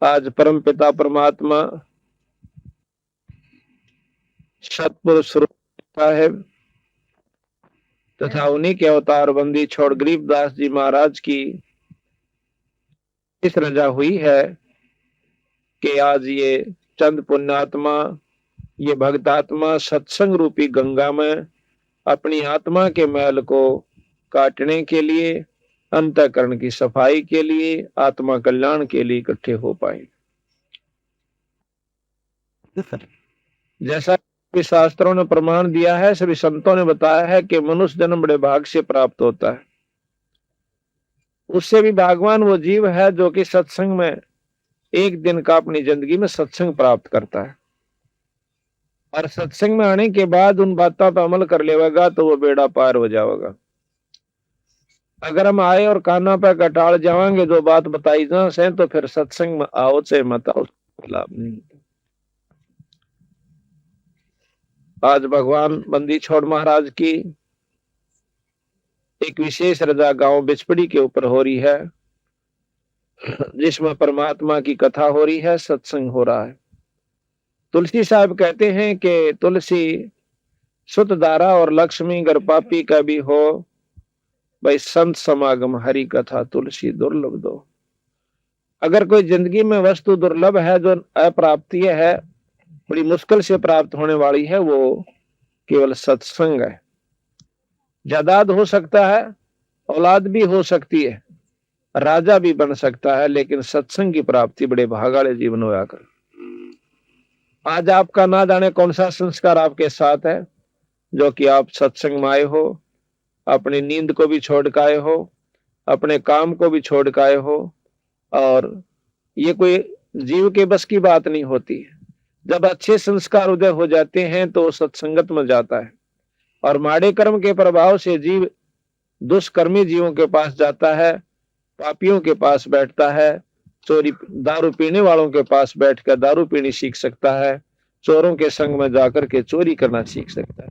आज परम पिता परमात्मा सतपुरुष साहेब तथा उन्हीं के अवतार बंदी छोड़ गरीबदास जी महाराज की इस रजा हुई है कि आज ये चंद पुण्यात्मा, ये भक्तात्मा सत्संग रूपी गंगा में अपनी आत्मा के मैल को काटने के लिए, अंतःकरण की सफाई के लिए, आत्मा कल्याण के लिए इकट्ठे हो पाए। जैसा कि शास्त्रों ने प्रमाण दिया है, सभी संतों ने बताया है कि मनुष्य जन्म बड़े भाग से प्राप्त होता है। उससे भी भागवान वो जीव है जो कि सत्संग में एक दिन का अपनी जिंदगी में सत्संग प्राप्त करता है और सत्संग में आने के बाद उन बातों पर अमल कर लेगा तो वो बेड़ा पार हो जाएगा। अगर हम आए और काना पे कटाड़ जाएंगे जो बात बताई जा से, तो फिर सत्संग में आओ से मत आओ, लाभ नहीं। आज भगवान बंदी छोड़ महाराज की एक विशेष रजा गांव बिचपड़ी के ऊपर हो रही है, जिसमें परमात्मा की कथा हो रही है, सत्संग हो रहा है। तुलसी साहब कहते हैं कि तुलसी सुत दारा और लक्ष्मी गर पापी का भी हो, भाई संत समागम हरि कथा तुलसी दुर्लभ दो। अगर कोई जिंदगी में वस्तु दुर्लभ है जो अप्राप्तीय है, बड़ी मुश्किल से प्राप्त होने वाली है, वो केवल सत्संग है। जायदाद हो सकता है, औलाद भी हो सकती है, राजा भी बन सकता है, लेकिन सत्संग की प्राप्ति बड़े भागाड़े जीवन होया कर। आज आपका ना जाने कौन सा संस्कार आपके साथ है जो कि आप सत्संग में आए हो, अपनी नींद को भी छोड़ के आए हो, अपने काम को भी छोड़ के आए हो। और ये कोई जीव के बस की बात नहीं होती है। जब अच्छे संस्कार उदय हो जाते हैं तो सत्संगत में जाता है और माड़े कर्म के प्रभाव से जीव दुष्कर्मी जीवों के पास जाता है, पापियों के पास बैठता है, चोरी दारू पीने वालों के पास बैठकर दारू पीनी सीख सकता है, चोरों के संग में जाकर के चोरी करना सीख सकता है।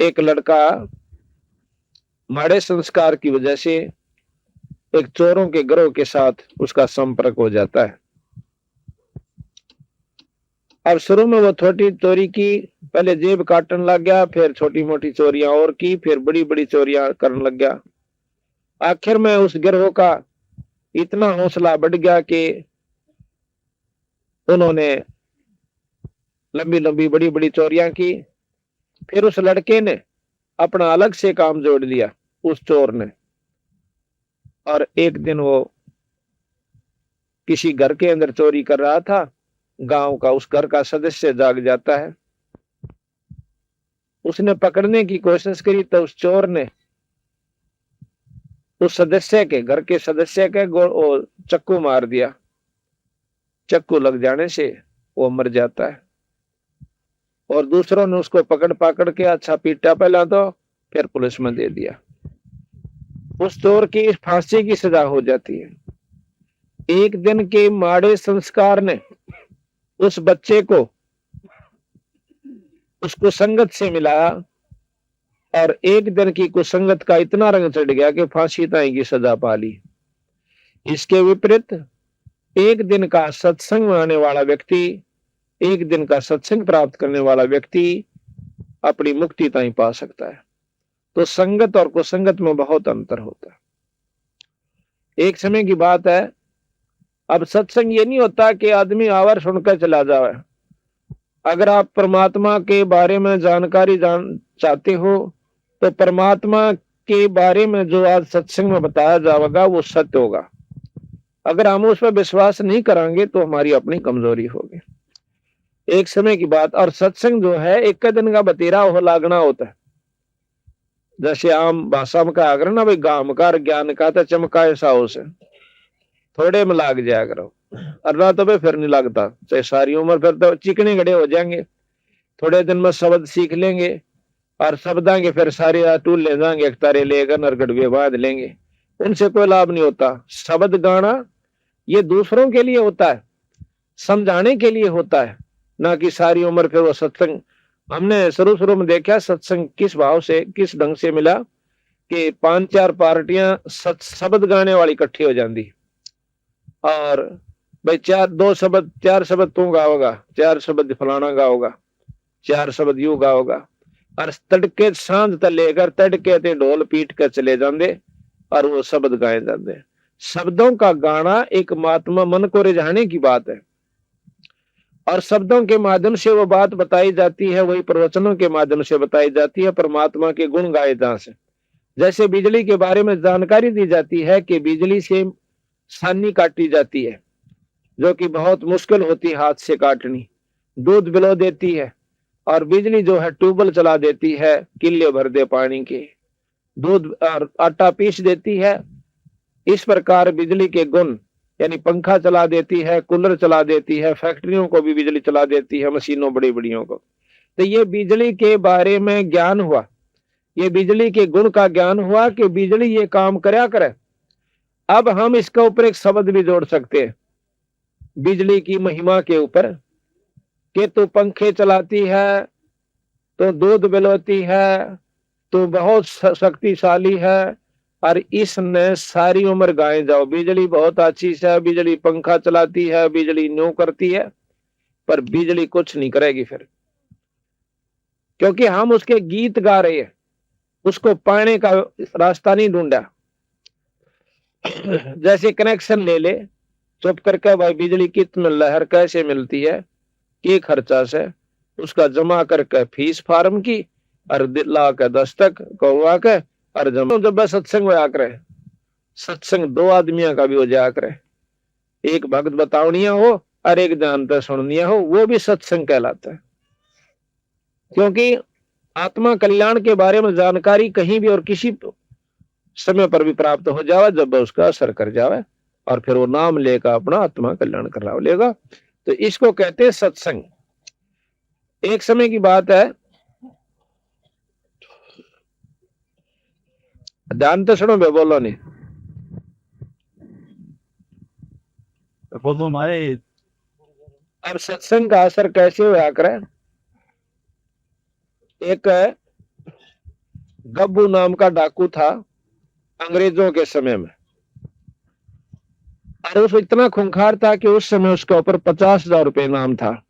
एक लड़का माड़े संस्कार की वजह से एक चोरों के गिरोह के साथ उसका संपर्क हो जाता है। अब शुरू में वो छोटी चोरी की, पहले जेब काटने लग गया, फिर छोटी मोटी चोरियां और की, फिर बड़ी बड़ी चोरियां करने लग गया। आखिर में उस गिरोह का इतना हौसला बढ़ गया कि उन्होंने लंबी लंबी बड़ी बड़ी चोरियां की। फिर उस लड़के ने अपना अलग से काम जोड़ लिया, उस चोर ने। और एक दिन वो किसी घर के अंदर चोरी कर रहा था, गांव का उस घर का सदस्य जाग जाता है। उसने पकड़ने की कोशिश करी तो उस चोर ने उस सदस्य के, घर के सदस्य के चक्कू मार दिया। चक्कू लग जाने से वो मर जाता है और दूसरों ने उसको पकड़ पकड़ के अच्छा पीटा पहला, तो फिर पुलिस में दे दिया। उस चोर की फांसी की सजा हो जाती है। एक दिन के माड़े संस्कार ने उस बच्चे को उसको संगत से मिलाया और एक दिन की कुसंगत का इतना रंग चढ़ गया कि फांसी तक की सजा पा ली। इसके विपरीत एक दिन का सत्संग में आने वाला व्यक्ति, एक दिन का सत्संग प्राप्त करने वाला व्यक्ति अपनी मुक्ति तक पा सकता है। तो संगत और कुसंगत में बहुत अंतर होता है। एक समय की बात है, अब सत्संग ये नहीं होता कि आदमी आवर सुनकर चला जाए। अगर आप परमात्मा के बारे में जानकारी चाहते हो तो परमात्मा के बारे में जो आज सत्संग में बताया जाएगा वो सत्य होगा। अगर हम उस पर विश्वास नहीं करेंगे तो हमारी अपनी कमजोरी होगी। एक समय की बात, और सत्संग जो है एक दिन का बतेरा हो लागना होता है। जैसे आम भाषा में कहा करो ना, भाई गाम का ज्ञान का तो चमकाए साओ से, थोड़े में लाग जाया करो, अरना तो फिर नहीं लगता, चाहे सारी उम्र फिर तो चिकने गड़े हो जाएंगे। थोड़े दिन में शब्द सीख लेंगे और शब्द आएंगे, फिर सारे टूल ले जाएंगे, एक तारे लेकर नरगढ़ बांध लेंगे, उनसे कोई लाभ नहीं होता। शब्द गाना ये दूसरों के लिए होता है, समझाने के लिए होता है, ना कि सारी उम्र फिर वो सत्संग। हमने शुरू शुरू में देखा सत्संग किस भाव से, किस ढंग से मिला कि 5-4 पार्टियां शब्द गाने वाली इकट्ठी हो जाती और भाई चार शब्द तू गाओगा, चार शब्द फलाना गाओगा, चार शब्द यू गाओगा। और तड़के सांझ तक लेकर तड़के ते ढोल पीट के चले जाते और वो शब्द गाए जाते। शब्दों का गाना एक महात्मा मन को रिझाने की बात है, और शब्दों के माध्यम से वो बात बताई जाती है, वही प्रवचनों के माध्यम से बताई जाती है, परमात्मा के गुण गाए जा से। जैसे बिजली के बारे में जानकारी दी जाती है कि बिजली से सानी काटी जाती है, जो कि बहुत मुश्किल होती है हाथ से काटनी, दूध बिलो देती है, और बिजली जो है ट्यूबवेल चला देती है, किले भर दे पानी के, दूध और आटा पीस देती है। इस प्रकार बिजली के गुण, यानी पंखा चला देती है, कूलर चला देती है, फैक्ट्रियों को भी बिजली चला देती है, मशीनों बड़ी बड़ियों को। तो ये बिजली के बारे में ज्ञान हुआ, ये बिजली के गुण का ज्ञान हुआ कि बिजली ये काम करया करे। अब हम इसका ऊपर एक शब्द भी जोड़ सकते हैं बिजली की महिमा के ऊपर, कि तू पंखे चलाती है, तो दूध बिलोती है, तो बहुत शक्तिशाली है, और इसने सारी उम्र गाए जाओ बिजली बहुत अच्छी है, बिजली पंखा चलाती है, बिजली न्यू करती है, पर बिजली कुछ नहीं करेगी फिर, क्योंकि हम उसके गीत गा रहे हैं, उसको पाने का रास्ता नहीं ढूंढा। जैसे कनेक्शन ले ले चुप करके, भाई बिजली कितने लहर कैसे मिलती है, के खर्चा से, उसका जमा करके फीस फार्म की, और ला के दस्तक कौवा के, और जब सत्संग में आकर, सत्संग दो आदमियों का भी हो जाया करे, एक भक्त बतावनिया हो और एक जानता सुननिया हो, वो भी सत्संग कहलाता है। क्योंकि आत्मा कल्याण के बारे में जानकारी कहीं भी और किसी समय पर भी प्राप्त हो जावे, जब उसका असर कर जावे, और फिर वो नाम लेकर अपना आत्मा कल्याण करा लेगा। तो इसको कहते हैं सत्संग। एक समय की बात है, ध्यान तो सुनो, बोलो नहीं, बोलो मारे। अब सत्संग का असर कैसे हुआ करे। एक गब्बू नाम का डाकू था अंग्रेजों के समय में, और उसको इतना खूंखार था कि उस समय उसके ऊपर 50,000 रुपये इनाम था।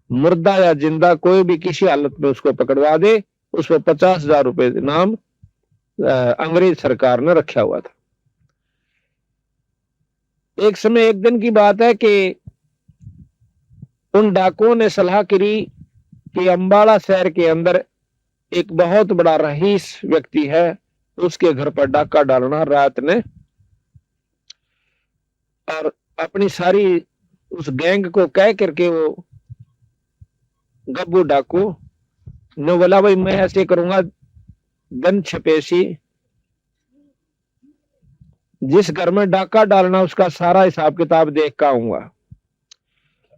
मुर्दा या जिंदा कोई भी किसी हालत में उसको पकड़वा दे, उसको 50,000 रुपये इनाम अंग्रेज सरकार ने रखा हुआ था। एक समय एक दिन की बात है कि उन डाकुओं ने सलाह करी कि अंबाला शहर के अंदर एक बहुत बड़ा रईस व्यक्ति है, उसके घर पर डाका डालना रात ने, और अपनी सारी उस गैंग को कह करके वो गब्बू डाकू ने बोला, भाई मैं ऐसे करूंगा, गन छपेसी, जिस घर में डाका डालना उसका सारा हिसाब किताब देख कर आऊंगा,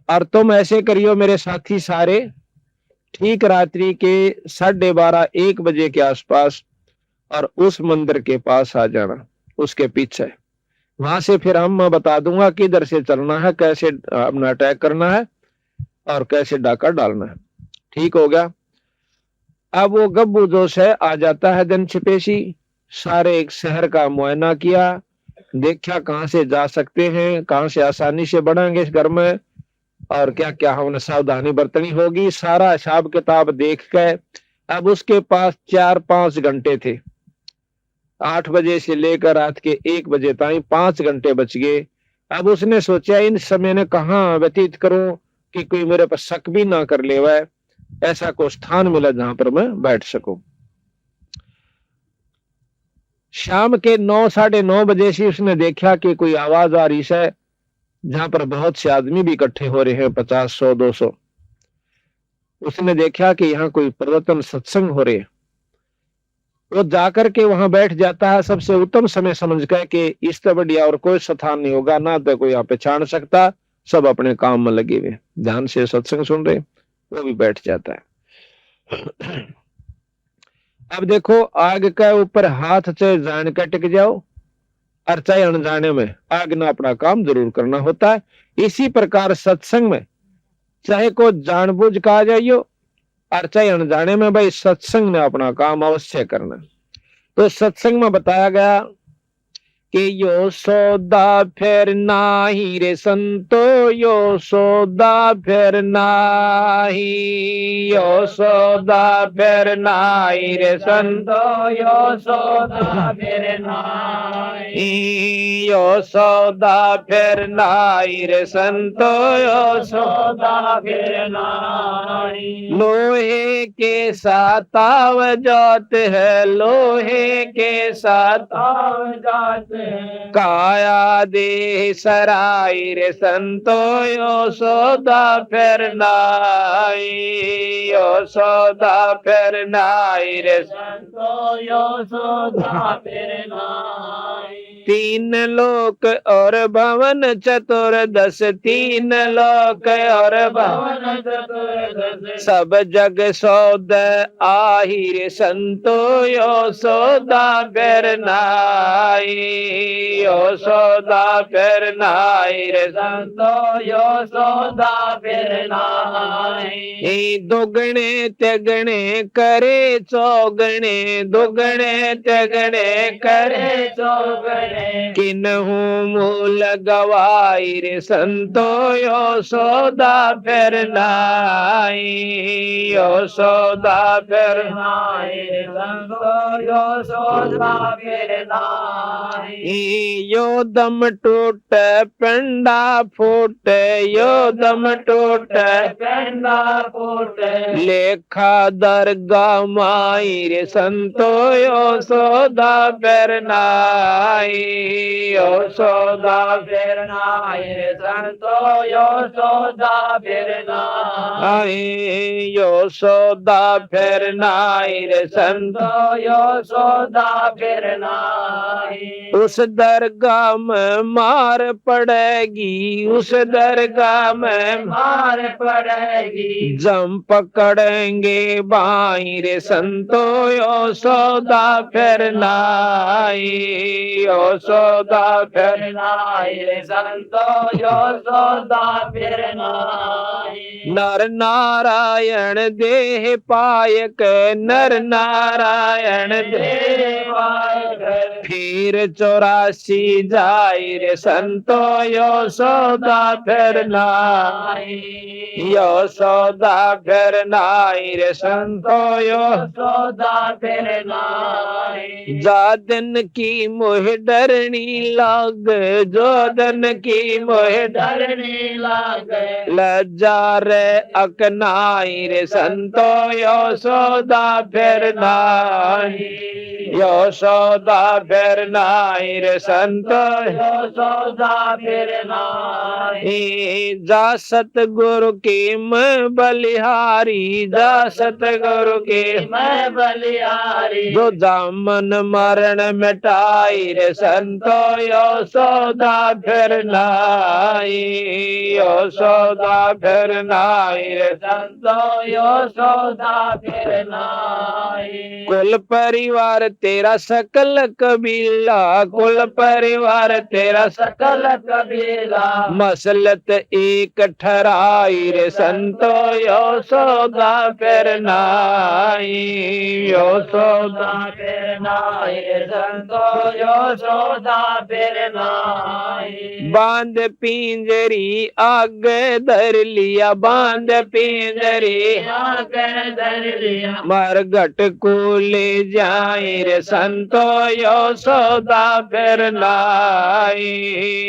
और तुम ऐसे करियो मेरे साथी सारे, ठीक रात्रि के 12:30-1 बजे के आसपास, और उस मंदिर के पास आ जाना, उसके पीछे। वहां से फिर हम बता दूंगा किधर से चलना है, कैसे अपना अटैक करना है, और कैसे डाका डालना है। ठीक हो गया। अब वो गब्बू जोश है आ जाता है दिन छिपेशी, सारे एक शहर का मुआयना किया, देखा कहां से जा सकते हैं, कहां से आसानी से बढ़ेंगे इस घर में, और क्या क्या हमने सावधानी बरतनी होगी, सारा हिसाब किताब देख के अब उसके पास 4-5 घंटे थे। 8 बजे से लेकर रात के 1 बजे तक 5 घंटे बच गए। अब उसने सोचा इन समय ने कहाँ व्यतीत करूं कि कोई मेरे पर शक भी ना कर ले, वह ऐसा को स्थान मिला जहां पर मैं बैठ सकूं। शाम के 9-9:30 बजे से उसने देखा कि कोई आवाज आ रही है, जहां पर बहुत से आदमी भी इकट्ठे हो रहे हैं, 50, 100, 200। उसने देखा कि यहाँ कोई प्रवचन सत्संग हो रहे हैं। वो जाकर के वहां बैठ जाता है, सबसे उत्तम समय समझ कर कि इससे बढ़िया और कोई स्थान नहीं होगा, ना तो कोई यहाँ पहचान सकता, सब अपने काम में लगे हुए ध्यान से सत्संग सुन रहे, वो भी बैठ जाता है। अब देखो, आग के ऊपर हाथ से जान के टिक जाओ, और चाहे अनजाने में आग ना अपना काम जरूर करना होता है। इसी प्रकार सत्संग में चाहे को जानबूझ कहा जाइयो, और चाहे अनजाने में, भाई सत्संग ने अपना काम अवश्य करना। तो सत्संग में बताया गया कि यो सौदा फिर नाही रे संतो, यो सौदा फिर नाही, यो सौदा फिर नाही रे संतो, यो सौदा फिर नाही, यो सौदा फिर नाही रे संतो, यो सौदा फिर नाही। लोहे के साथ आवजात है, लोहे के साथ आवजात है, काया दे सराय रे संतो, यो सौदा फिर नाई, यो सौदा फिर नाई रे संतो, यो सौदा फिर नाई। तीन लोक और भवन चतुर्दश, तीन लोक और भवन चतुर्दश, सब जग सौद आहिर संतो, यो सौदा फिर नाई, यो सौदा फिर नाई रे संतो, यो सौदा फिर नाई। दुगणे त्यगणे करे चौगणे, दुगणे त्यगणे करे चौगणे, किन्हू मूल गवाई रे संतो, यो सौदा फिर नाई, यो सौदा फिर नाई रे संतो, यो सौदा फिर नाई। यो दम टूट पिंडा फूट, यो दम टूट पिंडा फूट, लेखा दरगाह माई रे संतो, यो सौदा फिर नाई, यो सौदा फिर नाई रे संतो, यो सौदा फिर नाई, यो सौदा फिर नाई रे संतो, यो सौदा फिर नाई। उस दरगाह में मार पड़ेगी, उस दरगाह में मार पड़ेगी, जम पकड़ेंगे बाई रे संतो, यो सौदा फिर नाई, यो सौदा फिर नाई रे संतो, यो सौदा फिर नाई। नर नारायण देह पायक, नर नारायण देह पायक, फिर 84 जाई रे संतो, यो सौदा फिर नाई, यो सौदा फिर नाई रे संतो, यो सौदा फिर नाई। जादन की मोह डरनी लाग, जोदन की मोह डरनी लाग, लज्जा रे अकनाई रे संतो, यो सौदा फिर नाई, यो सौदा फिर नाई रे संतो, यो सौदा फिर नाई। जा सतगुरु की मैं बलिहारी, जा सतगुरु की मैं बलिहारी, जो जामन मरण मिटाई रे संतो, यो सौदा फिर नाई, यो सौदा फिर नाई रे संतो, यो सौदा फिर नाई। कुल परिवार तेरा सकल कबीला, कुल परिवार तेरा सकल कबीला, मसलत एक ठहराई रे संतो, यो सौदा फिर नाई, यो सौदा फिर नाई रे संतो, यो सौदा फिर नाई। बांध पिंजरी आगे धर लिया, बांध पिंजरी आगे धर लिया, मरघट को ले जाए रे संतो, यो सौदा फिर नाई,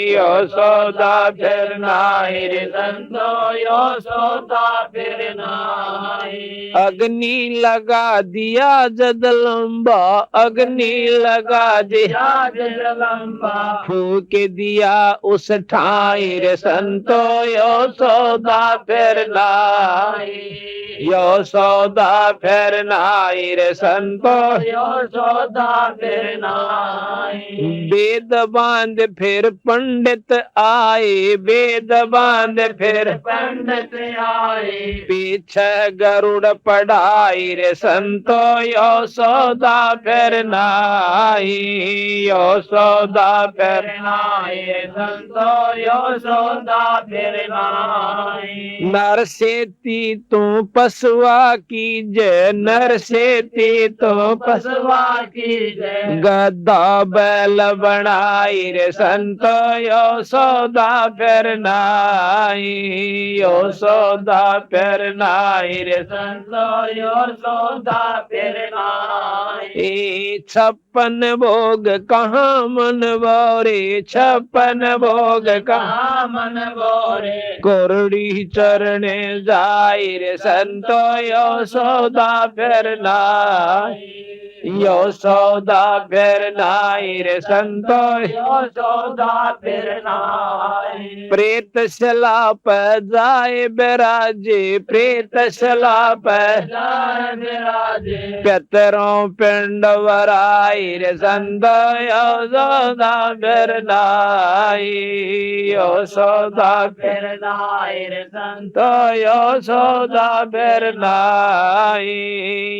यो सौदा फिर नाई रे संतो, यो सौदा फिर नाई। अग्नि लगा दिया जगदम्बा, अग्नि लगा दिया जगदम्बा, फूक दिया उस ठाई रे संतो, यो सौदा फिर नाई, यो सौदा फिर नाई रे संतो, यो सौदा फिर नाई। वेद बांध फिर पंडित आए, वेद बांध फिर पंडित आए, पीछे गरुड़ पढ़ाई रे संतो, यो सौदा फिर नाई, यो सौदा फिर नाई रे संतो, यो सौदा फिर नाई। नर सेती तू पसवा कीजे, नर सेती तू पसवा कीजे, गद्दा बैल बनाई रे संतो यो सौदा फिर नाई, यो सौदा फिर नाई रे संतो यो सौदा फिर नाई। 56 भोग कहाँ मन बोरे, 56 भोग कहाँ मन बोरे, कोरड़ी चरणे जाई रे संतो यो सौदा फिर नाई, यो सौदा फिर नाई रे संतो यो सौदा फिर नाई। प्रेत शलाप जाए बिराजे, प्रेत शलाप जाए बिराजे, पितरों पिंड वराई रे संतो यो सौदा फिर नाई, यो सौदा फिर नाई रे संतो यो सौदा फिर नाई,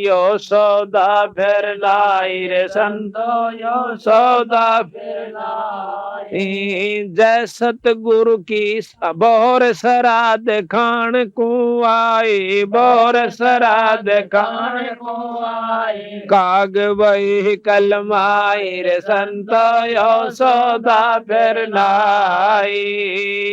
यो सौदा फिर नाई रे संतो यो सौदा फिर नाई। जय सतगुरु की बोर श्राद्ध खान को आए, बोर श्राद्ध खान को आए, काग वही कलमाई रे संतो यो सौदा फिर नाई,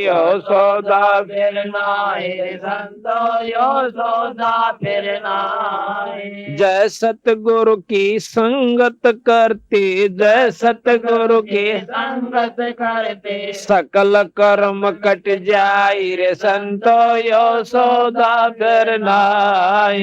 यो सौदा फिर नाई रे संतो यो सौदा फिर नाई। जय सतगुरु की संगत करते, जय सतगुरु की संगत करते, सकल कर्म कट जाई रे संतो यो सौदा फिर नाई,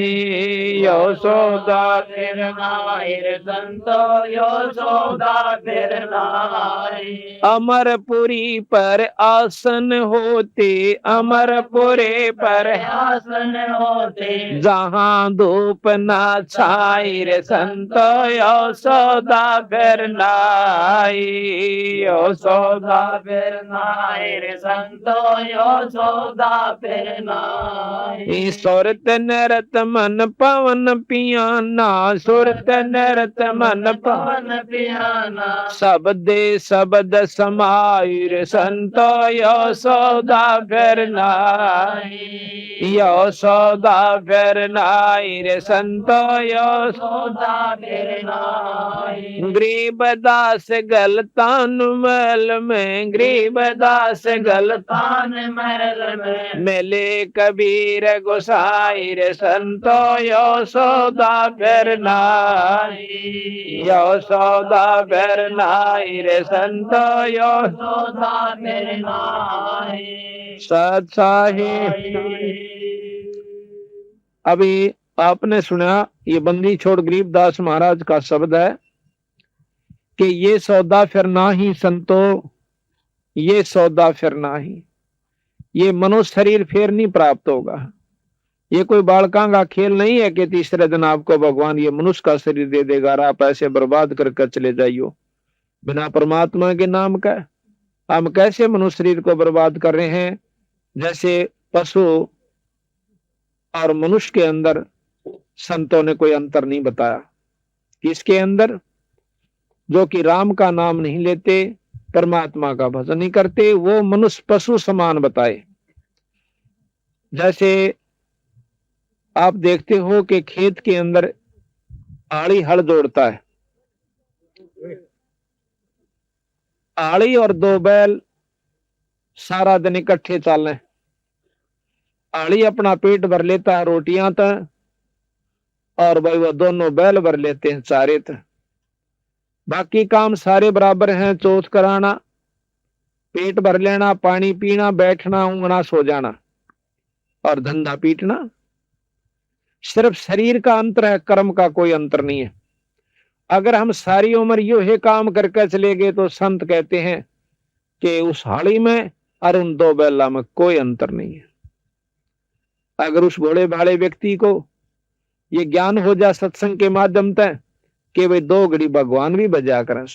यो सौदा फिर नाई रे संतो यो सौदा फिर नाई। अमरपुरी पर आसन होते, अमरपुरे पर आसन होते, जहाँ धूप ना छाई रे संतो यो सौदा फिर नाई, यो सौदा फिर नाई रे संतो यो सौदा फिर नाई। सुरत नरत मन पवन पियाना, सुरत नरत मन पवन पियाना, शब्दे शब्द समाई रे संतो यो सौदा फिर नाई, यो सौदा फिर नाई रे संतो यो सौदा फिर नाई। गरीबदास गलतान महल में, गरीबदास गलतान महल में, मिले कबीर गोसाई रे संतो यो सौदा फिर नाई, यो सौदा फिर नाई रे संतो यो सौदा फिर नाई। सत साहिब। अभी आपने सुना ये बंदी छोड़ गरीबदास महाराज का शब्द है कि ये सौदा फिर ना ही संतो, ये सौदा फिर ना ही, ये मनुष्य शरीर फिर नहीं प्राप्त होगा। ये कोई बालका का खेल नहीं है कि तीसरे दिन आपको भगवान ये मनुष्य का शरीर दे देगा और आप ऐसे बर्बाद करके चले जाइयो बिना परमात्मा के नाम का। हम कैसे मनुष्य शरीर को बर्बाद कर रहे हैं, जैसे पशु और मनुष्य के अंदर संतों ने कोई अंतर नहीं बताया। किसके अंदर? जो कि राम का नाम नहीं लेते, परमात्मा का भजन नहीं करते, वो मनुष्य पशु समान बताए। जैसे आप देखते हो कि खेत के अंदर आड़ी हल जोड़ता है, आड़ी और दो बैल सारा दिन इकट्ठे चलें, आड़ी अपना पेट भर लेता है रोटियां तक, और भाई वो दोनों बैल भर लेते हैं चारे तक। बाकी काम सारे बराबर हैं, चौथ कराना, पेट भर लेना, पानी पीना, बैठना, ऊँघना, सो जाना और धंधा पीटना। सिर्फ शरीर का अंतर है, कर्म का कोई अंतर नहीं है। अगर हम सारी उम्र यो है काम करके चले गए तो संत कहते हैं कि उस हाड़ी में और उन दो बैला में कोई अंतर नहीं है। अगर उस भोले भाले व्यक्ति को ये ज्ञान हो जाए सत्संग के माध्यम से कि वे दो घड़ी भगवान भी बजा करें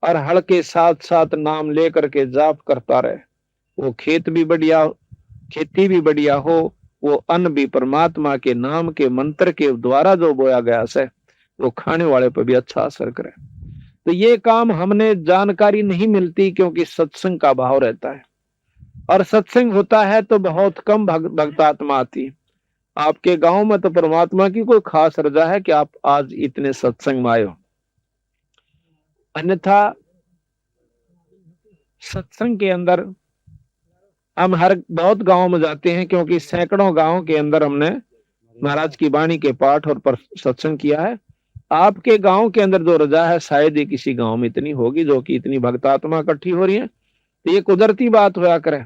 और हड़ के साथ साथ नाम लेकर के जाप करता रहे, वो खेत भी बढ़िया, खेती भी बढ़िया हो, वो अन्न भी परमात्मा के नाम के मंत्र के द्वारा जो बोया गया से वो खाने वाले पर भी अच्छा असर करे। तो ये काम हमने जानकारी नहीं मिलती क्योंकि सत्संग का भाव रहता है। और सत्संग होता है तो बहुत कम भक्त आत्मा आती। आपके गांव में तो परमात्मा की कोई खास रजा है कि आप आज इतने सत्संग में आए हो। अन्यथा सत्संग के अंदर हम हर बहुत गांव में जाते हैं, क्योंकि सैकड़ों गांव के अंदर हमने महाराज की वाणी के पाठ और सत्संग किया है। आपके गांव के अंदर जो रजा है शायद ही किसी गांव में इतनी होगी जो कि इतनी भक्तात्मा इकट्ठी हो रही है। तो ये कुदरती बात होया करे।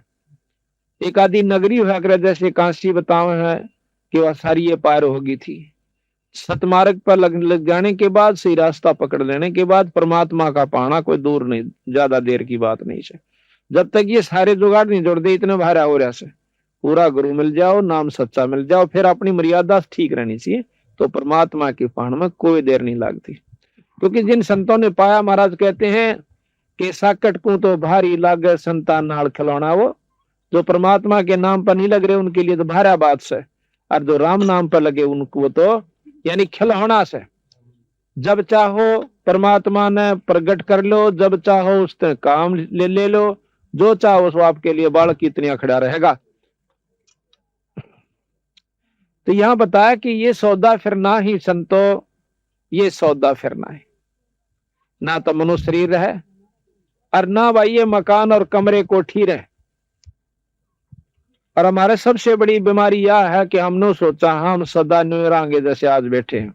एक आदि नगरी होया करे, जैसे कांसी बताओ है कि वह सारी ये पार होगी थी। सतमार्ग पर लग जाने के बाद, सही रास्ता पकड़ लेने के बाद परमात्मा का पाना कोई दूर नहीं, ज्यादा देर की बात नहीं है। जब तक ये सारे जुगाड़ नहीं जोड़ दे इतने भारा हो रहा से, पूरा गुरु मिल जाओ, नाम सच्चा मिल जाओ, फिर अपनी मर्यादा ठीक रहनी चाहिए, तो परमात्मा की पाण में कोई देर नहीं लगती। क्योंकि जिन संतों ने पाया, महाराज कहते हैं कि साकट को तो भारी लागे संतान नाल खिलौना, वो जो परमात्मा के नाम पर नहीं लग रहे उनके लिए तो भारा बात से, और जो राम नाम पर लगे उनको तो यानी खिलौना से। जब चाहो परमात्मा ने प्रकट कर लो, जब चाहो उसने काम ले लो, जो चाहो वो आपके लिए बालक की इतनी खड़ा रहेगा। तो यहां बताया कि ये सौदा फिरना ही संतो, ये सौदा फिरना है, ना तो मनुष्य शरीर रहे और ना भाई ये मकान और कमरे कोठी रहे। और हमारे सबसे बड़ी बीमारी यह है कि हमने सोचा हम सदा न्यू रहेंगे जैसे आज बैठे हैं,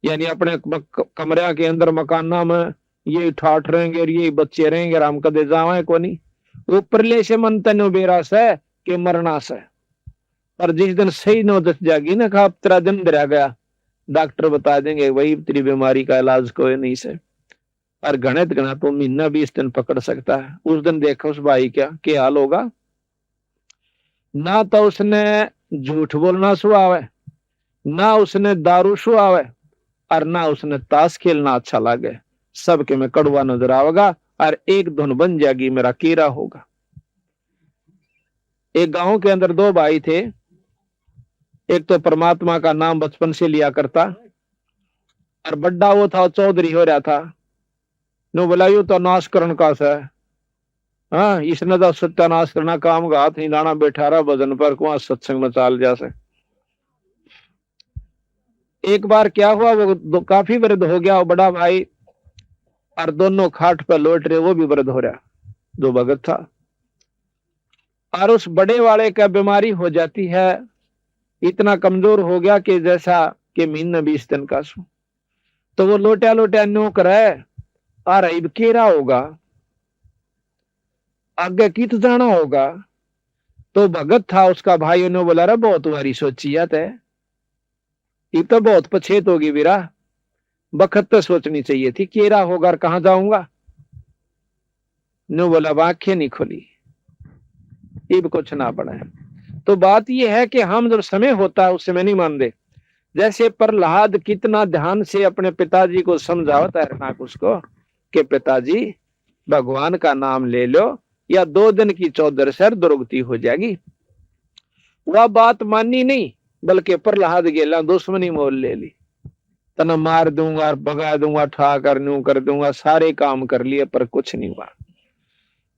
यानी अपने कमरे के अंदर मकाना में ये ठाठ रहेंगे और ये बच्चे रहेंगे और हम कदे जावे को नहीं। ऊपरले से मन तनो बेरा से कि मरना से, पर जिस दिन सही नौबत जागी ना खा तेरा दिन दरिया गया, डॉक्टर बता देंगे वही तेरी बीमारी का इलाज कोई नहीं से। और गणित गणा तो महीना 20 दिन पकड़ सकता है। उस दिन देखो उस भाई क्या हाल होगा। ना तो उसने झूठ बोलना सुहावे, ना उसने दारू सुहावे, और ना उसने ताश खेलना अच्छा लगे। सबके में कड़वा नजर आवेगा और एक धुन बन जाएगी मेरा कीड़ा होगा। एक गांव के अंदर 2 भाई थे। एक तो परमात्मा का नाम बचपन से लिया करता, और बड्डा वो था चौधरी हो रहा था। नो बोला यू तो नाश करण का से, हाँ इसने तो सत्यानाश करना काम का हाथ नहीं लाना, बैठा रहा भजन पर कुआ सत्संग में चाल जैसे। एक बार क्या हुआ, वो काफी वृद्ध हो गया वो बड़ा भाई, और दोनों खाट पर लौट रहे, वो भी वृद्ध हो रहा जो भगत था। और उस बड़े वाले का बीमारी हो जाती है, इतना कमजोर हो गया कि जैसा कि महीना 20 दिन का सो। तो वो लोटा लोटा न्यो करे और अब केरा होगा, आगे कित जाना होगा। तो भगत था उसका भाई ने बोला रे बहुत वारी सोचियत है, ये तो बहुत पछेत होगी वीरा, बखत तो सोचनी चाहिए थी, केरा होगा और कहां जाऊंगा। नो बोला आंखें नहीं खुली, इब कुछ ना पड़े। तो बात यह है कि हम जब समय होता है उस समय नहीं मान दे। जैसे प्रहलाद कितना ध्यान से अपने पिताजी को समझावता है रणाकुश को कि पिताजी भगवान का नाम ले लो या 2 दिन की चौधर सर दुर्गति हो जाएगी। वह बात मानी नहीं, बल्कि प्रहलाद गेला दुश्मनी मोल ले ली। तना मार दूंगा, भगा दूंगा, ठा कर न्यू कर दूंगा, सारे काम कर लिए पर कुछ नहीं हुआ।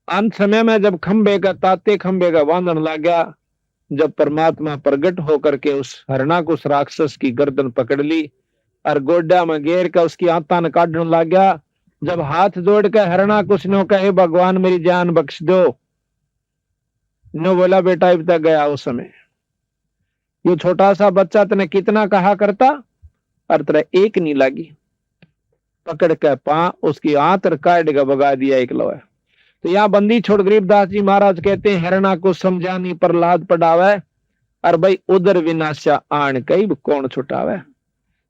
अंत समय में जब खंबे का ताते खंबे का बांधन लग गया, जब परमात्मा प्रकट होकर के उस हरणाकुश राक्षस की गर्दन पकड़ ली और गोड्डा में घेर कर उसकी आत्मा न काटने लग गया। जब हाथ जोड़ कर हरणाकुश ने कहे भगवान मेरी जान बख्श दो, नो बोला बेटा अब तक गया उस समय। ये छोटा सा बच्चा तने कितना कहा करता और तेरा एक नहीं लगी, पकड़ के पा उसकी आंत काट के भगा दिया एक लोहे। तो यहाँ बंदी छोड़ गरीबदास जी महाराज कहते हैं हरणा को समझानी प्रहलाद पढ़ावे, और भाई उधर विनाशा आन कई कौन छुटावे।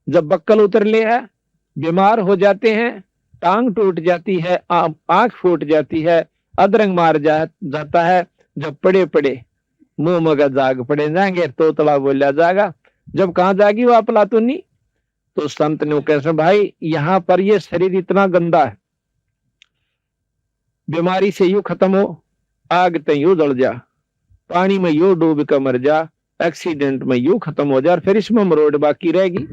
जब बक्कल उतर ले है, बीमार हो जाते हैं, टांग टूट जाती है, आंख फूट जाती है, अदरंग मार जाता है, जब पड़े पड़े मुंह मगा जाग पड़े जाएंगे तो तला बोलिया जाएगा। जब कहाँ जाएगी वो अपलातुनी। तो संत ने कैसे भाई यहाँ पर ये शरीर इतना गंदा है, बीमारी से यूं खत्म हो, आग ते यूं जल जा, पानी में यूं डूब कर मर जा, एक्सीडेंट में यूं खत्म हो जा, फिर इसमें मरोड़ बाकी रहेगी।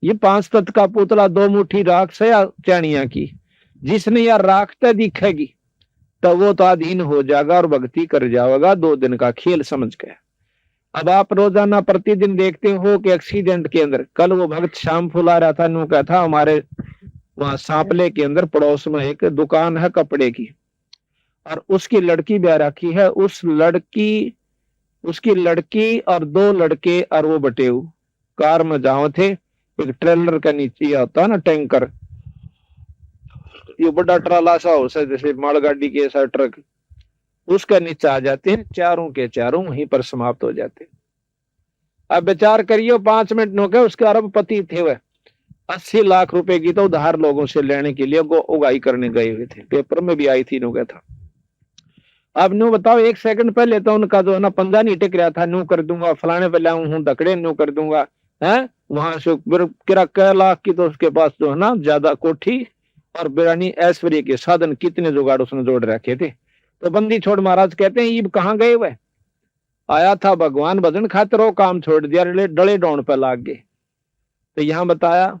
ये 5 तत्व का पुतला 2 मुट्ठी राख से या चाणिया की, जिसने यार राख ते दिखेगी तो वो तो अधीन हो जाएगा और भक्ति कर जाएगा, 2 दिन का खेल समझ के। अब आप रोजाना प्रतिदिन देखते हो कि एक्सीडेंट के अंदर, कल वो भक्त शाम फुला रहा था, नु क्या था, हमारे वहां सांपले के अंदर पड़ोस में एक दुकान है कपड़े की, और उसकी लड़की ब्याह रखी है। उसकी लड़की और 2 लड़के और वो बटेऊ कार में जाओ थे। एक ट्रेलर का नीचे आता है ना टैंकर, ये बड़ा ट्राला सा हो जैसे मालगाड़ी के ऐसा ट्रक, उसका नीचे आ जाते हैं, चारों के चारों वहीं पर समाप्त हो जाते हैं। अब विचार करियो, 5 मिनट नो के उसके अरबपति थे वह, 80 लाख रुपए की तो उधार लोगों से लेने के लिए उगाई करने गए हुए थे, पेपर में भी आई थी, नो क्या था। अब न्यू बताओ, 1 सेकंड पहले तो उनका जो है ना पंजा नहीं टिक रहा था, न्यू कर दूंगा फलाने पे लाऊं हूं धकड़े न्यू कर दूंगा है। वहां से किरा कै लाख की तो उसके पास जो है ना ज्यादा कोठी और बिरानी ऐश्वर्य के साधन कितने जुगाड़ उसने जोड़ रखे थे। तो बंदी छोड़ महाराज कहते हैं, ईब कहाँ गए वह, आया था भगवान भजन खातिर, वो काम छोड़ दिया, डले डोन पे लाग गए। तो यहाँ बताया,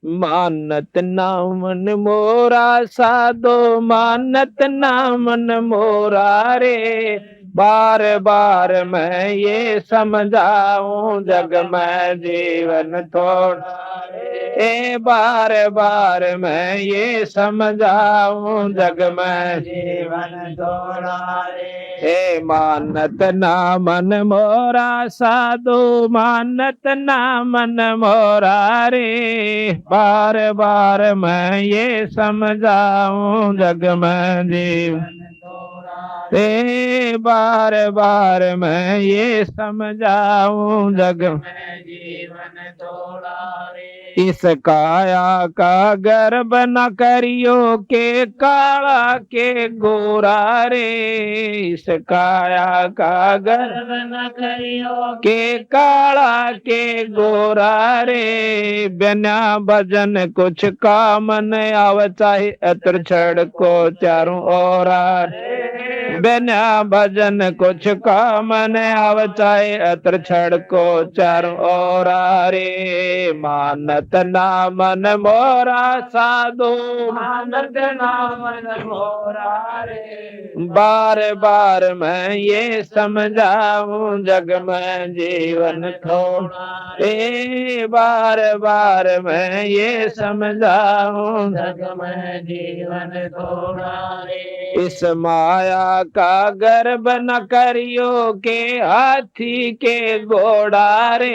मानत नामन मोरा साधो, मानत नामन मोरा रे, बार बार मैं ये समझाऊं जग में जीवन थोड़ा रे, बार बार मैं ये समझाऊं जग में जीवन थोड़ा रे। मानत नामन मोरा साधो, मानत नामन मोरा रे, बार बार मैं ये समझाऊं जग में जीवन रे, बार बार मैं ये समझाऊं जग में जीवन थोड़ा रे। इस काया का गर्भ न करियो के काला के गोरा रे, इस काया का गर्भ न करियो के काला के गोरा रे, बिना भजन कुछ काम न आव चाहे अतर छड़ को चारों ओरा रे, बिना भजन कुछ काम न आव चाहे अतर छड़ को चारों ओरा रे। मानत नामन मोरा साधो, मानत नामन मोरा रे, बार बार मैं ये समझाऊं जग में जीवन थोड़ा रे, बार बार मैं ये समझाऊं जग में जीवन थोड़ा रे। इस माया का गर्भ न करियो के हाथी के घोड़ा रे,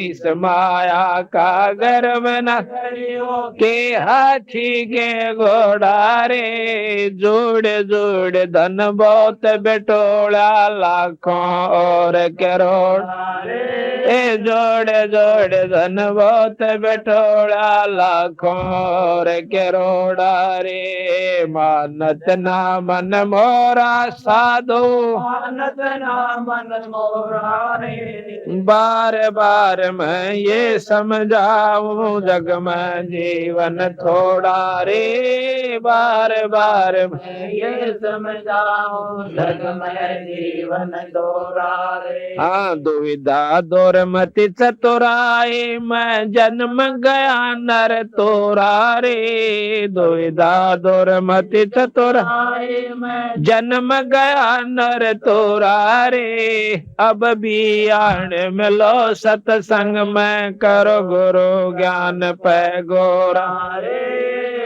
इस माया का गर्भ न करियो के हाथी के घोड़ा रे, जोड़ जोड़ धन बहुत बेटोड़ा लाखों और करोड़ रे, जोड़ जोड़ धन बहुत बेटोड़ा लाखों और करोड़ा रे। मानत नामन मोरा साधो, मानत नामन मोरा रे, बार बार मैं ये समझाऊं जग में जीवन थोड़ा रे, बार बार मैं ये समझाऊं जग में जीवन थोड़ा रे। हाँ, दुविधा दूर मति चतुराई, मैं जन्म गया नर तोरा रे, दुविधा दूर मति चतुराई, मैं जन्म गया नर तोरा रे, अब भी आन मिलो सत्संग में करो गुरु ज्ञान पे गोरा रे,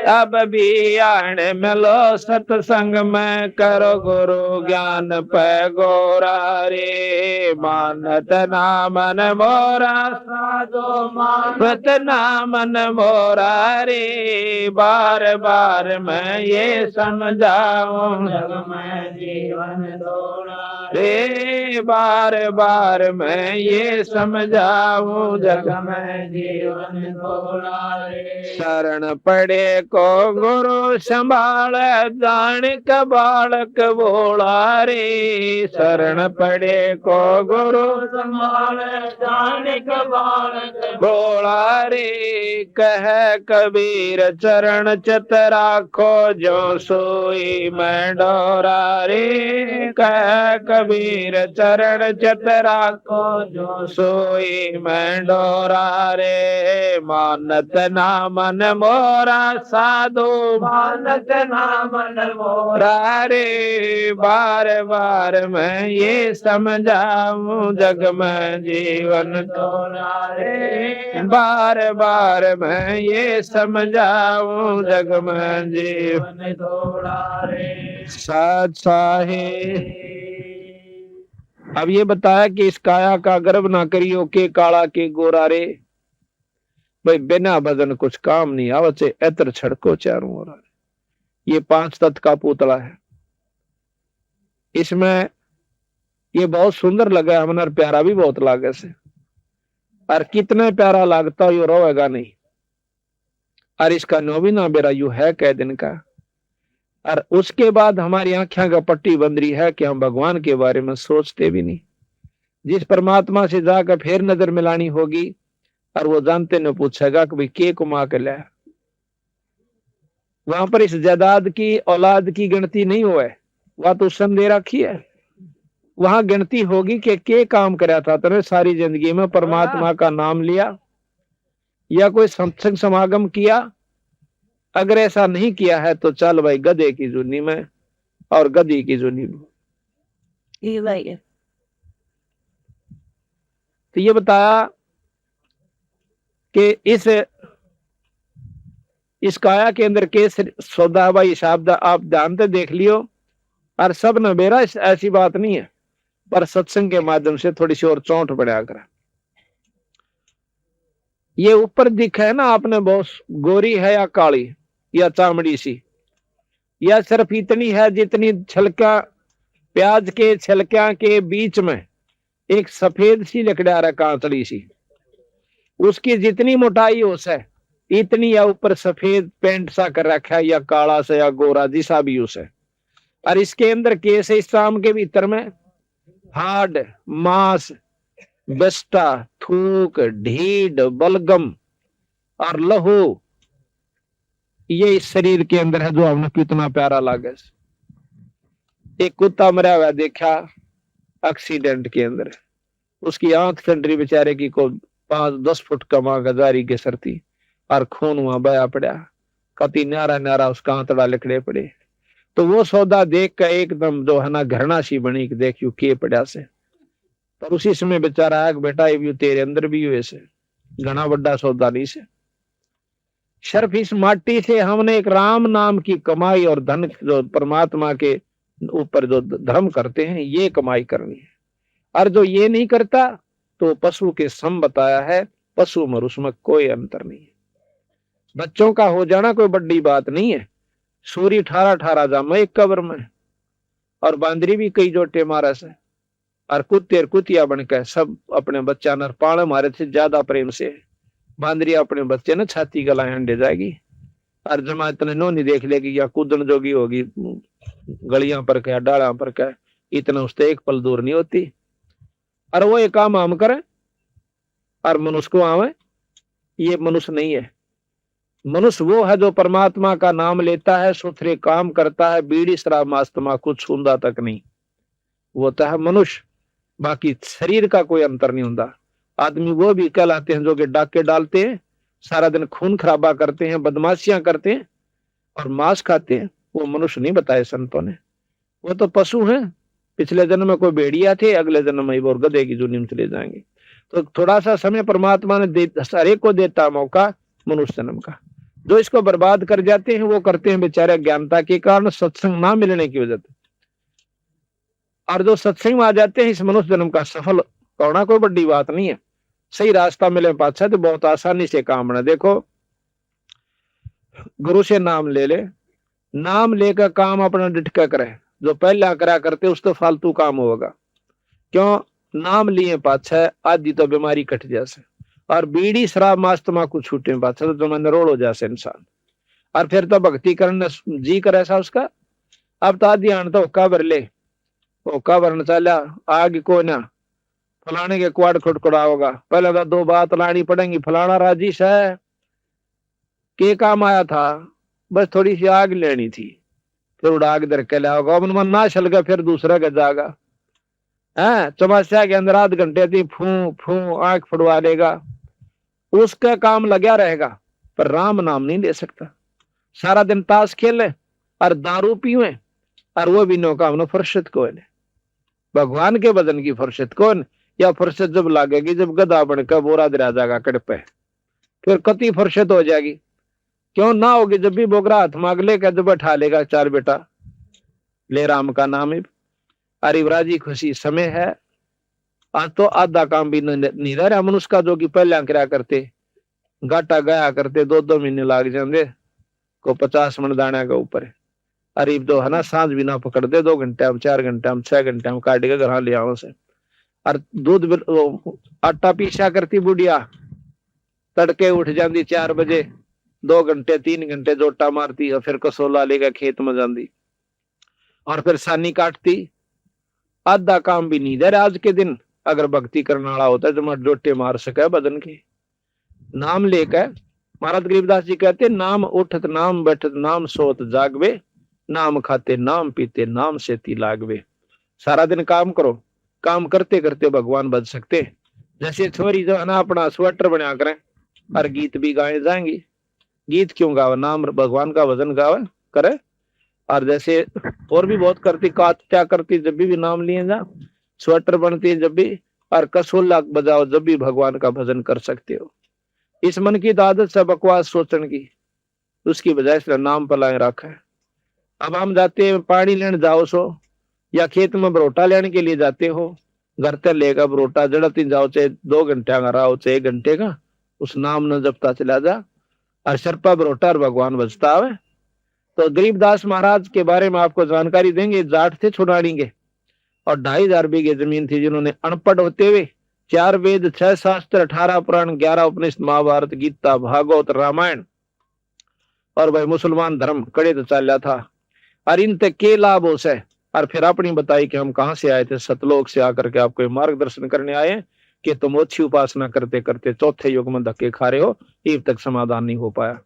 अब भी आन मिलो सत्संग में करो गुरु ज्ञान पे गोरा रे। मानत नामन मोरा साधो, मानत नामन मोरा रे, बार बार मैं ये समझाऊं जग में जीवन थोड़ा रे, बार बार मैं ये समझाऊं जग में जीवन थोड़ा रे। शरण पड़े को गुरु संभाल, जान का बालक बोला रे, शरण पड़े को गुरु संभाले जानिक बालक भोला रे। कह कबीर चरण चित राखो जो सोई मैं डोरा रे। कह कबीर चरण चित राखो जो सोई मैं डोरा रे। मानत ना मन मोरा साधु मानत ना मन मोरा रे। बार बार मैं ये समझाऊं जग में जीवन तोड़ा रे। बार बार मैं ये समझाऊं जग में जीवन तोड़ा रे। साथ साहे। अब ये बताया कि इस काया का गर्व ना करियो के काला के गोरा रे। भाई बिना भजन कुछ काम नहीं आवत से एतर छड़को चारों ओर। ये 5 तत्व का पुतला है। इसमें ये बहुत सुंदर लगा हमने, प्यारा भी बहुत लागे से। और कितने प्यारा लगता यो रोएगा नहीं। और इसका नौवीना बेरा यू है कै दिन का। और उसके बाद हमारी आंखें का पट्टी बंद रही है कि हम भगवान के बारे में सोचते भी नहीं। जिस परमात्मा से जाकर फिर नजर मिलानी होगी और वो जानते न पूछेगा कि भाई के कुमा के लाया। वहां पर इस जायदाद की औलाद की गिनती नहीं हुआ है, वह तो सन दे रखी है। वहां गिनती होगी कि के काम कराया था तेरे सारी जिंदगी में, परमात्मा का नाम लिया या कोई सत्संग समागम किया। अगर ऐसा नहीं किया है तो चल भाई गधे की जुनी में और गधी की जुनी में। तो ये बताया कि इस काया के अंदर के सौदा भाई शब्द आप जानते देख लियो। और सब न बेरा ऐसी बात नहीं है, पर सत्संग के माध्यम से थोड़ी सी और चोट बढ़ा कर। ये ऊपर दिखा है ना आपने, बहुत गोरी है या काली या चामड़ी सी, या सिर्फ इतनी है जितनी छलका प्याज के छिलका के बीच में एक सफेद सी लकड़ा रहा कांतड़ी सी, उसकी जितनी मोटाई हो से इतनी, या ऊपर सफेद पेंट सा कर रखा है या काला से या गोरा जिसा भी उसे। और इसके अंदर केस है, इस शाम के भीतर में हाड मांस बस्ता थूक ढीड बलगम और लहू, ये इस शरीर के अंदर है जो हमने कितना प्यारा लागे। एक कुत्ता मरा हुआ देखा एक्सीडेंट के अंदर, उसकी आंख चंडरी बेचारे की को 5-10 फुट कमा गजारी के सरती और खून वहां बया पड़ा, कति न्यारा न्यारा उसका आंतड़ा लिखड़े पड़े। तो वो सौदा देख कर एकदम जो है ना घृणा सी बनी कि देखियो के पड़ा से। पर उसी समय बेचारा आग बेटा ये तेरे अंदर भी हुए से घना बड़ा सौदा नहीं से। सिर्फ इस माटी से हमने एक राम नाम की कमाई और धन जो परमात्मा के ऊपर जो धर्म करते हैं ये कमाई करनी है। और जो ये नहीं करता तो पशु के सम बताया है, पशु मर उसमें कोई अंतर नहीं है। बच्चों का हो जाना कोई बड़ी बात नहीं है। सूरी 18 जामा एक कब्र में, और बांदरी भी कई जोटे मारा से, और कुत्ते और कुतिया बनकर सब अपने बच्चा नर पाले मारे से ज्यादा प्रेम से। बांदरी अपने बच्चे न छाती गलाए अंडे जाएगी, और जमा इतने नो नहीं देख लेगी या कूदन जोगी होगी गलियां पर क्या डाला पर क्या, इतना उससे एक पल दूर नहीं होती। और वो एक काम हम करे और मनुष्य को आवे, ये मनुष्य नहीं है। मनुष्य वो है जो परमात्मा का नाम लेता है, सुथरे काम करता है, बीड़ी शराब मास्तमा कुछ छूंदा तक नहीं, वो तो है मनुष्य। बाकी शरीर का कोई अंतर नहीं होता। आदमी वो भी कहलाते हैं जो कि डाके डालते हैं, सारा दिन खून खराबा करते हैं, बदमाशियां करते हैं और मांस खाते हैं, वो मनुष्य नहीं बताए संतों ने। वो तो पशु हैं, पिछले जन्म में कोई भेड़िया थे, अगले जन्म में वो गधे की जूनी में चले जाएंगे। तो थोड़ा सा समय परमात्मा ने हर एक को देता मौका मनुष्य जन्म का। जो इसको बर्बाद कर जाते हैं वो करते हैं बेचारे अज्ञानता के कारण, सत्संग ना मिलने की वजह से। और जो सत्संग में आ जाते हैं इस मनुष्य जन्म का सफल होना कोई बड़ी बात नहीं है। सही रास्ता मिले पाछा तो बहुत आसानी से काम बना। देखो गुरु से नाम ले ले, नाम लेकर काम अपना डिटका करे, जो पहला करा करते उस तो फालतू काम होगा। क्यों? नाम लिए पाछा आदि तो बीमारी कट जैसे, और बीड़ी शराब मांस तम्बाकू छूटे पाछा तो तुम्हें नरोड़ हो जासे इंसान। और फिर तो भक्ति करने जी कर ऐसा उसका। अब तो आदि आन तो होका भर ले, होका भरना चला आग को ना, फलाने के क्वाड खुटखुड़ा होगा, पहले तो 2 बात लानी पड़ेंगी। फलाना राजिश है, के काम आया था, बस थोड़ी सी आग लेनी थी, फिर उड़ा के दर के लाओगा, अब मन ना चल गया फिर दूसरा का जागा है। चौमास्या के अंदर आध घंटे थी फू फू आंख फुड़वा लेगा, उसका काम लगा रहेगा, पर राम नाम नहीं ले सकता। सारा दिन ताश खेले और दारू पीवे, और वो भी नो काम, फुर्सत कौन है भगवान के भजन की? फुर्सत कौन? या फुर्सत जब लागेगी जब गधा बनकर बोरा दरा जाएगा कड़पे, फिर कति फुर्सत हो जाएगी? क्यों ना होगी? जब भी बोगरा हाथ मांग लेगा, जब बैठा लेगा 4 बेटा ले राम का नाम, अरे राजी खुशी समय है। आज तो आधा काम भी नहीं रहा मनुष्य का, जो कि पहले करा करते, गाटा गया करते 2-2 महीने लाग जाते को 50 मन दाना के ऊपर। अरे तो है ना, सांझ भी ना पकड़ दे, 2 घंटे हम 4 घंटे हम 6 घंटे हम काट के घर ले आओ से। और दूध आटा पीसा करती बुढ़िया, तड़के उठ जाती 4 बजे, 2 घंटे 3 घंटे जोटा मारती और फिर कसोला लेकर खेत में जाती और फिर सानी काटती। आधा काम भी नहीं दे आज के दिन। अगर भक्ति करने वाला होता है जो मैं जोटे मार सके बदन के, नाम लेकर। महाराज गरीबदास जी कहते, नाम उठत नाम बैठत नाम सोत जागवे, नाम खाते नाम पीते नाम से ती लागवे। सारा दिन काम करो, काम करते करते भगवान बच सकते। जैसे छोरी जो है ना अपना स्वेटर बना करें और गीत भी गाए जाएंगी। गीत क्यों गावे? नाम भगवान का भजन गावे करे। और जैसे और भी बहुत करती, क्या करती, जब भी नाम लिए जा, स्वेटर बनती जब भी, और कसोला बजाओ जब भी भगवान का भजन कर सकते हो। इस मन की आदत से बकवास सोचने की, उसकी बजाय से नाम पलाए रखा है। अब हम जाते हैं पानी लेने जाओ सो, या खेत में बरोटा लेने के लिए जाते हो, घर तक लेगा बरोटा जड़ती जाओ, चाहे 2 घंटे का रहा हो चाहे 1 घंटे का, उस नाम न जपता चला जा, और शरपा बरोटा और भगवान बजता है। तो गरीबदास महाराज के बारे में आपको जानकारी देंगे। जाट थे छुड़ानी के, और 2,500 बीघे जमीन थी, जिन्होंने अनपढ़ होते हुए 4 वेद 6 शास्त्र 18 पुराण 11 उपनिषद महाभारत गीता भागवत रामायण और भाई मुसलमान धर्म कड़े तो चल था। और इन तक के लाभ हो से, और फिर अपनी बताई कि हम कहां से आए थे, सतलोक से आकर के आपको मार्गदर्शन करने आए कि तुम अच्छी उपासना करते करते 4थे युग में धक्के खा रहे हो, अब तक समाधान नहीं हो पाया।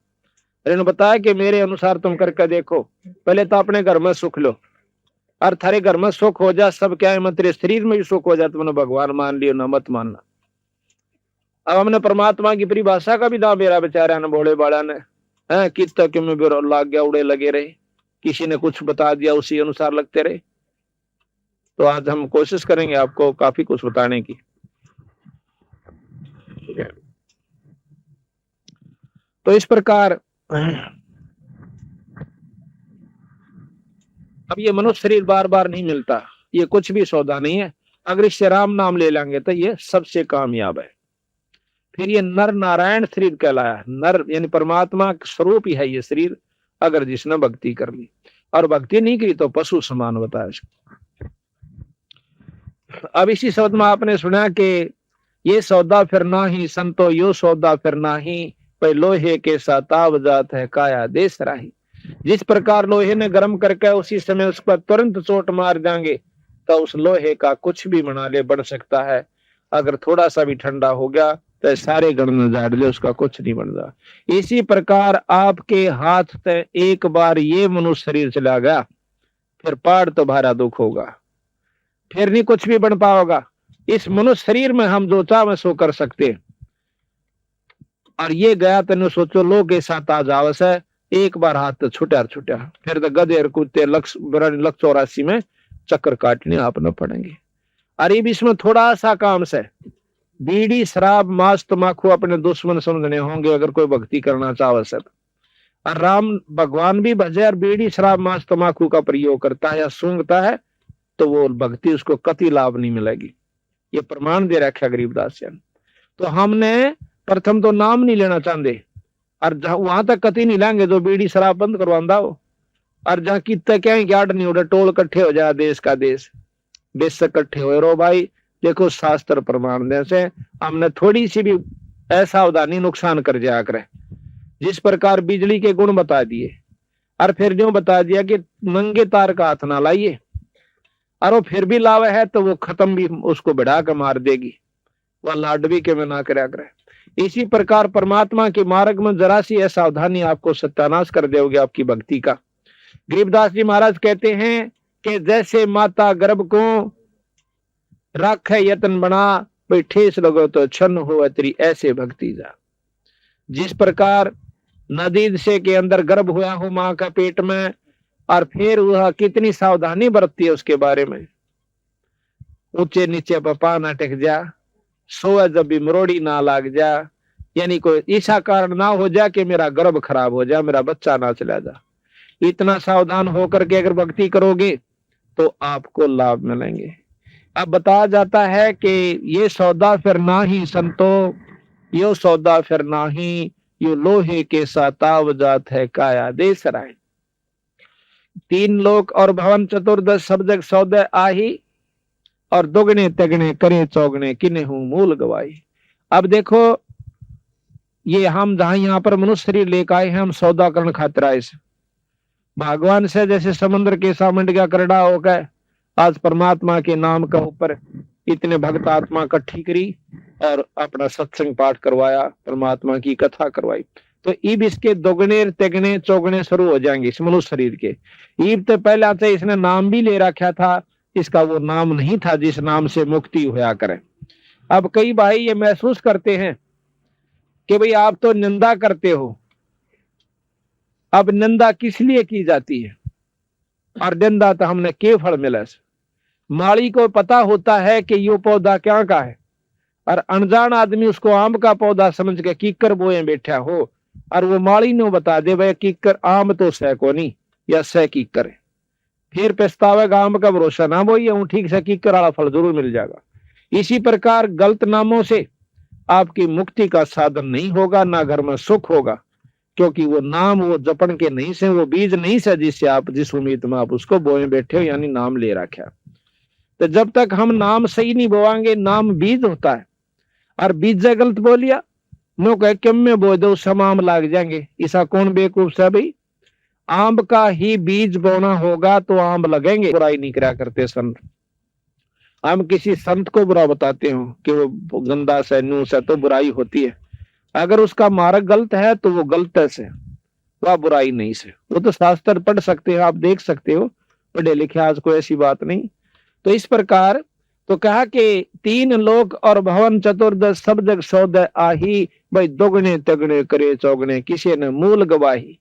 इन्होंने बताया कि मेरे अनुसार तुम करके देखो, पहले तो अपने घर में सुख लो, और थारे घर में सुख हो जा, सब क्या है मत तेरे शरीर में भी सुख हो जा, तुमने भगवान मान लियो ना मत मानना। अब हमने परमात्मा की परिभाषा का भी दाम मेरा बेचारा ने भोले बाड़ा ने है कित तक में लाग गया, उड़े लगे रहे, किसी ने कुछ बता दिया उसी अनुसार लगते रहे। तो आज हम कोशिश करेंगे आपको काफी कुछ बताने की। तो इस प्रकार अब ये मनुष्य शरीर बार बार नहीं मिलता, ये कुछ भी सौदा नहीं है। अगर इससे राम नाम ले लेंगे तो ये सबसे कामयाब है। फिर ये नर नारायण शरीर कहलाया। नर यानी परमात्मा स्वरूप ही है ये शरीर, अगर जिसने भक्ति कर ली, और भक्ति नहीं की तो पशु समान बताया। अब इसी शब्द में आपने सुना कि ये सौदा फिर ना ही संतो यो सौदा फिर ना ही, पे लोहे के साताव जात है काया देश राही। जिस प्रकार लोहे ने गर्म करके उसी समय उस पर तुरंत चोट मार देंगे तो उस लोहे का कुछ भी बना ले बन सकता है, अगर थोड़ा सा भी ठंडा हो गया तो सारे गण में झाड़ ले, उसका कुछ नहीं बन रहा। इसी प्रकार आपके हाथ से एक बार ये मनुष्य शरीर चला गया, फिर पार तो भारा दुख होगा, फिर नहीं कुछ भी बन पाओगा। इस मनुष्य शरीर में हम जो चाहे सो कर सकते, और ये गया तेने सोचो लोग के साथ आ जाओ से एक बार हाथ तो छुटा फिर तो गधे और कुत्ते लक्ष्य 84 में चक्कर काटने आपने पड़ेंगे। अरे इसमें थोड़ा सा काम से बीड़ी शराब मांस तमाकू अपने दुश्मन समझने होंगे अगर कोई भक्ति करना चाहे सब। और राम भगवान भी भजे और बीड़ी शराब मांस तमाकू का प्रयोग करता है या सूंघता है तो वो भक्ति उसको कति लाभ नहीं मिलेगी। ये प्रमाण दे रखा गरीबदास जी। तो हमने प्रथम तो नाम नहीं लेना चाहते, और वहां तक कति नहीं लेंगे जो बीड़ी शराब बंद करवांदा हो, और जहां कितने क्या गार्ड नहीं उड़े टोल इकट्ठे हो जाए देश का देश बेशक इकट्ठे हो रो भाई। देखो शास्त्र प्रमाण दे से हमने थोड़ी सी भी असावधानी नुकसान कर जाया करे। जिस प्रकार बिजली के गुण बता दिए और फिर जो बता दिया कि नंगे तार का हाथ ना लाइए, और वो फिर भी लावे है तो वो खत्म भी उसको बढ़ा कर मार देगी, वह लाडवी के में ना करा करे। इसी प्रकार परमात्मा के मार्ग में जरा सी असावधानी आपको सत्यानाश कर देगी आपकी भक्ति का। गरीबदास जी महाराज कहते हैं कि जैसे माता गर्भ को राख यत्न बना, भाई ठेस लगो तो छन्न हो तेरी ऐसे भक्ति जा। जिस प्रकार नदी से के अंदर गर्भ हुआ हो मां का पेट में, और फिर वह कितनी सावधानी बरतती है उसके बारे में, ऊंचे नीचे पपा ना टेक जा, सोए जब भी मरोड़ी ना लाग जा, यानी कोई ऐसा कारण ना हो जा कि मेरा गर्भ खराब हो जा, मेरा बच्चा ना चला जा। इतना सावधान होकर के अगर भक्ति करोगे तो आपको लाभ मिलेंगे। अब बताया जाता है कि ये सौदा फिर ना ही संतो, यो सौदा फिर ना ही, यो लोहे के साताव जात है काया देश राय। तीन लोक और भवन चतुर्दश सब जग सौदे आही, और दोगने तगने करे चौगने किने हूं मूल गवाई। अब देखो ये हम जहां यहाँ पर मनुष्य शरीर लेकर आए हैं, हम सौदा करण खातिर आए से भगवान से, जैसे समुद्र के सामंड का करड़ा होकर आज परमात्मा के नाम का ऊपर इतने भक्त आत्मा इकट्ठी करी और अपना सत्संग पाठ करवाया, परमात्मा की कथा करवाई, तो ईब इसके दोगने तिगने चौगने शुरू हो जाएंगे इस मनुष्य शरीर के। ईब तो पहले से इसने नाम भी ले रखा था, इसका वो नाम नहीं था जिस नाम से मुक्ति होया करे। अब कई भाई ये महसूस करते हैं कि भाई आप तो निंदा करते हो, अब निंदा किस लिए की जाती है, और निंदा तो हमने के फल मिला। माली को पता होता है कि ये पौधा क्या का है, और अनजान आदमी उसको आम का पौधा समझ के कीकर बोए बैठा हो, और वो माली ने बता दे भाई कीकर आम तो सह को नहीं या सह कीकर है, फिर पछतावेगा आम का भरोसा ना बोइए, हूं ठीक से कीकर वाला फल जरूर मिल जाएगा। इसी प्रकार गलत नामों से आपकी मुक्ति का साधन नहीं होगा, ना घर में सुख होगा, क्योंकि वो नाम वो जपन के नहीं से, वो बीज नहीं से जिससे आप जिस उम्मीद में आप उसको बोए बैठे हो, यानी नाम ले रखा। तो जब तक हम नाम सही नहीं बोवांगे, नाम बीज होता है, और बीज गलत बोलिया नो कह कम में बो दो सब आम लाग जाएंगे, ऐसा कौन बेवकूफ से भाई। आम का ही बीज बोना होगा तो आम लगेंगे। बुराई नहीं करा करते संत, हम किसी संत को बुरा बताते हो कि वो गंदा से नू से, तो बुराई होती है। अगर उसका मार्ग गलत है तो वो गलत है से, वह बुराई नहीं से। वो तो शास्त्र पढ़ सकते हो, आप देख सकते हो, पढ़े लिखे आज कोई ऐसी बात नहीं। तो इस प्रकार तो कहा कि तीन लोक और भवन चतुर्दश सब जग सौदे आही, भाई दोगने तगने करे चौगने किसी ने मूल गवाही।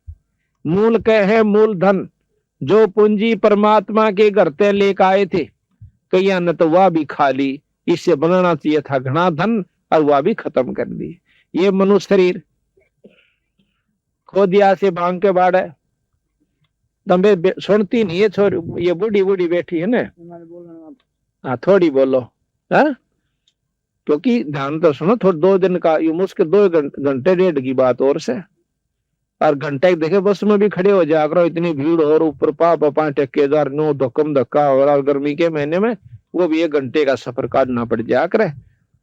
मूल कहे मूल धन, जो पूंजी परमात्मा के घर ते लेकर आए थे, कईया ने तो वह भी खा ली, इससे बनाना चाहिए था घना धन, और वह भी खत्म कर दी। ये मनुष्य शरीर खो दिया से भांग के बाड़ है, तंबे सुनती नहीं है छोरी, ये बूढ़ी बूढ़ी बैठी है ना, हाँ थोड़ी बोलो, हाँ क्योंकि ध्यान तो सुनो, थोड़ा 2 दिन का ये मुश्किल 2 घंटे 1.5 की बात और से, और घंटे देखे बस में भी खड़े हो जाया करो, इतनी भीड़ और ऊपर पापा ठेकेदार नो धक्कम धक्का, और गर्मी के महीने में वो भी 1 घंटे का सफर काटना पड़ जाया करे,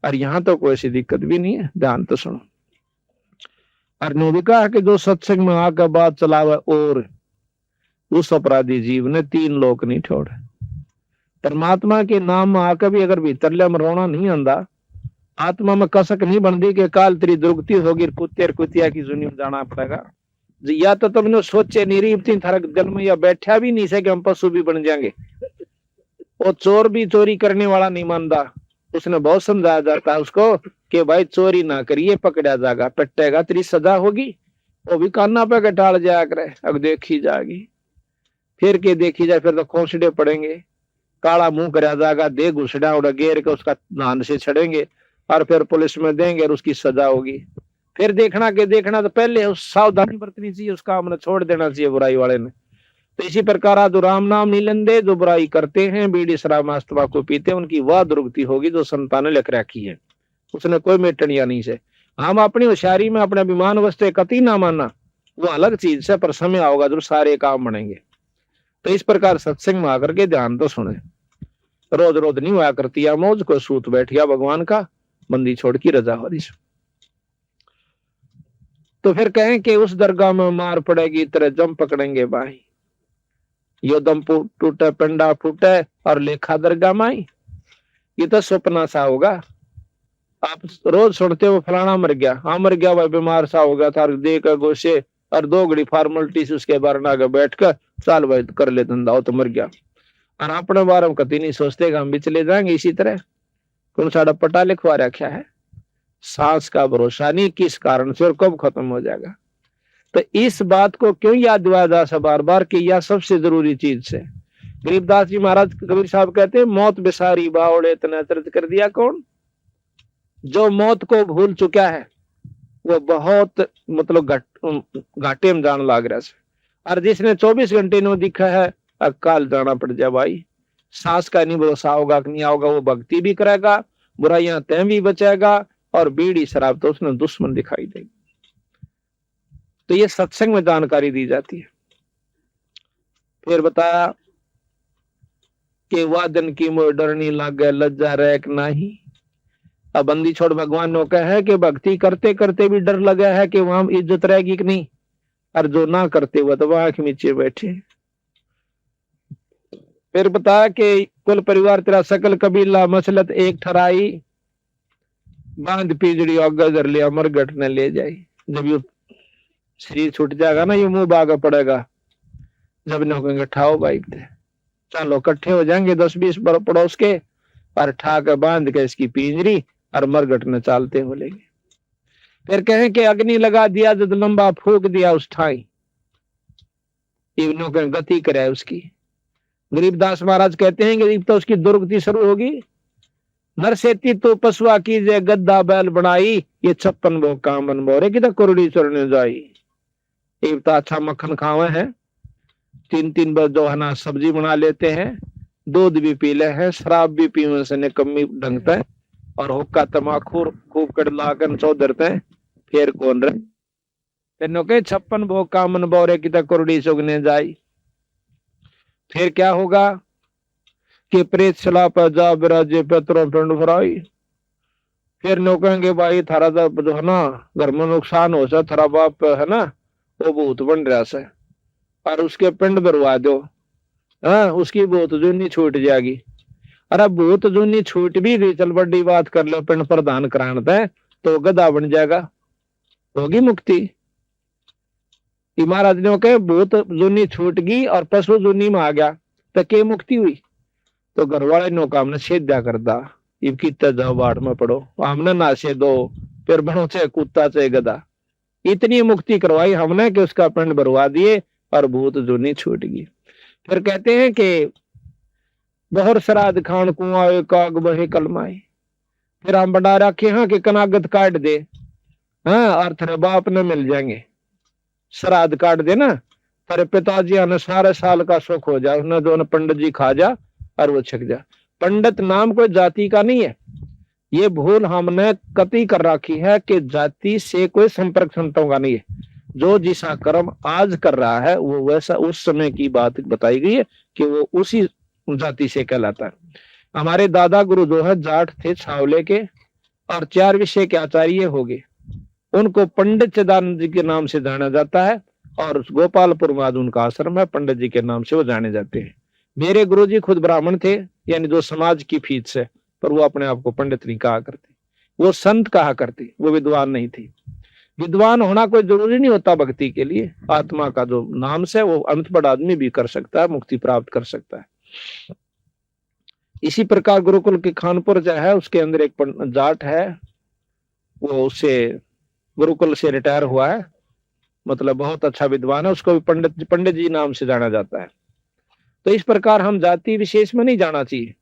और यहाँ तो कोई ऐसी दिक्कत भी नहीं है। ध्यान तो सुनो, और ने भी कहा कि जो सत्संग में आकर बात चलावे और उस अपराधी जीव ने 3 लोक नहीं छोड़े। परमात्मा के नाम में आकर भी अगर भीतरले में रोना नहीं आंदा, आत्मा में कसक नहीं बनती कि काल तेरी दुर्गति होगी, कुत्ते कुतिया की जुनी में जाना पड़ेगा, या तो तुमने सोचे नहीं रही थरक दिल में, या बैठा भी नहीं से कि हम पशु भी बन जाएंगे। वो चोर भी चोरी करने वाला नहीं मानता, उसने बहुत समझाया जाता है उसको कि भाई चोरी ना करिए, पकड़ा जाएगा, पट्टेगा, तेरी सजा होगी। वो भी काना पे टाल जाया करे, अब देखी जाएगी, फिर के देखी जाए, फिर तो खोसड़े पड़ेंगे, काला मुंह कराया जाएगा, दे घुसड़ा उड़ा गेर के उसका नान से छड़ेंगे, और फिर पुलिस में देंगे और उसकी सजा होगी। फिर देखना के देखना तो पहले उस सावधानी बरतनी चाहिए, उस काम ने छोड़ देना चाहिए बुराई वाले ने। तो इसी प्रकार आदु राम नाम नहीं लेंदे, जो बुराई करते हैं, बीड़ी शराब मांस तंबाकू पीते हैं, उनकी वह दुर्गति होगी जो संतान ने लिख रखी है, उसने कोई मेटनिया नहीं से। हम अपनी होशियारी में अपने अभिमान वस्ते कति ना मानना, वो अलग चीज से, पर समय आओगा जो सारे काम बनेंगे। तो इस प्रकार सत्संग में आकर के ध्यान तो सुने, रोज रोज नहीं हुआ करती या मौज को सूत बैठिया भगवान का बंदी छोड़ की रजा हो रही। तो फिर कहें कि उस दरगाह में मार पड़ेगी, तरह जम पकड़ेंगे भाई, यो दम टूटे पिंडा फूटे और लेखा दरगाह माई। ये तो सपना सा होगा। आप रोज सुनते हो फलाना मर गया, हाँ मर गया भाई, बीमार सा हो गया था, दे कर गोशे और 2 घड़ी फॉर्मेलिटी से उसके बारे में आगे बैठ कर चाल भाई कर ले धंधा, तो मर गया। और अपने बारे में कभी नहीं सोचते कि हम भी चले जाएंगे इसी तरह। कौन साड़ा पटा लिखवा रखा है, सांस का भरोसा नहीं किस कारण से और कब खत्म हो जाएगा। तो इस बात को क्यों याद दिलाया जा बार बार कि यह सबसे जरूरी चीज है। गरीबदास जी महाराज कबीर साहब कहते हैं, मौत बिसारी बावड़े इतना दर्द कर दिया कौन। जो मौत को भूल चुका है वो बहुत मतलब घाटे में जान लाग रहा है। और जिसने 24 घंटे नो दिखा है अकाल जाना पड़ जाए भाई। सांस का नहीं भरोसा होगा कि नहीं होगा, वो भक्ति भी करेगा, बुराइयां तय भी बचेगा, और बीड़ी शराब तो उसने दुश्मन दिखाई देगी। तो ये सत्संग में जानकारी दी जाती है। फिर बताया कि वादन की मोह डरनी लागे लज्जा रैक नाही। अब बंदी छोड़ भगवान ने कहा है कि भक्ति करते करते भी डर लगा है कि वहां इज्जत रहेगी कि नहीं, और जो ना करते वो तो आंख नीचे बैठे। फिर बताया कि कुल परिवार तेरा सकल कबीला मसलत एक ठराई, बांध पिजड़ी और गजर लिया मरगट ने ले जाई। जब ये शरीर छूट जाएगा ना, ये मुंह बागा पड़ेगा, जब ने कहेंगे ठाओ भाई चलो इकट्ठे हो जाएंगे 10-20 पड़ोस के, और ठा कर बांध के इसकी पिंजरी और मरगट में चालते हो लेंगे। फिर कहें कि अग्नि लगा दिया जब लंबा फूक दिया उस ठाई, इवनों के गति करे उसकी। गरीबदास महाराज कहते हैं कि तो उसकी दुर्गति शुरू होगी। नरसेती तो पशुआ कीजे गद्दा बैल बनाई, ये 56 वो कामन बोरे की तो कुरड़ी चढ़ने जाई। एक तो अच्छा मक्खन खावे हैं, 3-3 बार जो है ना सब्जी बना लेते हैं, दूध भी पी ले हैं, शराब भी पीने से निकम्मी ढंगते हैं, और हुक्का तमाकू खूब कड़ला कर चौधरते हैं। फिर कौन रहे तेनों के 56 भोग कामन बोरे की तो कुरड़ी चुगने जाई। फिर क्या होगा कि प्रेत सला पर जा बिराजे पेत्रों पिंड फराई। फिर नो कहेंगे भाई थारा जो है ना घर में नुकसान हो सा, थारा बाप है ना वो भूत बन रहा से, और उसके पिंड भरवा दो, हाँ उसकी भूत जूनी छूट जाएगी। अरे भूत जूनी छूट भी गई, चल बड़ी बात कर लो पिंड प्रदान कराना तो गधा बन जाएगा, होगी मुक्ति। महाराज ने कहे भूत जूनी छूट गई और पशु जूनी में आ गया तो के मुक्ति हुई। तो घर वाले नो काम ने छेद्या करता, इब कितना जाओ बाढ़ में पड़ो, हमने नाशे दो, फिर बनो चाहे कुत्ता चाहे गधा। इतनी मुक्ति करवाई हमने कि उसका पिंड भरवा दिए और भूत जूनी छूट गई। फिर कहते हैं कि बहुर श्राद्ध खान कुआं काग बहे कलमाए। फिर हम बना रखे हैं कि कनागत काट दे, हाँ और तेरे बाप ने मिल जाएंगे। श्राद्ध काट दे ना, तेरे पिताजी ने सारे साल का सुख हो जाए, उसने जो पंडित जी खा जा और वो छक जा। पंडित नाम कोई जाति का नहीं है, ये भूल हमने कति कर रखी है कि जाति से कोई संपर्क संतों का नहीं है। जो जिसा कर्म आज कर रहा है वो वैसा उस समय की बात बताई गई है कि वो उसी जाति से कहलाता है। हमारे दादा गुरु जो है जाट थे छावले के, और 4 विषय के आचार्य हो गए। उनको पंडित चिदानंद जी के नाम से जाना जाता है, और गोपालपुर में आज उनका आश्रम है, पंडित जी के नाम से वो जाने जाते हैं। मेरे गुरुजी खुद ब्राह्मण थे, यानी जो समाज की फीस से, पर वो अपने आप को पंडित नहीं कहा करते, वो संत कहा करते, वो विद्वान नहीं थे। विद्वान होना कोई जरूरी नहीं होता भक्ति के लिए, आत्मा का जो नाम से वो अनपढ़ आदमी भी कर सकता है, मुक्ति प्राप्त कर सकता है। इसी प्रकार गुरुकुल के खानपुर जो है उसके अंदर एक जाट है, वो उससे गुरुकुल से रिटायर हुआ है, मतलब बहुत अच्छा विद्वान है, उसको भी पंडित जी नाम से जाना जाता है। तो इस प्रकार हम जाति विशेष में नहीं जाना चाहिए।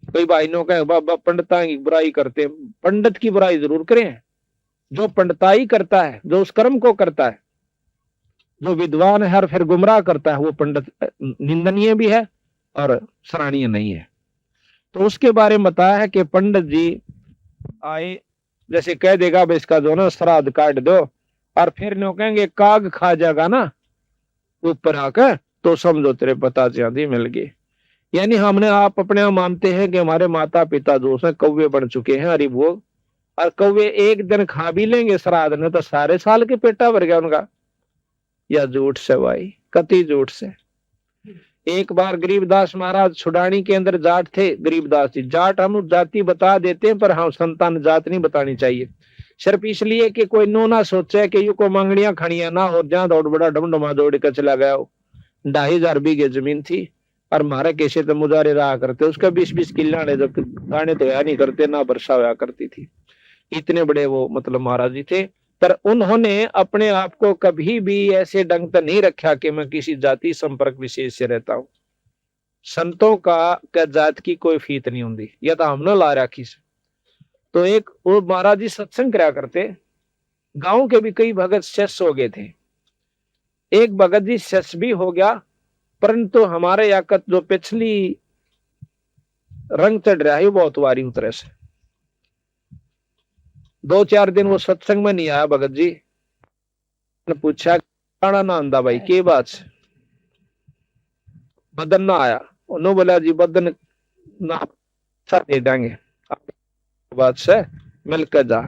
कोई भाई नो कहे बाबा पंडिता की बुराई करते, पंडित की बुराई जरूर करें। जो पंडिताई करता है, जो उस कर्म को करता है, जो विद्वान है और फिर गुमराह करता है, वो पंडित निंदनीय भी है और सराहनीय नहीं है। तो उसके बारे में बताया है कि पंडित जी आए, जैसे कह देगा भाई इसका जो ना श्राद्ध काट दो, और फिर नो कहेंगे काग खा जाएगा ना ऊपर आकर, तो समझो तेरे पता चांदी मिल गई। यानी हमने आप अपने आप मानते हैं कि हमारे माता पिता जो है कौवे बन चुके हैं, अरे वो और कौवे एक दिन खा भी लेंगे श्राद्ध ने तो सारे साल के पेटा भर गया उनका। या झूठ से भाई, कति झूठ से। एक बार गरीबदास महाराज छुड़ानी के अंदर जाट थे। गरीबदास जी जाट हम जाति बता देते हैं, पर हम संतान जात नहीं बतानी चाहिए, सिर्फ इसलिए कि कोई नो ना सोचे कि यू को मांगड़ियां खड़ियां ना हो, जहां दौड़ बड़ा डमडमा दौड़ कर चला गया हो। 2,500 बीघे जमीन थी और मारे कैसे तो मुजारे रहा करते, उसका 20-20 किला ने, जब दाने तो या नहीं करते ना वर्षा होया करती थी। इतने बड़े वो मतलब महाराज जी थे। पर उन्होंने अपने आप को कभी भी ऐसे ढंग से नहीं रखा कि मैं किसी जाति संपर्क विशेष से रहता हूं। संतों का जात की कोई फीत नहीं होती, या तो हमने ला रखी से। तो एक वो महाराज जी सत्संग करा करते, गांव के भी कई भगत शिष्य हो गए थे। एक भगत जी शिष्य भी हो गया, परंतु हमारे याकत जो पिछली रंग चढ़ रहा है वो बहुत वारी उतरे से। 2-4 दिन वो सत्संग में नहीं आया भगत जी ने पूछा काना ना आंदा भाई के बात से, बदन ना आया। उन्होंने बोला जी बदन ना दे देंगे बात से मिलकर जा।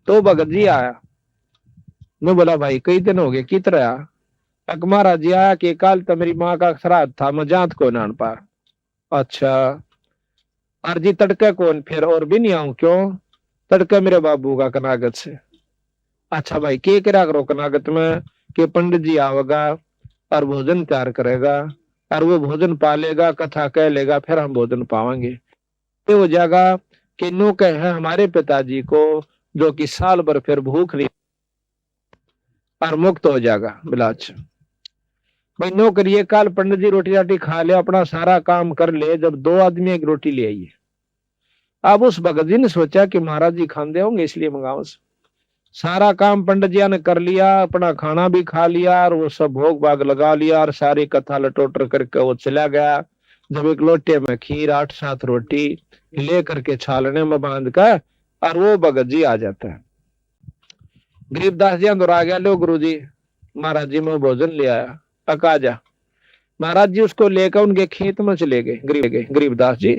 तो भगत जी आया, मैं बोला भाई कई दिन हो गए कित रहा। अक महाराज जी आया कि कल तो मेरी माँ का श्राद्ध था, मैं जात को नान पा। अच्छा अर्जी तड़के कौन फिर और भी नहीं आऊं क्यों, तड़के मेरे बाबू का कनागत से। अच्छा भाई के करा करो कनागत में, कि पंडित जी आवेगा और भोजन तैयार करेगा और वो भोजन पालेगा, कथा कह लेगा, फिर हम भोजन पावांगे। ये हो जाएगा कि नो कहे हमारे पिताजी को, जो कि साल भर फिर भूख नहीं और मुक्त हो जाएगा बिलाच। भाई नो करिए, कल पंडित जी रोटी राटी खा ले, अपना सारा काम कर ले, जब 2 आदमी एक रोटी ले आइए। अब उस भगत जी ने सोचा कि महाराज जी खाते होंगे इसलिए मंगाओ। सारा काम पंडित जी ने कर लिया, अपना खाना भी खा लिया और वो सब भोग भाग लगा लिया और सारी कथा लटोटर करके वो चला गया। जब एक लोटे में खीर 8-7 रोटी ले करके छालने में बांध कर और वो भगत जी आ जाता है। गरीबदास जी अंदर आ गया, लो गुरु जी महाराज जी मैं भोजन ले आया, आ जा। महाराज जी उसको लेकर उनके खेत में चले गए गरीबदास जी,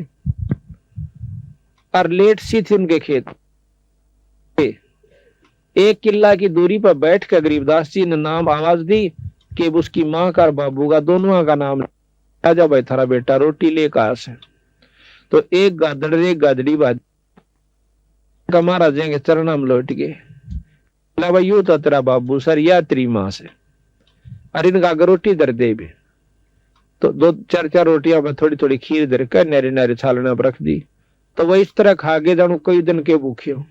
और लेट सी थी उनके खेत। 1 किला की दूरी पर बैठ कर गरीबदास जी ने नाम आवाज दी कि उसकी माँ का और बाबू का दोनों का नाम, आजा भाई थारा बेटा रोटी ले कहा से। तो एक गादड़ एक गादड़ी बाज महाराज के चरणा में लौट गए, भाई यू तो तेरा बाबू सर या तेरी माँ से, अरे इनका रोटी दर दे भी। तो 2-4 रोटियां में थोड़ी थोड़ी खीर दर कर नारे नारे छालना पर रख दी। तो वह इस तरह खा के जानू कई दिन के भूखे हो।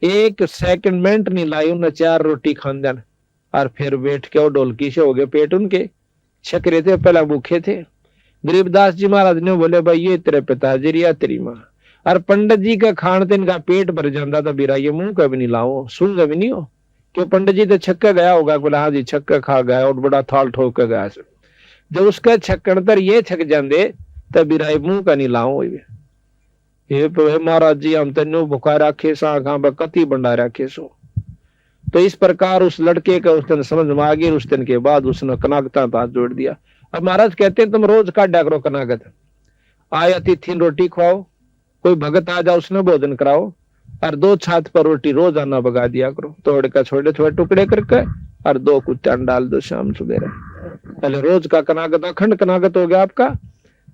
1 सेकंड मिनट नहीं लाई उन्हें 4 रोटी खान देन और फिर बैठ के वो ढोलकी से हो गए पेट उनके छकरे थे, पहला भूखे थे। गरीबदास जी महाराज ने बोले भाई ये तेरे पिताजी या तेरी माँ। और पंडित जी का खान तेन का पेट भर जाता था, बिरा ये मुंह कभी नहीं लाओ सुन कभी नहीं हो, क्यों पंडित जी तो छक्का गया होगा। बोला हाँ जी छक्का खा गया और बड़ा थाल ठोक के गया। जब उसका छक्कन तर ये छक जाते तब बिरा मुंह का नहीं लाओ। ये महाराज जी हम तेन भुखा रखे सा कति बंडा रखे सो। तो इस प्रकार उस लड़के का उस दिन समझ में आ गई। उस दिन के बाद उसने कनागता हाथ जोड़ दिया। अब महाराज कहते हैं तुम रोज काटा करो कनागत, आए अतिथि रोटी खुआओ, कोई भगत आ जाओ उसने भोजन कराओ और 2 छात पर रोटी रोज आना बगा दिया करो, तोड़ का छोटे छोटे टुकड़े करके और 2 कुत्ते डाल दो शाम सवेरे। पहले रोज का कनागत अखंड कनागत हो गया आपका,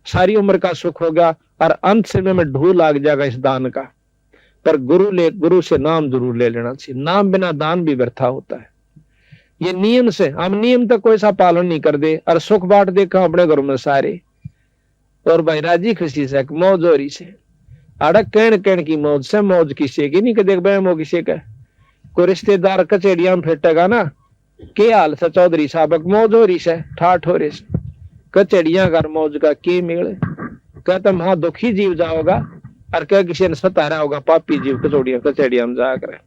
सारी उम्र का सुख हो गया और अंत समय में ढू लाग जाएगा इस दान का। पर गुरु से नाम जरूर ले लेना चाहिए, नाम बिना दान भी व्यर्था होता है। ये नियम से हम नियम तक कोई सा पालन नहीं कर दे और सुख बांट देखा अपने घरों में सारे, और भाई राजी खुशी से मौज हो रही से अड़क कहन की मौज से, मौज किसी की नहीं देख बैमो किसी का। कोई रिश्तेदार कचेड़िया में फेटेगा ना, के हाल से चौधरी साहब मौज हो रही से ठाठ हो रही से, कचेड़िया कर मौज का के मेल। कहता हाँ दुखी जीव जाओगा और क्या किसी ने सतारा होगा पापी जीव कचेड़िया में जा करे।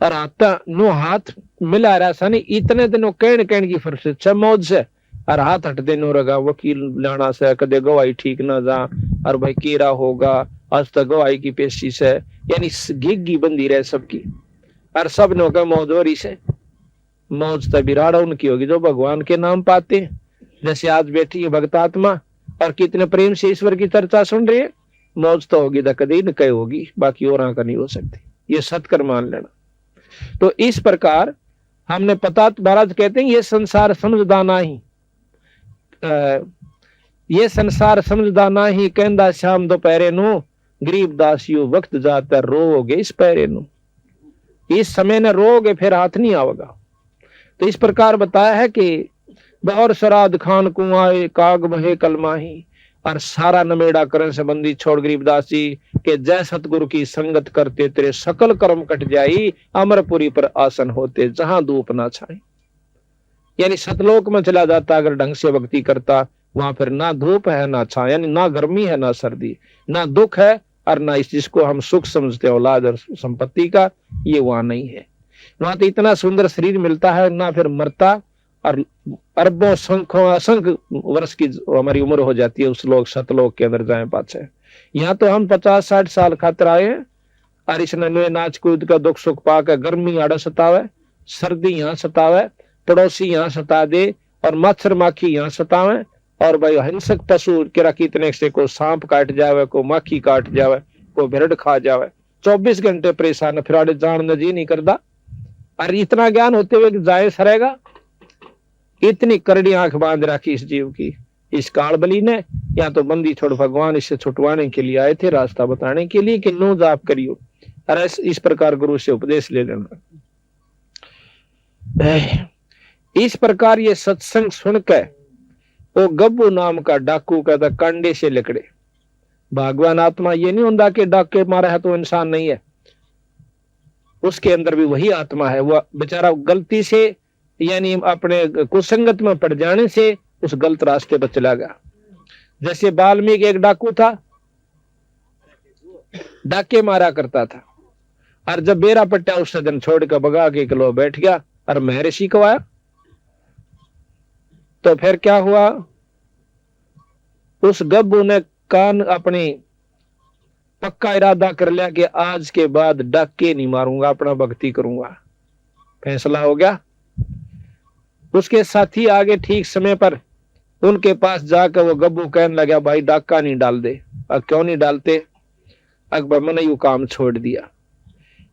और आता नो हाथ मिला रहा सा नहीं इतने दिनों कहन की फुर्सत से मौज से, और हाथ हट देनो रगा वकील लाना से, कदे गवाही ठीक ना जा और भाई केरा होगा आज तक गवाही की पेशी से, यानी घिग्गी बंदी रहे सबकी। और सब ने का मौज हो रही से, मौज तो बिराड़ा उनकी होगी जो भगवान के नाम पाते। जैसे आज बैठी है भक्तात्मा और कितने प्रेम से ईश्वर की चर्चा सुन रही है, मौज तो होगी तो कभी न कहीं होगी, बाकी और का नहीं हो सकती, ये सत्कर मान लेना। तो इस प्रकार हमने पता महाराज कहते हैं ये संसार समझदाना ही, ये संसार समझदा ना ही कहंदा शाम दोपहरे नू गरीब दासियो वक्त जाता रोओगे इस पैरे नू, इस समय न रोओगे फिर हाथ नहीं आवेगा। तो इस प्रकार बताया है कि बहुत श्राद्ध खान कुआए काग बहे कलमाही, और सारा नमेड़ा करण संबंधी छोड़ गरीबदास जी के जय सतगुरु की संगत करते तेरे सकल कर्म कट जाई, अमरपुरी पर आसन होते जहां धूप ना छाए। यानी सतलोक में चला जाता अगर ढंग से भक्ति करता, वहां फिर ना धूप है ना छाया, यानी ना गर्मी है ना सर्दी, ना दुख है और ना इस जिसको हम सुख समझते औलाद और संपत्ति का, ये वहां नहीं है। वहां तो इतना सुंदर शरीर मिलता है, ना फिर मरता, और अरबों संख्यों असंख्य वर्ष की हमारी उम्र हो जाती है उस लोग सतलोक के अंदर जाए पाछे। यहाँ तो हम 50-60 साल खातिर आए हैं, और इस नन्हे नाच कूद का दुख सुख पाकर गर्मी आड़ा सतावे, सर्दी यहाँ सतावे, पड़ोसी यहाँ सता दे, और मच्छर माखी यहाँ सतावे, और भाई हिंसक पशु किरा कितने से को सांप काट जावे, को माखी काट जावे, को भेड़ खा जावे, 24 घंटे परेशान, फिर आड़े जान जी नहीं करता। और इतना ज्ञान होते हुए जाए सरेगा, इतनी करड़ी आंख बांध रखी इस जीव की इस कालबली ने। या तो बंदी छोड़ भगवान इससे छुटवाने के लिए आए थे, रास्ता बताने के लिए कि नो जाप करियो, और इस प्रकार गुरु से उपदेश ले लेना। इस प्रकार ये सत्संग सुनकर वो गब्बू नाम का डाकू कहता कांडे से लिकड़े। भगवान आत्मा ये नहीं होता कि डाके मारा है तो इंसान नहीं है, उसके अंदर भी वही आत्मा है। वह बेचारा गलती से यानी अपने कुसंगत में पड़ जाने से उस गलत रास्ते पर चला गया। जैसे वाल्मीकि एक डाकू था, डाके मारा करता था, और जब बेरा पट्टा उस सदन छोड़ कर भगा के किलो बैठ गया और महर्षि को आया, तो फिर क्या हुआ, उस गब्बू ने कान अपनी पक्का इरादा कर लिया कि आज के बाद डाके नहीं मारूंगा, अपना भक्ति करूंगा। फैसला हो गया। उसके साथी आगे ठीक समय पर उनके पास जाकर वो गब्बू कहने लगा भाई डाका नहीं डाल दे। अब क्यों नहीं डालते? अकबर मैंने यू काम छोड़ दिया।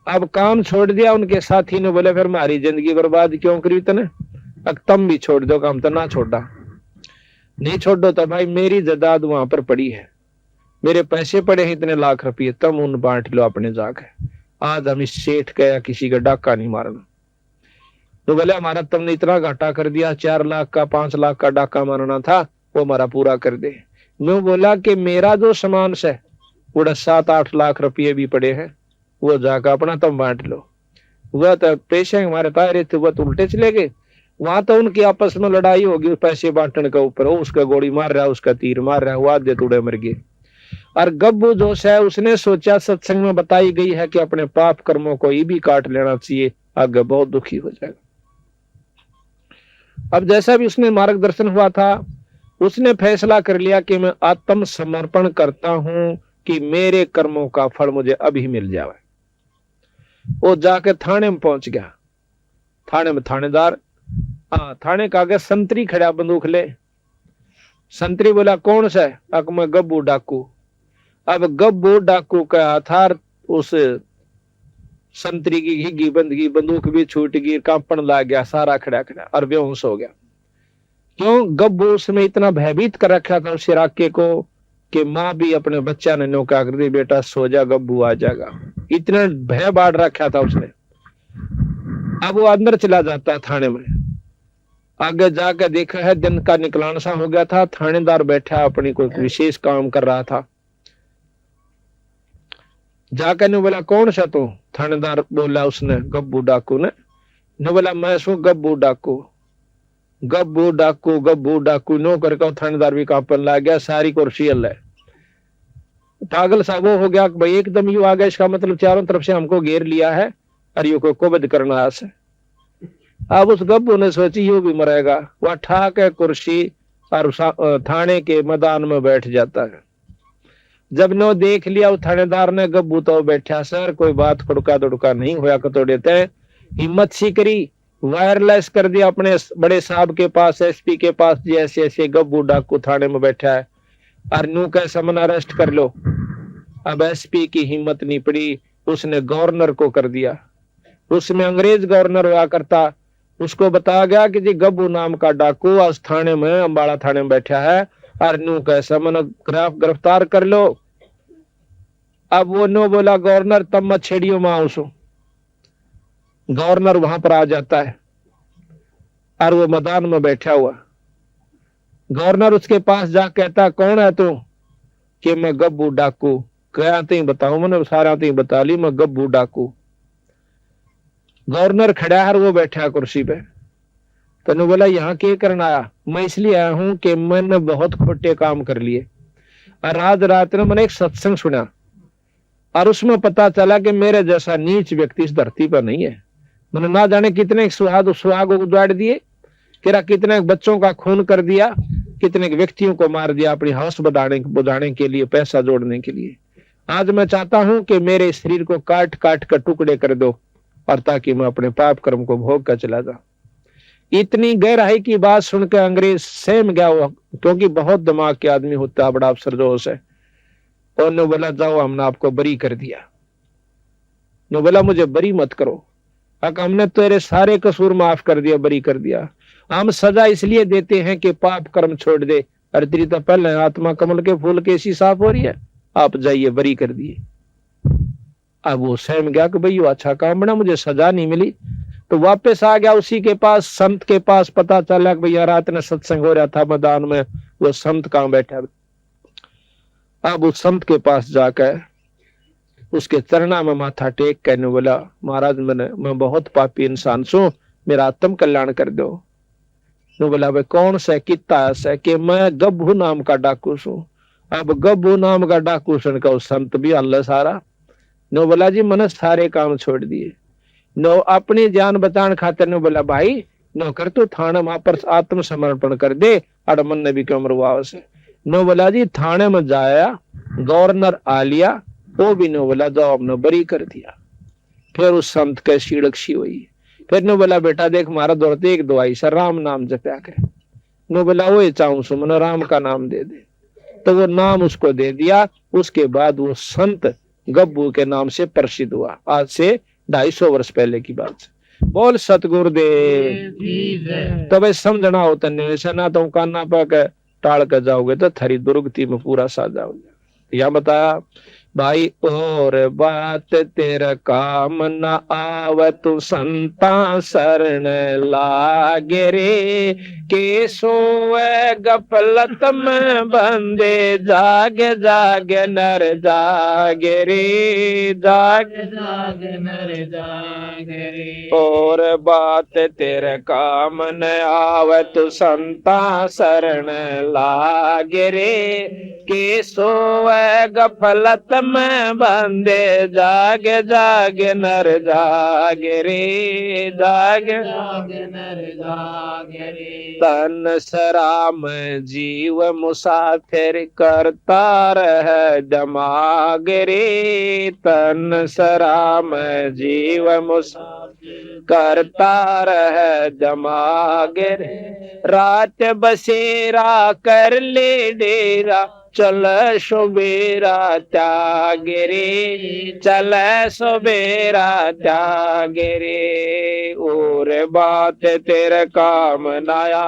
अब काम छोड़ दिया, उनके साथी ने बोले फिर हमारी जिंदगी बर्बाद क्यों करी तने, अब तुम भी छोड़ दो काम। तो ना छोड़ा, नहीं छोड़ो तो भाई मेरी जायदाद वहां पर पड़ी है, मेरे पैसे पड़े हैं इतने लाख रुपये, तुम उन बांट लो अपने जाके। आज हम इस सेठ का या किसी का डाका नहीं मारना। तो बोले हमारा तुमने इतना घाटा कर दिया, 4 लाख का 5 लाख का डाका मारना था, वो हमारा पूरा कर दे। मैं बोला कि मेरा जो सामान से पूरा 7-8 लाख रुपये भी पड़े हैं, वो जाकर अपना तुम बांट लो। वह तो पैसे हमारे तारे थे, वह तो उल्टे चले गए। वहां तो उनकी आपस में लड़ाई होगी पैसे बांटने के ऊपर, उसका गोली मार रहा है, उसका तीर मार रहा है, वो आधे टुकड़े मर गए। और गब्बू जो है उसने सोचा सत्संग में बताई गई है कि अपने पाप कर्मों को ये भी काट लेना चाहिए, आगे बहुत दुखी हो जाएगा। अब जैसा भी उसने मार्गदर्शन हुआ था, उसने फैसला कर लिया कि मैं आत्म समर्पण करता हूं कि मेरे कर्मों का फल मुझे अभी मिल जाए। वो जाके थाने में पहुंच गया। थाने में थानेदार, थाने का आगे संतरी खड़ा बंदूक ले। संतरी बोला कौन सा है? अक मैं गब्बू डाकू। अब गब्बू डाकू का हाथ उस संतरी की घिगी बंदगी, बंदूक भी छूट गई, कांपन लग गया, सारा खड़ा खड़ा और बेहोश हो गया। क्यों? गब्बू उसमें इतना भयभीत कर रखा था उस इलाके को कि माँ भी अपने बच्चा ने नौका कर दी, बेटा सो जा गब्बू आ जाएगा। इतना भय बाढ़ रखा था उसने। अब वो अंदर चला जाता थाने में। आगे जाकर देखा है दिन का निकलान सा हो गया था, थानेदार बैठा अपनी कोई विशेष काम कर रहा था। जाकर ने बोला कौन सा तू? थानेदार बोला उसने, गब्बू डाकू ने बोला मैं सू गब्बू डाकू। गब्बू डाकू गब्बू डाकू नो करके थानेदार भी कांपन लग गया, सारी कुर्सी हल है। पागल सा वो हो गया भाई एकदम यू आ गया, इसका मतलब चारों तरफ से हमको घेर लिया है और यू को कुबद करना है। अब उस गब्बू ने सोची यू भी मरेगा, वह ठाक है कुर्सी और थाने के मैदान में बैठ जाता है। जब नो देख लिया उस थानेदार ने, गब्बू तो बैठा सर कोई बात खुड़का दुड़का नहीं होया कतो देते, हिम्मत सी करी, वायरलेस कर दिया अपने बड़े साहब के पास, एसपी के पास, जैसे ऐसे गब्बू डाकू थाने में बैठा है और नू कैसा मन अरेस्ट कर लो। अब एसपी की हिम्मत नहीं पड़ी, उसने गवर्नर को कर दिया। उसमें अंग्रेज गवर्नर हुआ करता, उसको बताया गया कि जी गब्बू नाम का डाकू आज थाने में, अम्बाड़ा थाने में बैठा है और न्यू कैसा मन गिरफ्तार कर लो। अब वो नो बोला गवर्नर तब मत छेड़ियो मां उसो। गवर्नर वहां पर आ जाता है और वो मैदान में बैठा हुआ। गवर्नर उसके पास जा कहता कौन है तू? कि मैं गब्बू डाकू। क्या ती बताऊं, मैंने सारा ती बता ली, मैं गब्बू डाकू। गवर्नर खड़ा है, वो बैठा है कुर्सी पे। तनु बोला यहाँ के करना आया? मैं इसलिए आया हूं कि मैंने बहुत खोटे काम कर लिए और आज रात में मैंने एक सत्संग सुना और उसमें पता चला कि मेरे जैसा नीच व्यक्ति इस धरती पर नहीं है। मैंने ना जाने कितने सुहाग उजाड़ दिए, कितने बच्चों का खून कर दिया, कितने व्यक्तियों को मार दिया अपनी हवस बुझाने के लिए, पैसा जोड़ने के लिए। आज मैं चाहता हूं कि मेरे शरीर को काट काट कर टुकड़े कर दो और ताकि मैं अपने पाप कर्म को भोग कर चला जाऊं। इतनी गहराई की बात सुनकर अंग्रेज सहम गया हुआ, क्योंकि बहुत दिमाग के आदमी होता है, बड़ा अफसर जोश है। और ने बोला जाओ हमने आपको बरी कर दिया। ने बोला मुझे बरी मत करो, हमने तेरे सारे कसूर माफ कर दिया, बरी कर दिया। हम सजा इसलिए देते हैं कि पाप कर्म छोड़ दे। अरे तेरी तो पहले आत्मा कमल के फूल कैसी साफ हो रही है, आप जाइए, बरी कर दिए। अब वो सहम गया कि भाई वो अच्छा काम बना, मुझे सजा नहीं मिली। तो वापस आ गया उसी के पास, संत के पास। पता चला कि भैया रात में सत्संग हो रहा था मैदान में, वो संत कहां बैठा। अब उस संत के पास जाकर उसके चरणा में माथा टेक कहने बोला महाराज मैं बहुत पापी इंसान सू, मेरा आत्म कल्याण कर दो। नो बोला भाई कौन सा कितना ऐसा कि मैं गब्बू नाम का डाकू सू। अब गब्बू नाम का डाकू सुन का उस संत भी अल्लाह सारा। नो बोला जी मैंने सारे काम छोड़ दिए। नो अपनी जान बचाने खातिर नो बोला भाई नो कर तू थाने वहां पर आत्मसमर्पण कर दे, अड़ मन ने भी क्यों मरवाओ से। नो बोला जी थाने में जाया, गवर्नर आ लिया, वो भी नो बोला जाओ हमने बरी कर दिया। फिर उस संत के सीड़क्षी हुई। फिर नो बोला बेटा देख मारा दौड़ते एक दवाई सर राम नाम जपया कर। नो बोला वो चाहूं सु मैंने राम का नाम दे दे। तो वो नाम उसको दे दिया। उसके बाद वो संत गब्बू के नाम से प्रसिद्ध हुआ। आज से 250 वर्ष पहले की बात है। बोल सतगुरुदेव। तो भाई समझना होता नहीं, ना तो काना पर टाल कर जाओगे तो थारी दुर्गति में पूरा सा जाओगे। या बताया भाई और बात तेरा काम न आव तू संता शरण लागे रे, के सोए गफलत में बंदे जागे जागे नर जागे रे, जागे जागे नर जागे रे। और बात तेरे काम न आव तू संता शरण लागे रे, के सोए गफलत में बंदे जागे जागे नर जागे रे, जागे जागे नर जागे रे। तन सराम जीव मुसाफिर करता रह जमाग रे, तन सराम जीव मुसाफिर करता रह जमाग रे। रात बसेरा कर ले डेरा, चल सुबेरा त्यागे रे, चल सुबेरा त्यागे रे। और बात तेरे काम नाया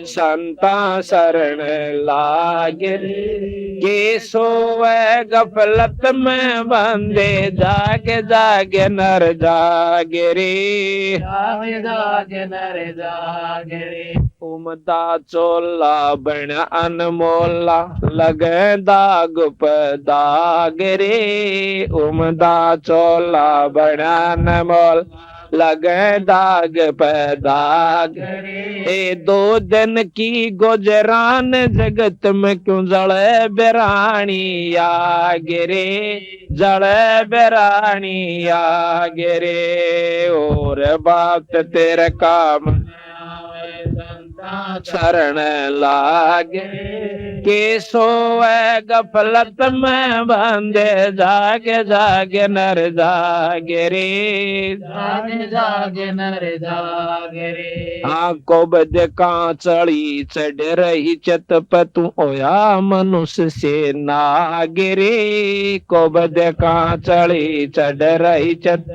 संता शरण लागे रे, के सोए गफलत में बंदे जागे जागे नर जागे रे, जागे जागे नर जागे रे। उमदा चोला बन अनमोला लगे दाग पे दाग रे, उमदा चोला बन अनमोल लगे दाग पे दाग रे। ए 2 दिन की गुजरान जगत में क्यों जड़े बेरानी आगे रे, जड़े बेरानी आगे रे। और बात तेरे काम शरण लागे, के सोए गफलत में बंदे जागे जागे नर जागे रे, जागे जागे नर जागे रे। आंखों बद कांचड़ी चढ़ रही छत पर तू ओया मनुष्य से नागे रे, को बद कांचड़ी चढ़ रही छत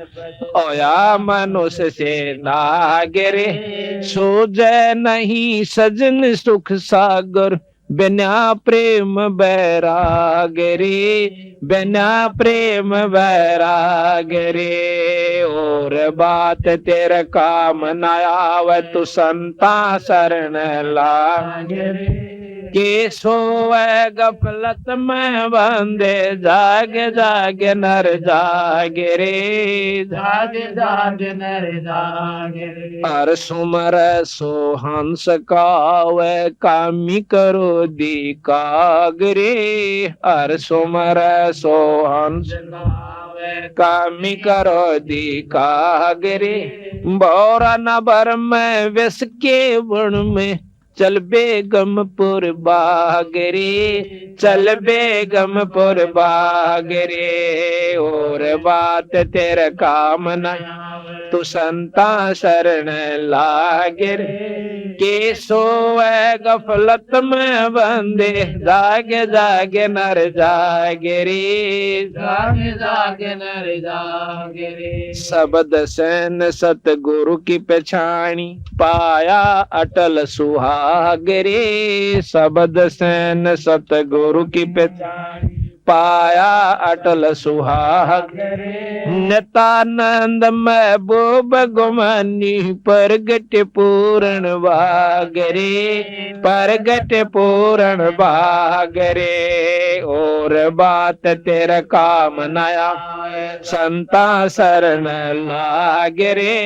ओया मनुष्य से नागे रे, सूझे नहीं सजन सुख सागर बिना प्रेम बैराग रे, बिना प्रेम बैराग रे। और बात तेरे काम न आवे तू संता शरण लागे रे, के सोए गफलत में बंदे जागे जागे नर जागे रे, जागे जागे नर जागे रे। हर सुमर सो हंस कावे कामी करो दिकागरे, हर सुमर सो हंस कामी करो दिकागरे, बोरा नबर में विष के वन में चल बेगमपुर बागरे, चल बेगमपुर बागरे। और बात तेरे काम न तू संता शरण लागे रे, के सोए गफलत में बंदे जागे जागे नर जागे रे, जागे जागे नर जागे रे। शब्द सैन सतगुरु की पहचानी पाया अटल सुहाग रे, शब्द सैन सतगुरु की पहचानी पाया अटल सुहाग, नितानंद महबूब गुमानी परगट पूर्ण वागरे, परगट पूर्ण वागरे। और बात तेरा काम नया संता शरण लागरे,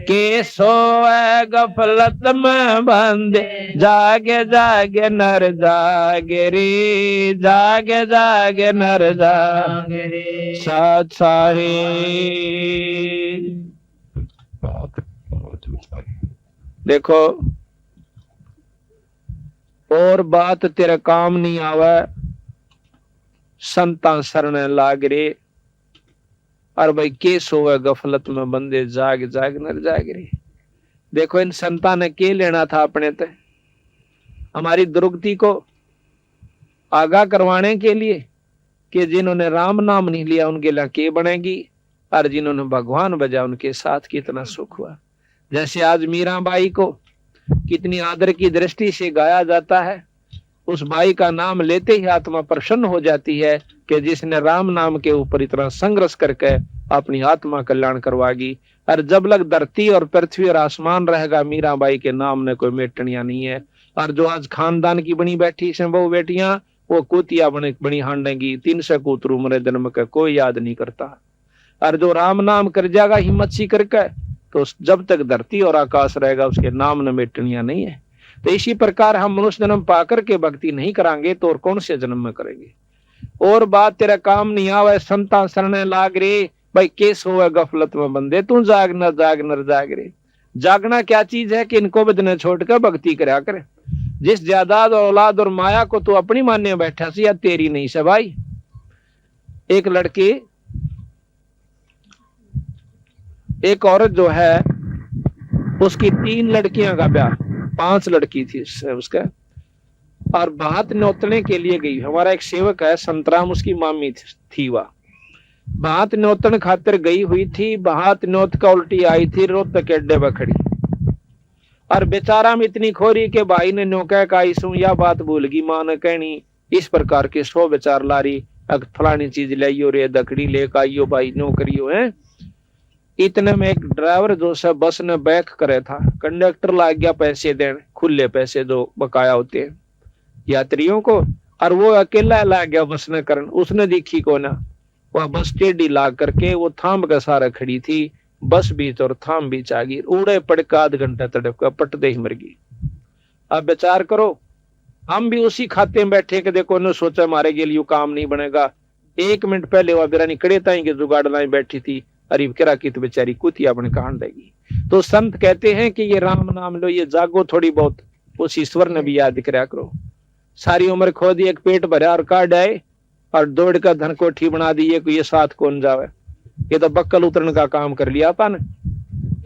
के सोए गफलत में बंदे जागे जागे नर जागे रे, जागे जागे नर जागे रे। सत साहिब देखो, और बात तेरा काम नहीं आवे संता शरण लाग रे, और भाई के सोवे गफलत में बंदे जाग जाग नर जाग रे। देखो इन संता ने के लेना था अपने ते, हमारी दुर्गति को आगाह करवाने के लिए कि जिन्होंने राम नाम नहीं लिया उनके लिए के बनेगी, और जिन्होंने भगवान बजा उनके साथ कितना सुख हुआ। जैसे आज मीराबाई को कितनी आदर की दृष्टि से गाया जाता है, उस बाई का नाम लेते ही आत्मा प्रसन्न हो जाती है कि जिसने राम नाम के ऊपर इतना संघर्ष करके अपनी आत्मा कल्याण करवागी। और जब लग धरती और पृथ्वी और आसमान रहेगा, मीराबाई के नाम ने कोई मेटनिया नहीं है। और जो आज खानदान की बनी बैठी से बहु बेटियां, वो कुतिया बनी हांडेगी, 300 कूतर उम्र जन्म का कोई याद नहीं करता। और जो राम नाम कर जाएगा हिम्मत सी करके, तो जब तक धरती और आकाश रहेगा उसके नाम न मेटनिया नहीं है। तो इसी प्रकार हम मनुष्य जन्म पाकर के भक्ति नहीं करांगे तो और कौन से जन्म में करेंगे। और बात तेरा काम नहीं आवे संता शरण लाग रे, भाई केस होवे गफलत में बंदे तू जाग न जाग नर जाग रे। जागना क्या चीज है कि इनको बदने छोड़कर भक्ति करा करे। जिस जायदाद और औलाद और माया को तू अपनी मान्य बैठा सी या तेरी नहीं से भाई। एक लड़की, एक औरत जो है उसकी 3 लड़कियां का ब्याह, 5 लड़की थी उसका, और भात नोतने के लिए गई। हमारा एक सेवक है संतराम, उसकी मामी थी वह भात नोतन खातिर गई हुई थी। भात नोत का उल्टी आई थी, रोत के अड्डे पर खड़ी, और बेचारा में इतनी खोरी के भाई ने नौका का इसू या बात भूल गई मां ने कहनी। इस प्रकार के 100 विचार लारी, फलानी चीज लाइयो रे, दकड़ी लेकर आइयो भाई नौकरियो है। इतने में एक ड्राइवर जो सब बस ने बैक करे था, कंडक्टर लाग गया पैसे देने, खुले पैसे जो बकाया होते हैं यात्रियों को, और वो अकेला लाग गया बस ने करन। उसने देखी को ना, वह बस टेढ़ी लाग करके वो थाम का सारा खड़ी थी, बस बीच और थाम बीच आ गई। उड़े पड़ का आध घंटा तड़प का पटदे ही मर गई। अब विचार करो, हम भी उसी खाते में बैठे के देखो ने सोचा मारे के लिए काम नहीं बनेगा। 1 मिनट पहले वह बिरानी कड़े ताई के जुगाड़ लाई बैठी थी, अरीब करा की तो बेचारी कुतिया अपने कहां देगी। तो संत कहते हैं कि ये राम नाम लो, ये जागो थोड़ी बहुत, उस ईश्वर ने भी याद करा करो। सारी उम्र खो दी, एक पेट भरा और काट आए और दौड़ कर धन कोठी बना दी, ये साथ कौन जावे, ये तो बक्कल उतरने का काम कर लिया अपन।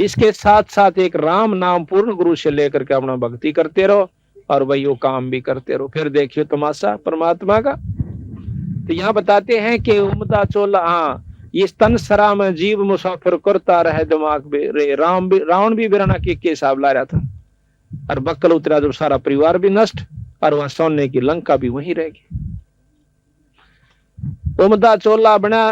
इसके साथ साथ एक राम नाम पूर्ण गुरु से लेकर के अपना भक्ति करते रहो और वही वो काम भी करते रहो, फिर देखियो तमाशा परमात्मा का। तो यहाँ बताते हैं कि उमदा चोला, हाँ, ये तन सरा में जीव मुसाफिर करता रहे दिमाग में रे, रावण भी बिराना के हिसाब ला रहा था, और बक्कल उतरा जब सारा परिवार भी नष्ट और वहां सोने की लंका भी वहीं रह गई। उमदा चोला बना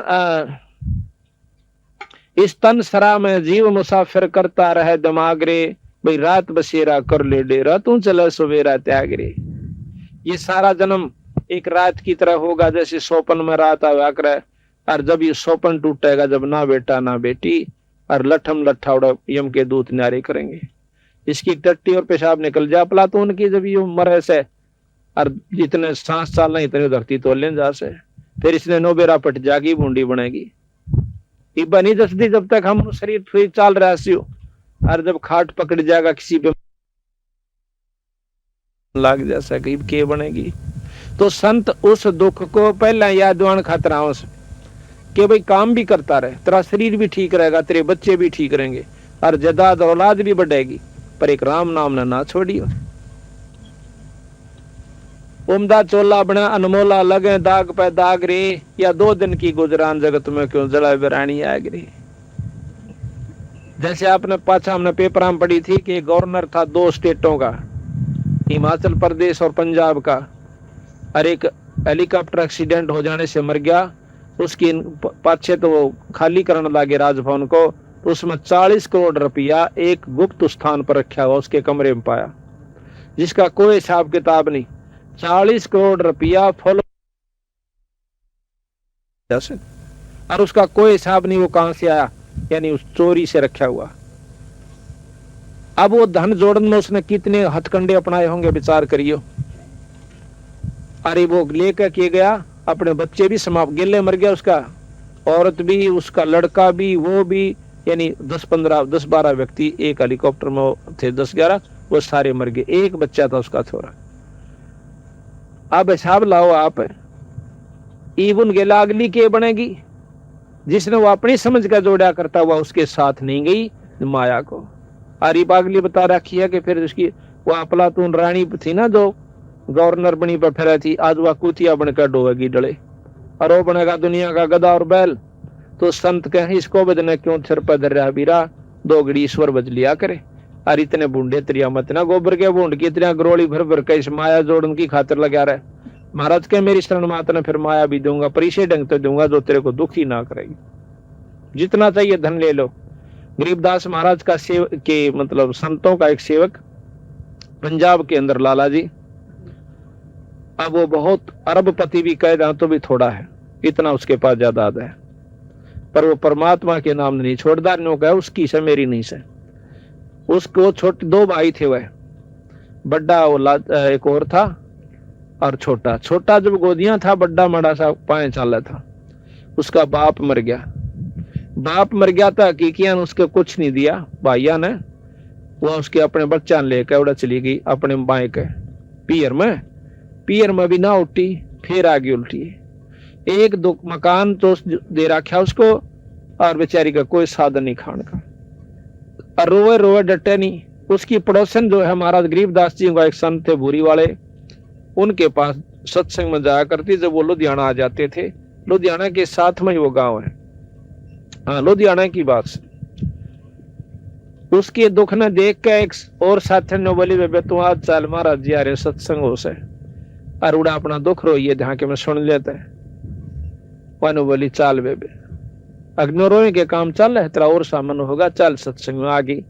इस तन सरा में जीव मुसाफिर करता रहे दिमाग रे, भाई रात बसेरा कर ले डेरा, तू चला सवेरा त्याग रे। ये सारा जन्म एक रात की तरह होगा, जैसे सोपन में रात आया करे, और जब ये सोपन टूटेगा, जब ना बेटा ना बेटी और लठम लट्ठा उड़ा यम के दूत न्यारे करेंगे, इसकी टट्टी और पेशाब निकल जा प्लातून की, जब ये मरे से और जितने सांस चालना इतने धरती तोल जा से, फिर इसने नोबेरा पट जागी बूंदी बनेगी। इब्बा नहीं दसदी जब तक हम शरीर फिर चाल रहा सी, और जब खाट पकड़ जाएगा किसी पे लाग जा सके के बनेगी। तो संत उस दुख को पहले यादवान खतराओं से कि भाई काम भी करता रहे, तेरा शरीर भी ठीक रहेगा, तेरे बच्चे भी ठीक रहेंगे और जदाद औलाद भी बढ़ेगी, पर एक राम नाम ना छोड़ियो। उमदा चोला बना अनमोला लगे दाग पे दाग रे, या 2 दिन की गुजरान जगत में क्यों जला बिरानी आग रे। जैसे आपने पाछा हमने पेपर में पढ़ी थी कि गवर्नर था 2 स्टेटों का, हिमाचल प्रदेश और पंजाब का, और एक हेलीकॉप्टर एक्सीडेंट हो जाने से मर गया, उसकी पाछे तो वो खाली करने लगे राजभवन को, तो उसमें 40 करोड़ रुपया एक गुप्त स्थान पर रखा हुआ उसके कमरे में पाया, जिसका कोई हिसाब किताब नहीं। 40 करोड़ रुपया फॉलो, और उसका कोई हिसाब नहीं वो कहां से आया, यानी उस चोरी से रखा हुआ। अब वो धन जोड़न में उसने कितने हथकंडे अपनाए होंगे, विचार करियो। अरे वो लेकर के गया, अपने बच्चे भी समाप्त, गिल्ले मर गया उसका, औरत भी, उसका लड़का भी, वो भी, यानी 10-12 व्यक्ति एक हेलीकॉप्टर में थे, 10-11, वो सारे मर गए, एक बच्चा था उसका थोड़ा। अब हिसाब लाओ आप, इवन गेला अगली के बनेगी, जिसने वो अपनी समझ का जोड़ा करता हुआ उसके साथ नहीं गई माया को। अरे पागली बता रखी है कि फिर उसकी वो अफलातून रानी थी ना, जो गवर्नर बनी पर फिर थी, आज वह कुतिया बनकर डोएगी डले, और वो बनेगा दुनिया का गधा और बैल। तो संत कहे इसको बजने क्यों सिर पर धर रहा बीरा, 2 घड़ी ईश्वर बज लिया करे। और इतने बूंदे त्रिया मत ना, गोबर के बूंद की इतना गरोली भर भर के इस माया जोड़न की खातिर लगा रहे। महाराज के मेरी शरण मात ने फिर माया भी दूंगा, पर इसे ढंग तो दूंगा जो तेरे को दुखी ना करेगी। जितना चाहिए धन ले लो। गरीबदास महाराज का सेवक के मतलब संतों का एक सेवक पंजाब के अंदर लाला जी, अब वो बहुत अरबपति भी कह रहा तो भी थोड़ा है, इतना उसके पास जायदाद है, पर वो परमात्मा के नाम नहीं छोड़दार नो कहा उसकी से मेरी नहीं से। उसको छोटे 2 भाई थे, वह बड़ा वो एक और था और छोटा। छोटा जब गोदियां था, बड़ा मड़ा सा 5 साल था, उसका बाप मर गया। बाप मर गया था हकीकियां उसके कुछ नहीं दिया भाइया ने, वह उसके अपने बच्चा लेकर उड़ा चली गई अपने बाएं के पियर में भी ना उठी, फिर आगे उल्टी। 1-2 मकान तो दे रखा उसको, और बेचारी का कोई साधन नहीं खाने का, और रोए रोए डटे नहीं। उसकी पड़ोसन जो है महाराज गरीबदास जी का एक संत थे भूरी वाले, उनके पास सत्संग में जाया करती जब वो लुधियाना आ जाते थे। लुधियाना के साथ में ही वो गांव है, हाँ लुधियाना की बात। उसके दुख ने देख के एक और साथी ने बोली बेबे तू आज चल महाराज जी आ रहे सत्संग हो से, और उड़ा अपना दुख रोइए ध्यान के में सुन लेते है। वनु बोली चाल बेबे, अग्नि रोए के काम चल है तेरा और सामन होगा, चल सत्संग में आ गई।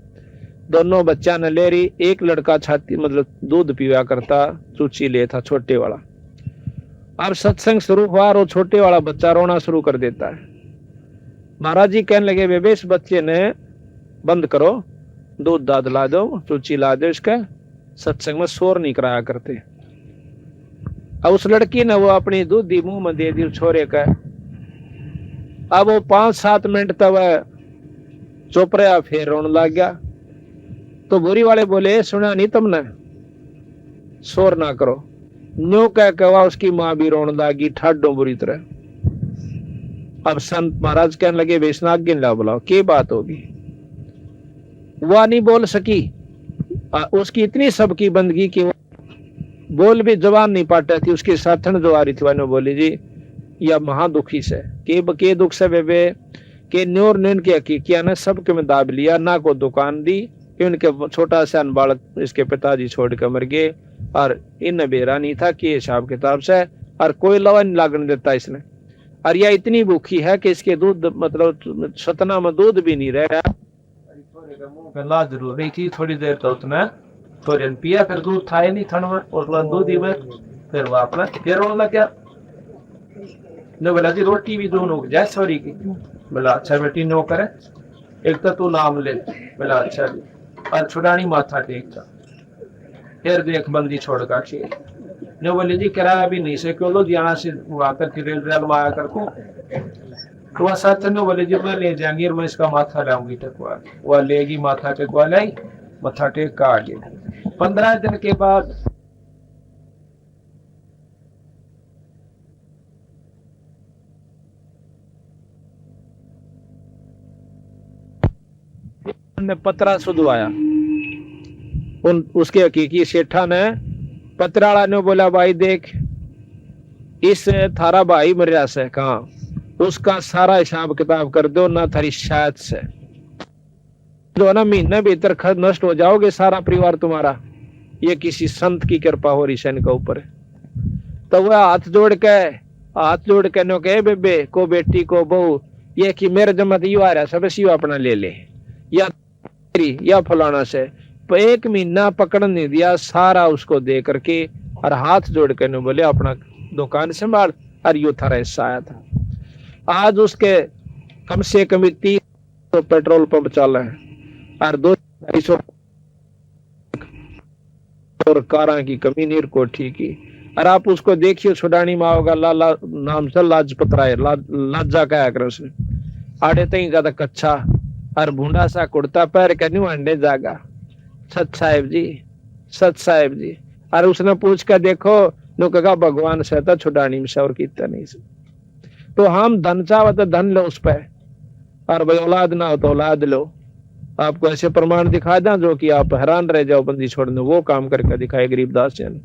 दोनों बच्चा ने ले रही, एक लड़का छाती मतलब दूध पीवा करता, चूची ले था छोटे वाला। अब सत्संग शुरू हुआ, और वो छोटे वाला बच्चा रोना शुरू कर देता है। महाराज जी कहने लगे बेबे इस बच्चे ने बंद करो, दूध दाद ला दो, चूची ला दो, इसका सत्संग में शोर नहीं कराया करते। अब उस लड़की ने वो अपनी दूध दी मुंह में दे दी छोरे का। अब वो 5-7 मिनट तक वह चुप रहा, फिर रोने लग गया। तो बुरी वाले बोले सुना नहीं तुमने, शोर ना करो। न्यो कह कवा उसकी माँ भी रोन लागी ठाडो बुरी तरह। अब संत महाराज कहने लगे बेसनाग ला बुलाओ, क्या बात होगी। वह नहीं बोल सकी, उसकी इतनी सबकी बंदगी कि बोल भी जवान नहीं पाता थी। उसकी साथन जो आ रही थी वह बोली जी या महादुखी से के दुख से बेबे के न्योर नेन के हकीकिया ने सबके में दाब लिया, ना को दुकान दी कि उनके छोटा सा बालक इसके पिताजी छोड़ कर मर गए और इन बेरा नहीं था कि हिसाब किताब से, और कोई लवा नहीं लागने देता इसने। और यह इतनी भूखी है कि इसके दूध मतलब सतना में दूध भी नहीं रह रहा। गला जरूर रही थी थोड़ी देर तो उसने थोड़ी पिया, फिर दूध था ही नहीं थन में और दूध ही में फिर वो अपना फिर रोना क्या नो बोला जी रोटी भी दोनों जय सॉरी की। बोला अच्छा बेटी नो करे, एक तो तू नाम ले। बोला अच्छा जी, और छुड़ानी माथा टेक था। फिर देख बंदी छोड़ का चाहिए नो बोले जी किराया भी नहीं से क्यों लो यहाँ से आकर के रेल माया कर को तो वह साथ में बोले जी मैं ले जाएंगी और मैं इसका माथा लाऊंगी टेकवा। वह लेगी माथा टेकवा लाई, माथा टेक का आगे 15 दिन के बाद ने पतरा सुधवाया। उसके हकीकी सेठा ने पतराड़ा ने बोला भाई देख इस थारा भाई मरिया से कहा उसका सारा हिसाब किताब कर दो ना थारी शायद से जो ना महीने भीतर खर्च नष्ट हो जाओगे सारा परिवार तुम्हारा। ये किसी संत की कृपा हो रही है इनके ऊपर। तो वह हाथ जोड़ के नो कहे बेबे को बेटी को बहू ये कि मेरे जमत यू आ रहा सब इसी अपना ले ले या फलाना से। तो 1 महीना पकड़ नहीं दिया सारा उसको दे करके और हाथ जोड़ के बोले अपना दुकान संभाल। और यू थारा हिस्सा आया था। आज उसके कम से कम 30 पेट्रोल पंप चल रहे हैं और 200 और कारा की कमी नीर कोठी की। और आप उसको देखिए छुड़ानी माँ होगा लाला नाम से लाजपत राय लाजा कहा कर उसने आड़े तई ज्यादा कच्चा और भूडा सा कुर्ता पैर के नहीं अंडे जागा सत साहेब जी। और उसने पूछ कर देखो नो कहा भगवान से था छुड़ानी में से और कितना नहीं से। तो हम धन चाहो तो धन लो उस पर, और भाई औलाद ना हो तो औलाद लो। आपको ऐसे प्रमाण दिखा दें जो कि आप हैरान रह जाओ बंदी छोड़ने, वो काम करके दिखाए गरीबदास जी ने।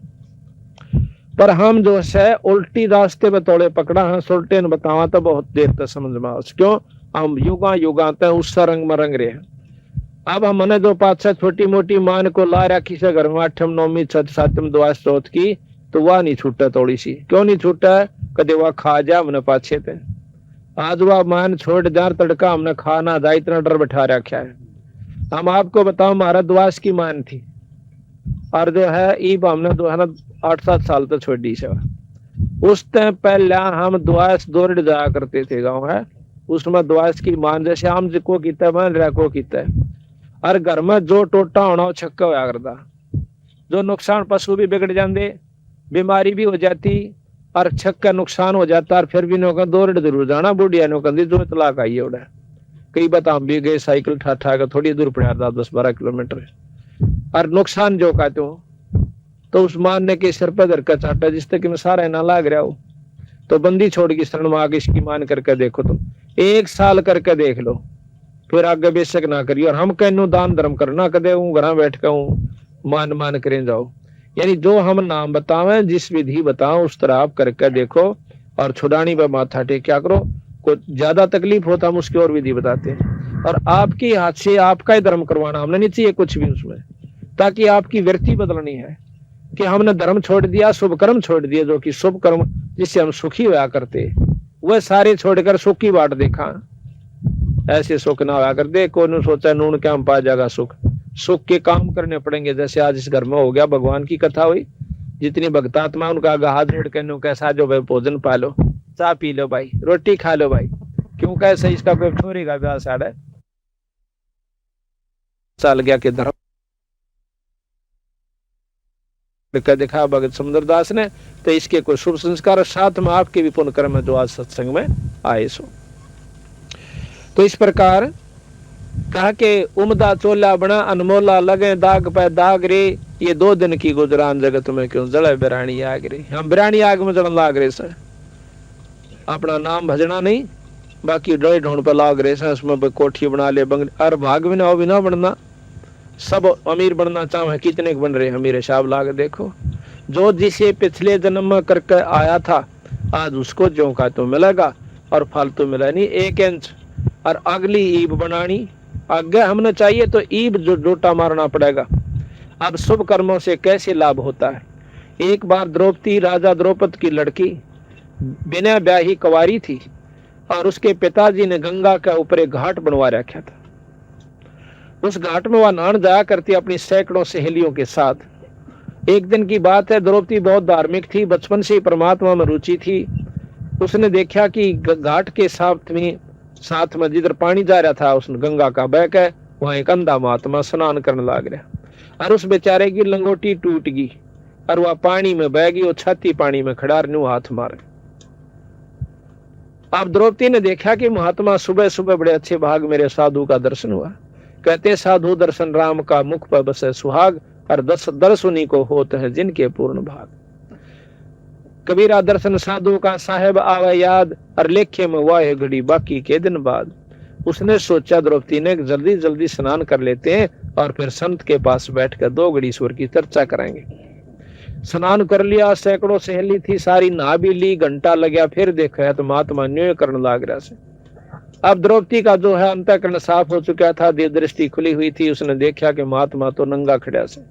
पर हम जो है उल्टी रास्ते में तोड़े पकड़ा है सुल्टे ने बतावा तो बहुत देर तक समझ में आओ क्यों हम युगा तक उस रंग में रंग रहे हैं। अब हमने जो 5-6 छोटी मोटी मान को ला रखी से घर में 8वीं 9वीं 7वीं दुआ स्रोत की तो वह नहीं छूटा थोड़ी सी। क्यों नहीं छूटा? कदे वह खा जा हमने पाछे थे। आज वह मान छोड़ जार तड़का हमने खाना जा इतना डर बैठा रखा है। हम आपको बताओ हमारा दुआस की मान थी और जो है ईब हमने 8-7 साल तक छोड़ी से। उस टाइम पहले हम दुआस दौड़ जाया करते थे गाँव है उसमें दुआस की मान जैसे हम को किता मान रहा को किता है। और घर में जो टोटा होना छक्का होया करता, जो नुकसान पशु भी बिगड़ जाते, बीमारी भी हो जाती और छक्का नुकसान हो जाता। और फिर भी नौका दौड़ जरूर जाना बुढ़िया नौका जो तलाक आई उड़ा कई बात हम भी गए साइकिल ठा ठा कर थोड़ी दूर पड़ा 10-12 किलोमीटर और नुकसान जो कहते हो तो उस मारने के सिर पर धर का चाटा जिस तक में सारा ना लाग रहा हो तो बंदी छोड़ की शरण में आगे इसकी मान करके देखो तुम 1 साल करके देख लो फिर आगे बेशक ना करियो। और हम कहनो दान धर्म करना कदे घर बैठ कर मान करें जाओ। यानी जो हम नाम बतावे जिस विधि बताओ उस तरह आप करके देखो और छुड़ानी पर माथा टेक क्या करो। को ज्यादा तकलीफ होता हम उसकी और विधि बताते हैं और आपके हाथ से आपका ही धर्म करवाना हमने नहीं चाहिए कुछ भी उसमें, ताकि आपकी वृत्ति बदलनी है कि हमने धर्म छोड़ दिया शुभ कर्म छोड़ दिए जो कि शुभ कर्म जिससे हम सुखी हुआ करते वह सारे छोड़कर सुख की बाट देखा। ऐसे सुख ना हुआ कर दे कौन सोचा नून क्या हम पा जाएगा सुख के काम करने पड़ेंगे। जैसे आज इस घर में हो गया भगवान की कथा हुई जितनी भक्तात्मा उनका हाथ जोड़ के कैसा जो भाई भोजन पा लो चाय पी लो भाई रोटी खा लो भाई क्यों कैसे इसका कोई छोरी का ब्याह साढ़े साल गया कि धर्म दिखा भगत सुंदरदास ने। तो इसके कोई शुभ संस्कार साथ में आपके भी पुण्य कर्म जो आज सत्संग में आए सो। तो इस प्रकार कहा के उमदा चोला बना अनमोला लगे दाग पे दाग रे ये 2 दिन की गुजरान जगत में क्यों जले बिरानी आग रे। हम बिरानी आग में जलन लाग रहे से, अपना नाम भजना नहीं, बाकी डोई ढूंढ पर लाग रहे से, उसमें कोठी बना ले बंगले, और भाग भी ना हो भी ना बनना, सब अमीर बनना चाहे, कितने बन रहे अमीर हिसाब लाग देखो। जो जिसे पिछले जन्म में करके आया था आज उसको ज्यों का तो मिलेगा, और फालतू मिला नहीं 1 इंच। और अगली ईब बनानी आगे हमने चाहिए तो ईब जो जोटा मारना पड़ेगा। अब शुभ कर्मों से कैसे लाभ होता है। एक बार द्रौपदी राजा द्रौपदी की लड़की बिना ब्याही कुंवारी थी, और उसके पिताजी ने गंगा के ऊपर एक घाट बनवा रखा था। उस घाट में वह नहाने जाया करती अपनी सैकड़ों सहेलियों के साथ। एक दिन की बात है, द्रौपदी बहुत धार्मिक थी, बचपन से ही परमात्मा में रुचि थी। उसने देखा कि घाट के साथ में जिधर पानी जा रहा था उस गंगा का बह के, वहां एक अंधा महात्मा स्नान करने लग रहा, और उस बेचारे की लंगोटी टूट गई और वह पानी में बह गई, वो छाती पानी में खड़ा रही, हाथ मारे। अब द्रौपदी ने देखा कि महात्मा सुबह सुबह बड़े अच्छे भाग मेरे साधु का दर्शन हुआ। कहते साधु दर्शन राम का मुख पर बसे सुहाग, और दर्श उन्हीं को होते हैं जिनके पूर्ण भाग। कबीरा दर्शन साधु का साहेब आवे याद, और लेखे में वाह घड़ी बाकी के दिन बाद। उसने सोचा द्रौपदी ने जल्दी जल्दी स्नान कर लेते हैं और फिर संत के पास बैठकर 2 घड़ी ईश्वर की चर्चा करेंगे। स्नान कर लिया, सैकड़ों सहेली थी, सारी नहा भी ली, घंटा लग गया, फिर देखा तो महात्मा न्याय करने लग रहा से। अब द्रौपदी का जो है अंतःकरण साफ हो चुका था, देव दृष्टि खुली हुई थी। उसने देखा कि महात्मा तो नंगा खड़ा से,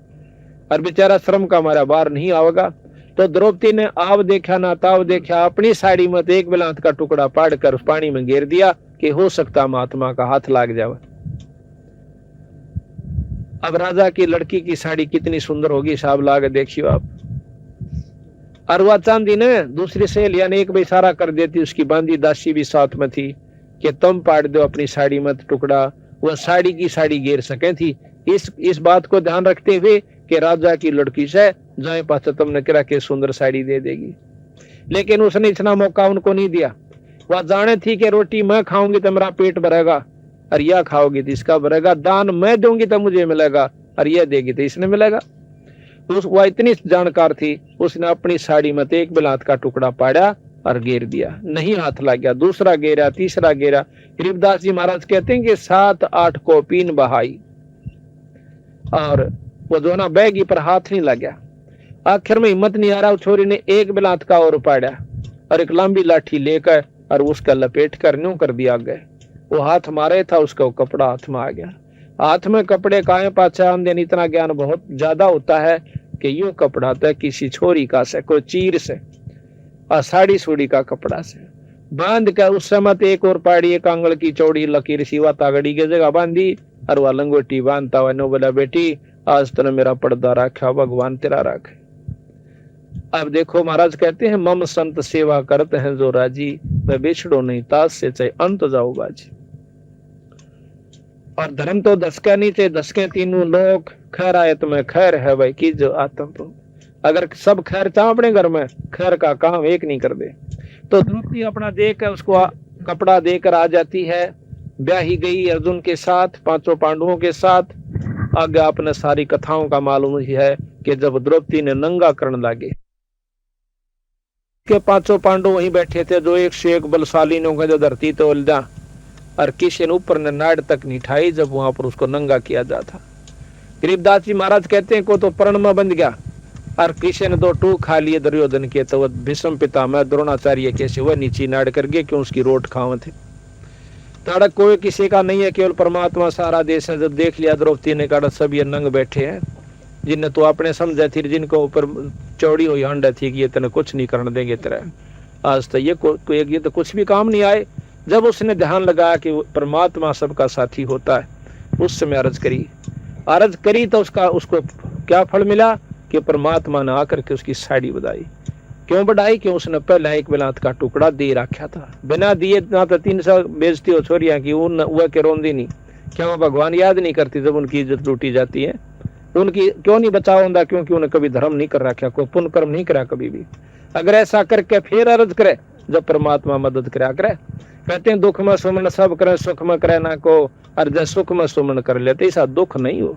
और बेचारा श्रम का हमारा बाहर नहीं आवेगा। तो द्रौपदी ने आव देखा ना ताव देखा, अपनी साड़ी में एक बिलांत का टुकड़ा पाड़ कर उस पानी में गिर दिया कि हो सकता महात्मा का हाथ लाग जावे। अब राजा की लड़की की साड़ी कितनी सुंदर होगी, साहब लागे देखियो आप। और वह चांदी ने दूसरी सहेलिया ने एक भी इशारा कर देती, उसकी बांदी दासी भी साथ में थी कि तुम पाड़ दो अपनी साड़ी में टुकड़ा, वह साड़ी की साड़ी गिर सके थी। इस बात को ध्यान रखते हुए कि राजा की लड़की से जाए पास तुमने करा के सुंदर साड़ी दे देगी, लेकिन उसने इतना मौका उनको नहीं दिया। वह जाने थी कि रोटी मैं खाऊंगी तो मेरा पेट भरेगा, और यह खाओगी तो इसका भरेगा, दान मैं दूंगी तो मुझे मिलेगा, और यह देगी तो इसने मिलेगा। वह इतनी जानकार थी, उसने अपनी साड़ी में एक बिलात का टुकड़ा पाड़ा और गिर दिया, नहीं हाथ लग गया, दूसरा गिरा, तीसरा गिरा। गरीबदास जी महाराज कहते हैं कि 7-8 को पीन बहाई, और वो दोनों बैगी पर हाथ नहीं लग गया। आखिर में हिम्मत नहीं आ रहा, छोरी ने एक बिलात का और पाड़ा और एक लंबी लाठी लेकर और उसका लपेट कर न्यू कर दिया गए। वो हाथ मारे था, उसका वो कपड़ा हाथ में आ गया। हाथ में कपड़े काए पाचा आमदन, इतना ज्ञान बहुत ज्यादा होता है कि यूं कपड़ा था किसी छोरी का से, कोई चीर से, और साड़ी सूड़ी का कपड़ा से बांध कर उस समय एक और पाड़ी, एक आंगल की चौड़ी लकीर सिवा तागड़ी की जगह बांधी, और वह लंगोटी बांधता हुआ नो बोला बेटी आज तूने मेरा पर्दा रखा, भगवान तेरा रखे। अब देखो महाराज कहते हैं मम संत सेवा करते हैं जो राजी, वह बिछड़ो नहीं तास से चाहे अंत जाओ बाजी। और धर्म तो दसका नहीं थे, दसके तीनों लोग, खैर आयत में खैर है भाई की जो आत्म तो। अगर सब खैर चाह अपने घर में, खैर का काम एक नहीं कर दे। तो द्रौपदी अपना देकर उसको कपड़ा देकर आ जाती है, ब्याही गई अर्जुन के साथ, 5 पांडवों के साथ। आगे आपने सारी कथाओं का मालूम ही है कि जब द्रौपदी ने नंगा करने लगे के 5 पांडव वहीं बैठे थे, जो एक से एक बलशाली ने जो धरती तो उलझा, और किसी ने ऊपर ने नाड़ तक नहीं ठाई जब वहां पर उसको नंगा किया जाता। गरीबदास जी महाराज कहते हैं को तो प्रण में बंध गया, और किसी ने 2 टूक खा लिए दुर्योधन के, तो वह भीष्म पितामह द्रोणाचार्य कैसे वह नीचे नाड़ कर गए क्यों उसकी रोट खावे थे। ताड़क कोई किसी का नहीं है, केवल परमात्मा सारा देश है। जब देख लिया द्रौपदी ने कहा सब ये नंग बैठे हैं, जिन्हें तो आपने समझा थी, जिनको ऊपर चौड़ी हुई हंड थी कि ये तेने कुछ नहीं करने देंगे तेरा, आज तो ये तो कुछ भी काम नहीं आए। जब उसने ध्यान लगाया कि परमात्मा सबका साथी होता है, उस समय अर्ज करी तो उसको क्या फल मिला कि परमात्मा ने आकर के उसकी साड़ी बढ़ाई। क्यों बढ़ाई? क्यों उसने पहला एक बिलात का टुकड़ा दे रखा था, बिना दिए ना तो 300 बेइज्जती हो छोरियां की, वह के रोंदी नहीं। क्या वो भगवान याद नहीं करती जब उनकी इज्जत लूटी जाती है? उनकी क्यों नहीं बचाव होता? क्योंकि उन्हें कभी धर्म नहीं कर रखा, कोई पुण्य कर्म नहीं करा कभी भी। अगर ऐसा करके फिर अर्ज करे जब परमात्मा मदद करा करे। कहते हैं दुख में सुमन सब करे, सुख में करे ना को, और जब सुख में सुमन कर लेते ऐसा दुख नहीं हो।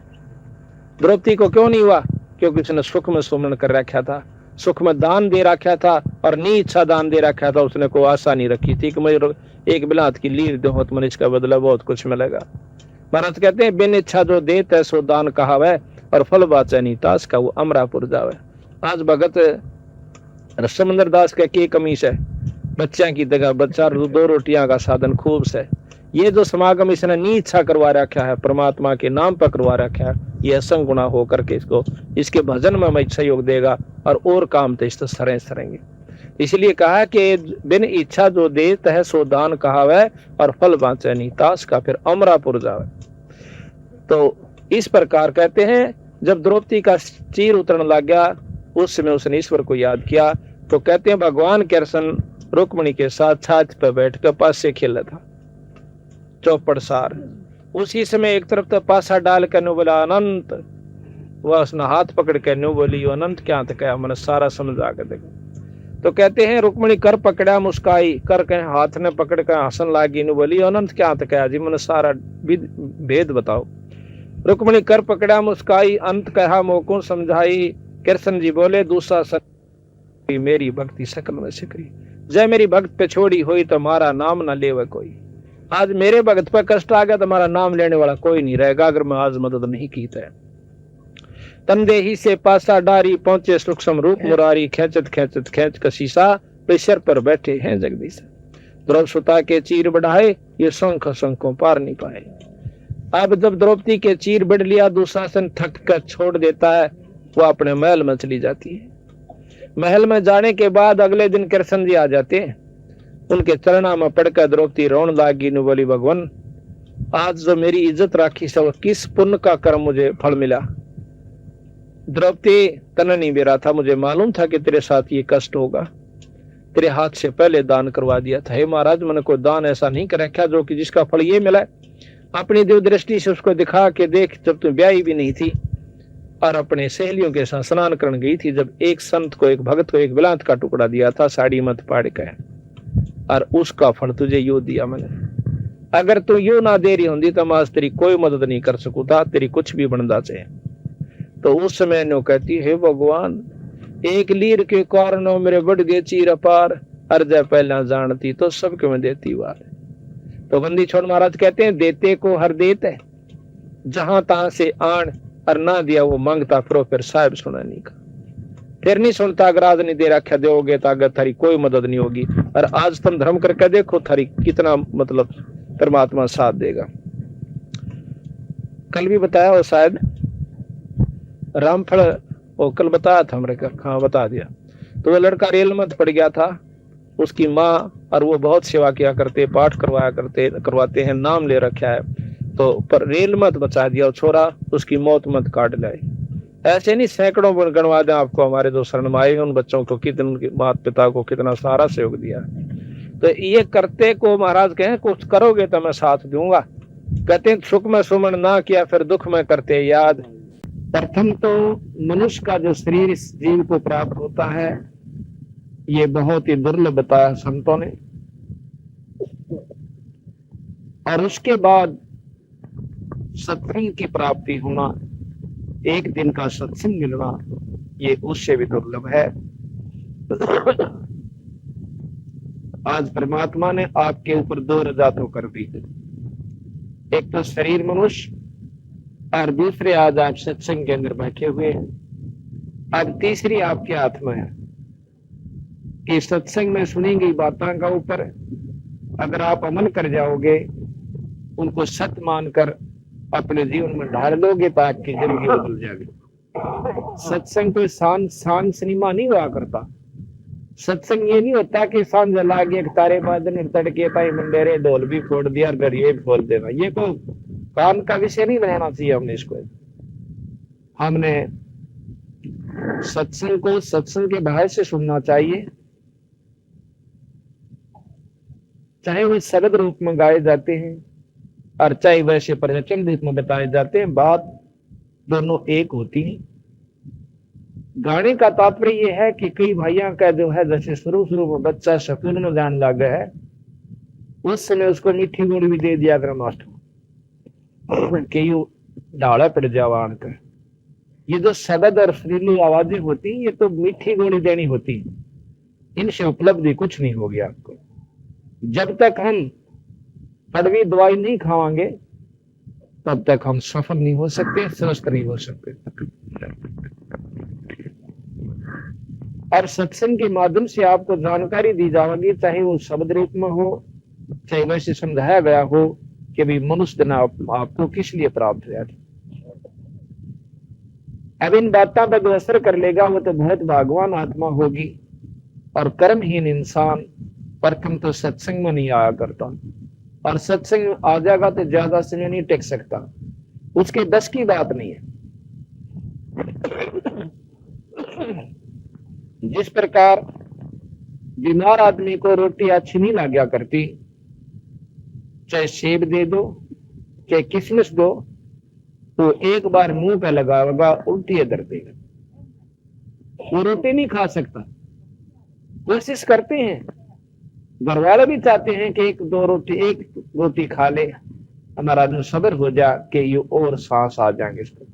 द्रौपदी को क्यों नहीं हुआ? क्योंकि उसने सुख में सुमरण कर रखा था, सुख में दान दे रखा था और नी इच्छा दान दे रखा था। उसने कोई आशा नहीं रखी थी कि मुझे एक बिलात की लीर दो तो मुझे इसका बदला बहुत कुछ मिलेगा। महाराज कहते हैं बिन इच्छा जो देत है सो दान कहावे और फल बाचे नहीं तास का वो अमरापुर जावे। आज भगत समंदर दास का की कमीश है, बच्चा की जगह बच्चा 2 रोटियां का साधन खूब से। ये जो समागम इसने नी इच्छा करवा रखा है, परमात्मा के नाम पर करवा रखा है, ये असंग गुणा हो करके इसको इसके भजन में मैं सहयोग देगा और काम तो इस सरें सरेंगे। इसलिए कहा कि बिन इच्छा जो देत है सो दान कहावे और फल बाँचे नहीं तास का फिर अमरापुर जावे। तो इस प्रकार कहते हैं जब द्रौपदी का चीर उतरने लग गया उस समय उसने ईश्वर को याद किया। तो कहते हैं भगवान कृष्ण रुक्मिणी के साथ छाछ पर बैठ कर पास से खेला था चौपड़ सार। उसी समय एक तरफ तो पासा डाल कर नु बोला अनंत, वह उसने हाथ पकड़ कर नु बोली अनंत क्या था, क्या मैंने सारा समझा कर देखो। तो कहते हैं रुक्मिणी कर पकड़ा मुस्काई कर के हाथ ने पकड़ कर हंसन लागी नु बोली अनंत क्या था, क्या जी मैंने सारा भेद बताओ। रुक्मिणी कर पकड़ा मुस्काई अंत कहा मोको समझाई। कृष्ण जी बोले दूसरा सत मेरी भक्ति सकल में सिकरी, जय मेरी भक्त पे छोड़ी हुई तो मारा नाम न लेवे कोई। आज मेरे भक्त पर कष्ट आ गया तो हमारा नाम लेने वाला कोई नहीं रहेगा अगर मैं आज मदद नहीं की तो। तंदेही से पासा डारी पहुंचे सूक्ष्म रूप मुरारी, खेचत खेचत खेच कशीसा पेशर पर बैठे हैं जगदीश। द्रौपदी सुता के चीर बढ़ाए ये शंख शंखों पार नहीं पाए। अब जब द्रौपदी के चीर बढ़ लिया दुशासन थक कर छोड़ देता है, वो अपने महल में चली जाती है। महल में जाने के बाद अगले दिन कृष्ण जी आ जाते हैं, उनके चरणा में पड़कर द्रौपदी रोन लागी नु बोली भगवान आज जो मेरी इज्जत राखी सब किस पुण्य का कर्म मुझे फल मिला। द्रौपदी तन नहीं बेरा था, मुझे मालूम था कि तेरे साथ ये कष्ट होगा, तेरे हाथ से पहले दान करवा दिया था। हे महाराज मैंने कोई दान ऐसा नहीं कर रखा जो कि जिसका फल ये मिला। अपनी दिव्य दृष्टि से उसको दिखा के देख, जब तुम ब्याही भी नहीं थी और अपने सहेलियों के साथ स्नान करने गई थी, जब एक संत को एक भगत को एक बिलात का टुकड़ा दिया था साड़ी मत पाड़ के, और उसका फल तुझे यो दिया मैंने। अगर तू यो ना दे रही होंगी तो मैं आज तेरी कोई मदद नहीं कर सकूता, तेरी कुछ भी बनदा चाहिए। तो उस समय नो कहती है भगवान एक लीर के कारण मेरे बढ़ गए चीर अपार, अर्जा पहला जानती तो सबके में देती वार। तो बंदी छोड़ महाराज कहते हैं देते को हर देत है, जहां तहां से आन और ना दिया वो मांगता फिर साहब सुना नहीं का, फिर नहीं सुनता। अगर आज नहीं दे रखा दोगे तो अगर थारी कोई मदद नहीं होगी। और आज तुम धर्म करके देखो थारी कितना मतलब परमात्मा साथ देगा। कल भी बताया वो शायद रामफल, वो कल बताया था हमरे घर, हाँ बता दिया। तो वो लड़का रेल मत पड़ गया था, उसकी माँ और वो बहुत सेवा किया करते, पाठ करवाते हैं, नाम ले रखा है। तो पर रेल मत बचा दिया छोरा, उसकी मौत मत काट लाए। ऐसे नहीं सैकड़ों गणवा दें आपको हमारे जो शरण में आए उन बच्चों को कितने उनके माता पिता को कितना सारा सहयोग दिया। तो ये करते को महाराज कहें कुछ करोगे तो मैं साथ दूंगा। कहते हैं सुख में सुमन ना किया फिर दुख में करते याद। प्रथम तो मनुष्य का जो शरीर इस जीव को प्राप्त होता है ये बहुत ही दुर्लभ बताया संतों ने। और उसके बाद सत्संग की प्राप्ति होना, एक दिन का सत्संग मिलना, ये उससे भी दुर्लभ है। आज परमात्मा ने आपके ऊपर 2 रजातों कर दी, एक तो शरीर मनुष्य और दूसरे आज आप सत्संग के अंदर बैठे हुए हैं। अब तीसरी आपके हाथ में है कि सत्संग में सुनी गई बातों का ऊपर अगर आप अमल कर जाओगे, उनको सत्य मानकर अपने जीवन में ढाल लोगे तो आपकी जिंदगी बदल जाएगी। सत्संग कोई सांझ सिनेमा नहीं हुआ करता। सत्संग ये नहीं होता कि सांझ लागे तारे बादन तड़के ताई मंडेरे ढोल भी फोड़ दिया और घर ये फोड़ देना। ये को काम का विषय नहीं बनाना चाहिए हमने इसको। हमने सत्संग को सत्संग के भाव से सुनना चाहिए, चाहे वो शब्द रूप में गाए जाते हैं और चाहे वैसे प्रवचन रूप में बताए जाते हैं, बात दोनों एक होती है। गाने का तात्पर्य यह है कि कई भाइयों का जो है जैसे शुरू में बच्चा स्कूल में जाने लगा है, उस समय उसको मीठी गुड़ भी दे दिया कर मास्टर कि यू ढाला पड़ जावा आनकर, ये जो शब्द और सुरीली आवाजें होती हैं, ये तो मीठी गोली देनी होती है, इनसे उपलब्धि कुछ नहीं होगी आपको। जब तक हम कड़वी दवाई नहीं खावांगे तब तक हम सफल नहीं हो सकते, स्वस्थ नहीं हो सकते। और सत्संग के माध्यम से आपको जानकारी दी जाएगी, चाहे वो शब्द रूप में हो, चाहे वैसे समझाया गया हो कि भी मनुष्य जन्म आपको किस लिए प्राप्त हुआ। अब इन बातों पर जो असर कर लेगा वो तो बहुत भागवान आत्मा होगी। और कर्महीन इंसान प्रथम तो सत्संग में नहीं आया करता, और सत्संग में आ जाएगा तो ज्यादा समय नहीं टिक सकता, उसके बस की बात नहीं है। जिस प्रकार बीमार आदमी को रोटी अच्छी नहीं लाग्या करती, चाहे सेब दे दो चाहे किशमिश दो, तो एक बार मुंह पे लगाएगा उल्टी दर देगा, वो रोटी नहीं खा सकता। कोशिश करते हैं, घर वाले भी चाहते हैं कि एक रोटी खा ले, हमारा जो सब्र हो जा कि ये और सांस आ जाएंगे इसको,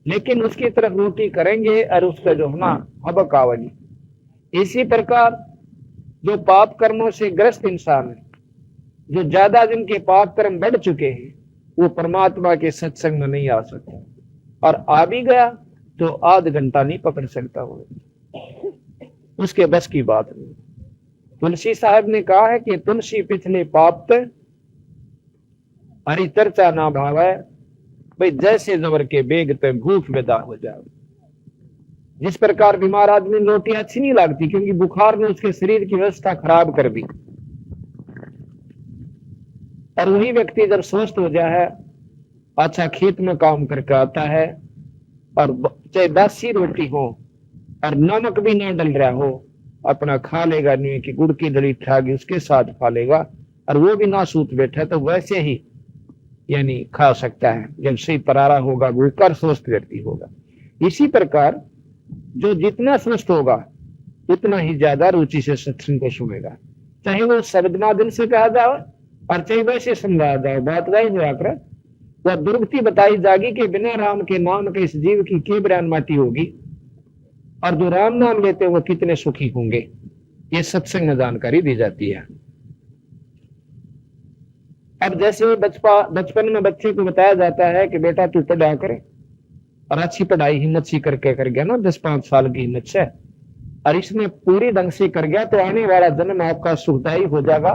लेकिन उसकी तरफ रोटी करेंगे और उसका जो होना हबक आवेगी। इसी प्रकार जो पाप कर्मों से ग्रस्त इंसान है, जो ज्यादा जिनके पाप कर्म बढ़ चुके हैं, वो परमात्मा के सत्संग में नहीं आ सकता, और आ भी गया तो आध घंटा नहीं पकड़ सकता, वो उसके बस की बात नहीं। तुलसी साहब ने कहा है कि तुलसी पिछले पाप पे हरी चर्चा ना भावे, भाई जैसे जबर के बेग पे भूख विदा हो जाए। जिस प्रकार बीमार आदमी रोटी अच्छी नहीं लगती क्योंकि बुखार ने उसके शरीर की व्यवस्था खराब कर दी, और वही व्यक्ति जब स्वस्थ हो जाए, अच्छा खेत में काम करके आता है, और चाहे बासी रोटी हो और नमक भी ना डल रहा हो, अपना खा लेगा, नहीं कि गुड़ की दली खागी उसके साथ खा लेगा, और वो भी ना सूत बैठा तो वैसे ही यानी खा सकता है। जब सही परारा होगा वो कर स्वस्थ व्यक्ति होगा। इसी प्रकार जो जितना स्वस्थ होगा उतना ही ज्यादा रुचि से सत्संग को सुनेगा, चाहे वो शब्द माध्यम से कहा जाए और चाहे वैसे समझाया जाए। बात वही जो आकर वह दुर्गति बताई जाएगी कि बिना राम के नाम के इस जीव की के बयान माटी होगी, और जो राम नाम लेते वो कितने सुखी होंगे, ये सत्संग में जानकारी दी जाती है। अब जैसे बचपन में बच्चे को बताया जाता है कि बेटा तू पढ़ा करे, और अच्छी पढ़ाई हिम्मत सी करके कर गया ना, 10-5 साल की हिम्मत से, और इसमें पूरी ढंग से कर गया तो आने वाला जन्म आपका सुखदायी हो जाएगा।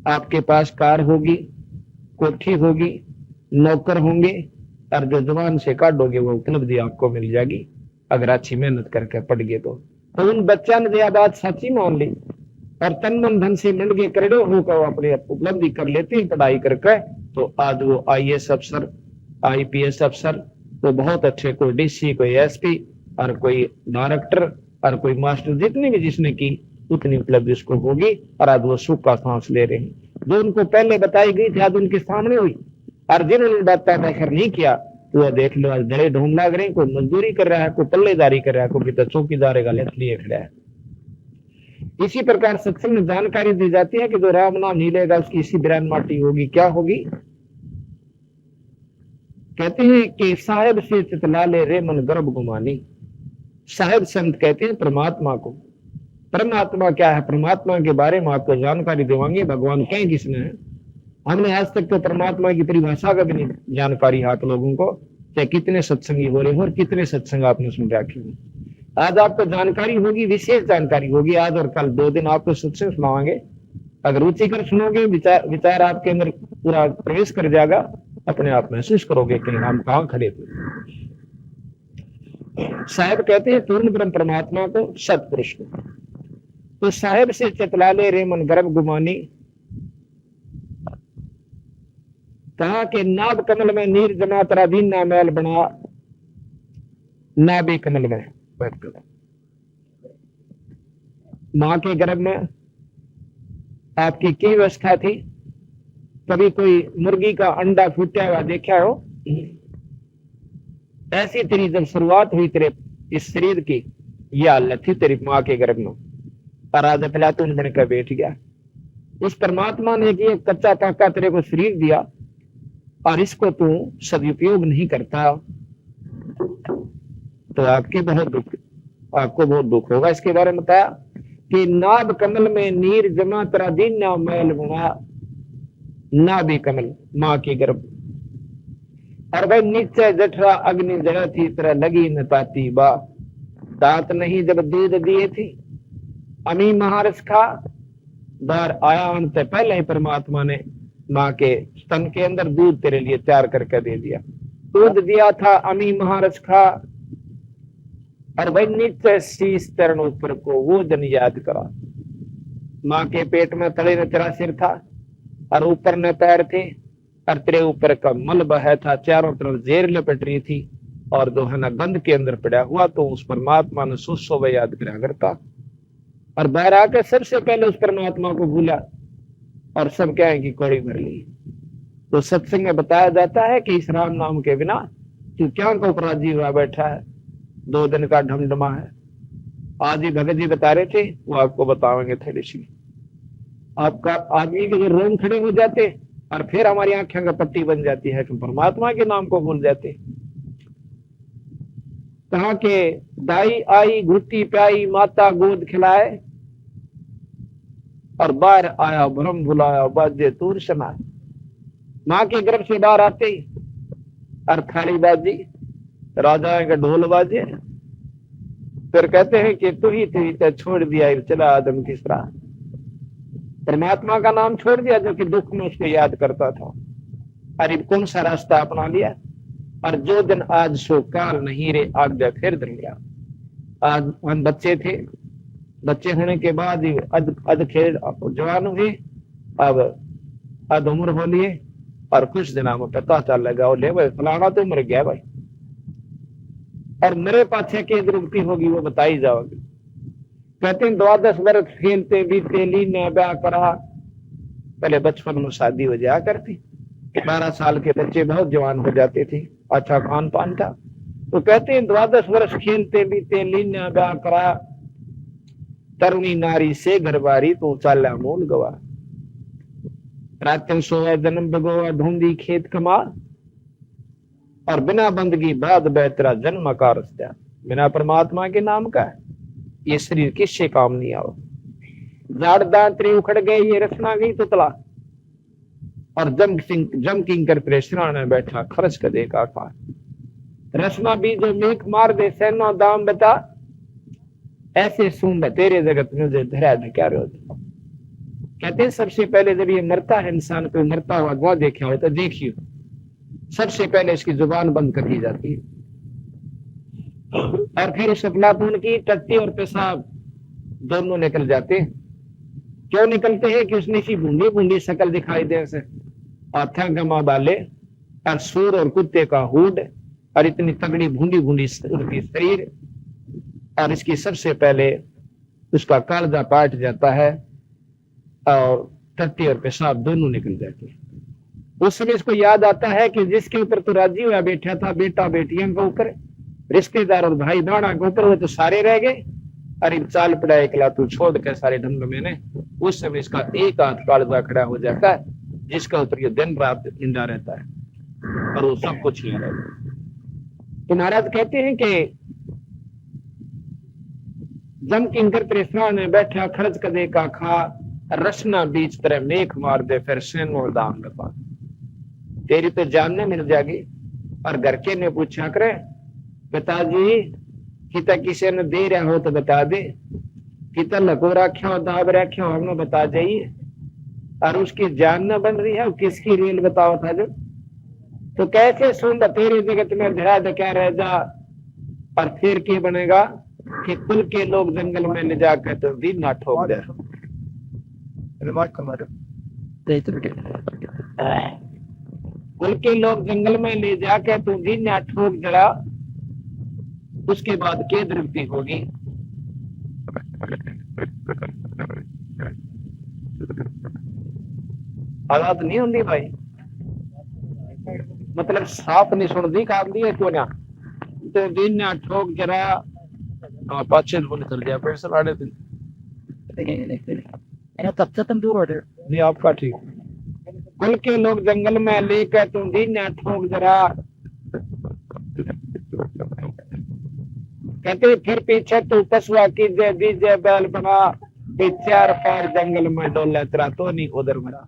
आपके पास कार होगी, कोठी होगी, नौकर होंगे, और जो जवान से काटोगे वो उपलब्धि आपको मिल जाएगी अगर अच्छी मेहनत करके पढ़ गए तो उन बच्चा ने यह बात सच्ची मान ली और तन मन धन से मिल गए करोड़ों होकर अपने उपलब्धि कर लेते हैं पढ़ाई करके, तो आज वो IAS अफसर, IPS अफसर, तो बहुत अच्छे, कोई DC, कोई SP, और कोई डायरेक्टर, और कोई मास्टर, जितनी भी जिसने की उतनी उपलब्धि उसको होगी, और आज वो सुख का सांस ले रहे हैं। जो उनको पहले बताई गई थी आज उनके सामने हुई, और जिन्होंने बात पैदा नहीं किया तो वह देख लो आज बड़े ढूंढ लग रहे हैं, कोई मजदूरी कर रहा है, कोई पल्लेदारी कर रहा है, कोई तो चौकीदार का लेट लिए खड़ा है। इसी प्रकार सत्संग में जानकारी दी जाती है कि जो राम नाम नहीं लेगा उसकी इसी बिरान माटी होगी। क्या होगी? कहते हैं कि साहेब से चितला ले रे मन गर्भ गुमानी। साहेब संत कहते हैं परमात्मा को। परमात्मा क्या है? परमात्मा के बारे में आपको जानकारी देवांगे। भगवान कहे किसने है? हमने आज तक तो परमात्मा की परिभाषा का भी नहीं जानकारी हाथ लोगों को, चाहे कितने सत्संगी हो रहे हो और कितने सत्संग आपने सुन रखे हो। आज आपको जानकारी होगी, विशेष जानकारी होगी। आज और कल 2 दिन आपको सत्संग सुनावांगे। अगर रुचि कर सुनोगे, विचार आपके अंदर पूरा प्रवेश कर जाएगा, अपने आप महसूस करोगे कि हम कहाँ खड़े थे। साहेब कहते हैं पूर्ण ब्रह्म परमात्मा को, सतपुरुष को। तो साहेब से चतला ले रे मन गर्भ गुमानी। कहा कि नाभ कमल में नीर जना तरा दीन ना मैल बना, नाभि कमल में मां के गर्भ में आपकी क्या व्यवस्था थी? कभी कोई मुर्गी का अंडा फूटा हुआ देखा हो? ऐसी तेरी जब शुरुआत हुई तेरे इस शरीर की, यह हालत थी तेरी मां के गर्भ में, और आज अफलातून बनकर बैठ गया। उस परमात्मा ने कि कच्चा पाका तेरे को शरीर दिया और इसको तू सदुपयोग नहीं करता तो आपको बहुत दुख होगा। इसके बारे में बताया कि नाभ कमल में नीर जमा तेरा दीना मैल बुना, नाभि कमल माँ की गर्भ, और भाई नीचे जठरा अग्नि जला थी तरह लगी न पाती बा, दांत नहीं जब दूध दिए थी अमी महारस खा, बार आया अंत पहले ही परमात्मा ने माँ के स्तन के अंदर दूध तेरे लिए तैयार करके दे दिया, दूध दिया था अमी महारस खा, और भाई नीचे शीश चरण ऊपर को वो जन याद करा। माँ के पेट में तले न तेरा सिर था और ऊपर न पैर थे और तेरे ऊपर का मल बहा था, चारों तरफ जेर लपेट रही थी और जो है ना गंध के अंदर पड़ा हुआ, तो उस परमात्मा ने सुसो व याद करा करता और बाहर आकर सबसे पहले उस परमात्मा को भूला और सब क्या है कि कौड़ी भर ली। तो सत्संग में बताया जाता है कि इस राम नाम के बिना तू क्या को अपराधी हुआ बैठा है, 2 दिन का ढमढमा है। आज ही भगत जी बता रहे थे, वो आपको बताएंगे थोड़ी सी। आपका आदमी के रोम खड़े हो जाते और फिर हमारी आंखें का पट्टी बन जाती है कि परमात्मा के नाम को भूल जाते। कहा के दाई आई घुट्टी प्याई माता गोद खिलाए और बाहर आया भ्रम भुलाया बाजे तूर समाए। माँ के गर्भ से बाहर आते ही और थाली बाजी राजा का ढोल बाजे, फिर कहते हैं कि तू ही थी छोड़ दिया चला आदम की सराह। परमात्मा का नाम छोड़ दिया जो कि दुख में उसको याद करता था, अरे कौन सा रास्ता अपना लिया। और जो दिन आज सो काल नहीं रे आज्ञा फिर दिन गया। आज हम बच्चे थे, बच्चे होने के बाद ही अध खेल जवान हुए, अब अध उम्र हो लिए और कुछ दिनों में पता चल लगा ले भाई फलाना तो मर गया भाई, और मेरे पाछे के दुर्गति होगी वो बताई जाओगी। कहते हैं 12 वर्ष खेलते बीते लीने ब्याह करा, पहले बचपन में शादी हो जाया करती, 12 साल के बच्चे बहुत जवान हो जाते थे, अच्छा खान पान था। तो कहते हैं 12 वर्ष खेलते बीते लीने ब्याह करा, तरुणी नारी से घरबारी तू चाला मूल गवा, रातन सोया जन्म भगोआ ढूंढी खेत कमा, और बिना बंदगी बाद बेहतरा जन्म आकार, बिना परमात्मा के नाम का ये शरीर किससे काम नहीं आओ। जाड़ दांतरे उखड़ गए ये रचना गई तो तला, और जम किंग कर तेरे सिराने बैठा खर्च कर देगा खा, रचना भी जो मेख मार दे सैनो दाम बता, ऐसे सुन तेरे जगत में जो धरा क्या रोज। कहते हैं सबसे पहले जब ये मरता है इंसान को मरता हुआ गौ देखा हो तो देखिए सबसे पहले इसकी जुबान बंद कर दी जाती है, और फिर इस अपनापन की टट्टी और पेशाब दोनों निकल जाते हैं। क्यों निकलते हैं कि उसने सी बूंदी बूंदी शक्ल दिखाई दे से, गमा बाले और सूर और कुत्ते का हुड और इतनी तगड़ी बूंदी बूंदी शरीर, और इसकी सबसे पहले उसका कालजा काट जाता है और टट्टी और पेशाब दोनों निकल जाते हैं। उस समय इसको याद आता है कि जिसके ऊपर तो राजी हुआ बैठा था, बेटा बेटियों के ऊपर, रिश्तेदार और भाई बहना के ऊपर, वो तो सारे रह गए, अरे चाल पड़ा एकला तू छोड़ के सारे ढंग मैंने। उस समय इसका एक हाथ कालजा खड़ा हो जाता है जिसका ऊपर ये दिन रात जिंदा रहता है और वो सब कुछ नहीं रहता। तो महाराज कहते हैं कि जम किंकर त्रिस्ना ने बैठा खर्च कदे का खा, रचना बीच तरह मेख मार दे फिर सेनो दाम लपा, तेरी तो जानने मिल जाएगी। और घर के ने पूछा करे पिताजी किता किसी ने दे रहा हो तो बता दे, किता लको रखा हो दाब रखा हो हमने बता जाइए, और उसकी जान न बन रही है किसकी रेल बताओ था जो। तो कैसे सुन तेरे जगत में धरा क्या रह जा, और फिर क्या बनेगा कि कुल के लोग जंगल में ले जाकर तो दिन ना ठोक दे। कुल के लोग जंगल में ले जाकर तो दिन ना ठोक जड़ा, उसके बाद क्या दृष्टि होगी। हालात नहीं होंगी भाई, मतलब साफ नहीं सुनती काम दी है क्यों ना, तो दिन ना ठोक जरा पाचे बोले चल गया पैसा लाने दिन। And it's up to them to order. नहीं आपका ठीक। कुल के लोग जंगल में लेकर तू दीना ठोक जरा, कहते फिर पीछे तू पशुआ की जय दीजे बैल बना, चार पैर जंगल में डोले तेरा तो नहीं उधर मरा।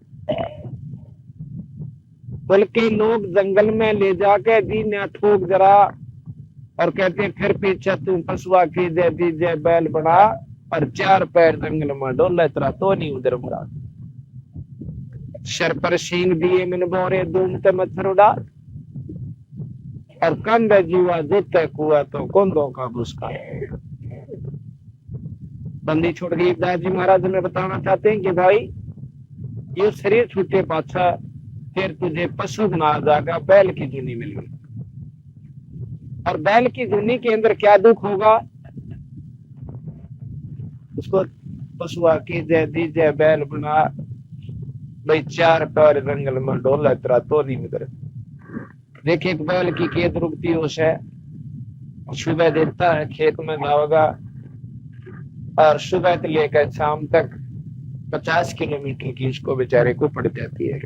बल्कि लोग जंगल में ले जाके दीना ठोक जरा, और कहते फिर पीछे तू पशुआ की जय दीजे बैल बना, और चार पैर जंगल में डोले तेरा तो नहीं उधर मरा। सर पर सींग दिए मिन बोरे दूमते मच्छर उड़ा, और कंध जुआ जूते कुआ तो कोंदों का बुसका। बंदी छोड़ गई। दास जी महाराज हमें बताना चाहते हैं कि भाई ये शरीर छूटे पाछा फिर तुझे पशु बना जाएगा, बैल की जूनी मिल गई। और बैल की जूनी के अंदर क्या दुख होगा, उसको पशुआ की जय दीजे बैल बना, भाई चार पैर जंगल में डोला तेरा तो नहीं मिल। देखिए बैल की खेत रुकती होश है, सुबह देता है खेत में जाओगा, और सुबह से लेकर शाम तक 50 किलोमीटर की इसको बेचारे को पड़ जाती है।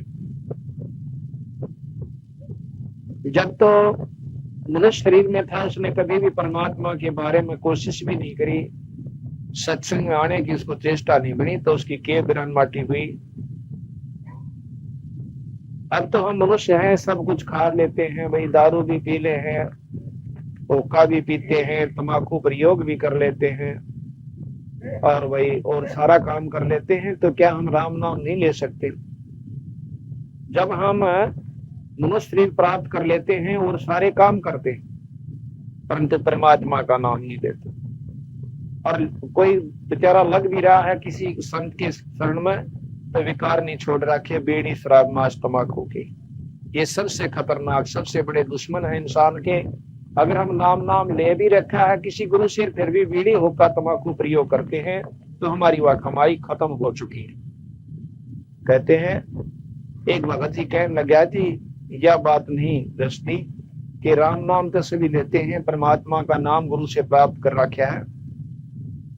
जब तो मनुष्य शरीर में था उसने कभी भी परमात्मा के बारे में कोशिश भी नहीं करी, सत्संग में आने की उसको चेष्टा नहीं बनी, तो उसकी केव बिरान माटी हुई। अब तो हम मनुष्य हैं, सब कुछ खा लेते हैं, भाई दारू भी पी ले हैं, हुक्का भी पीते हैं, तंबाकू प्रयोग भी कर लेते हैं, और वही और सारा काम कर लेते हैं, तो क्या हम राम नाम नहीं ले सकते? जब हम मनुष्य शरीर प्राप्त कर लेते हैं और सारे काम करते हैं, परंतु परमात्मा का नाम नहीं लेते। और कोई बेचारा लग भी रहा है किसी संत के शरण में, तो विकार नहीं छोड़ रखे, बीड़ी शराब मांस तंबाकू के। ये सबसे खतरनाक सबसे बड़े दुश्मन है इंसान के। अगर हम नाम ले भी रखा है किसी गुरु से, फिर भी बीड़ी हुक्का तंबाकू प्रयोग करते हैं, तो हमारी वह कमाई खत्म हो चुकी है। कहते हैं एक भगत जी कहने लगा जी यह बात नहीं दसती कि राम नाम तो सभी लेते हैं, परमात्मा का नाम गुरु से प्राप्त कर रखा है,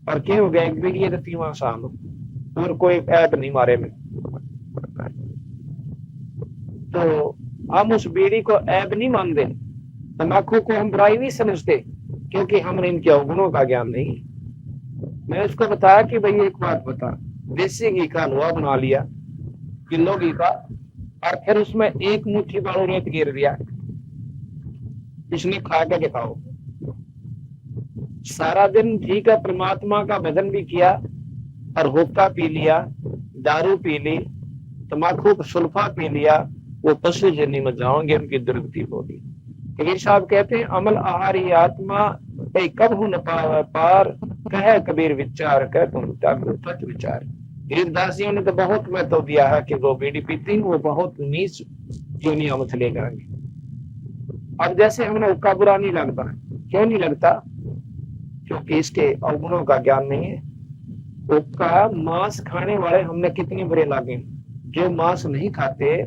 और क्या हो गया एक बीड़ी रतीवा साल और कोई ऐप नहीं मारे में, तो हम उस बीड़ी को ऐप नहीं मानते, तंबाकू को हम बुराई नहीं समझते, क्योंकि हमने इनके अवगुणों का ज्ञान नहीं। मैं उसको बताया कि भाई एक बात बता, देसी घी का हलवा बना लिया किलो घी का, और फिर उसमें एक मुट्ठी बालू रेत गिर दिया, इसने खा के दिखाओ। सारा दिन घी का परमात्मा का भजन भी किया, और हुक्का पी लिया, दारू पी ली, तंबाकू सुल्फा पी लिया, वो पशु जन्नी में जाओगे, उनकी दुर्गति होगी। कबीर साहब कहते हैं अमल आहारी आत्मा कब हूं न पावे पार, कहे कबीर विचार कह तुम तत्व विचार। गिरदासियों ने तो बहुत महत्व दिया है कि वो बीड़ी पीती वो बहुत नीच दुनिया में चले जाएंगे। अब जैसे हमने हुक्का बुरा नहीं लगता, क्यों नहीं लगता? क्योंकि इसके अवगुणों का ज्ञान नहीं है। हुक्का मांस खाने वाले हमने कितने बुरे लागे, जो मांस नहीं खाते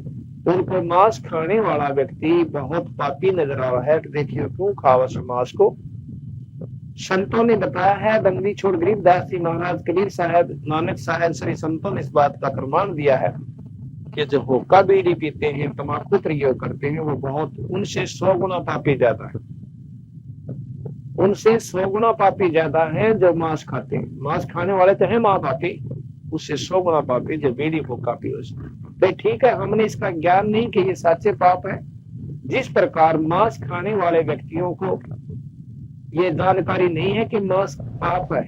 उनको मांस खाने वाला व्यक्ति बहुत पापी नजर आ रहा है। देखिए क्यों खावा मांस को? संतों ने बताया है, बंदी छोड़ गरीबदास जी महाराज, कबीर साहब, नानक साहब, सभी संतों ने इस बात का प्रमाण दिया है कि जो हुक्का बीड़ी पीते हैं, तंबाकू प्रयोग करते हैं, वो बहुत उनसे 100 गुना पापी ज्यादा है, उनसे 100 गुना पापी ज्यादा है जो मांस खाते हैं। मांस खाने वाले तो है मां पापी, उससे 100 गुना पापी जो बीड़ी हुक्का पी। तो ठीक है, हमने इसका ज्ञान नहीं कि ये सच्चे पाप है। जिस प्रकार मांस खाने वाले व्यक्तियों को ये जानकारी नहीं है कि मांस पाप है,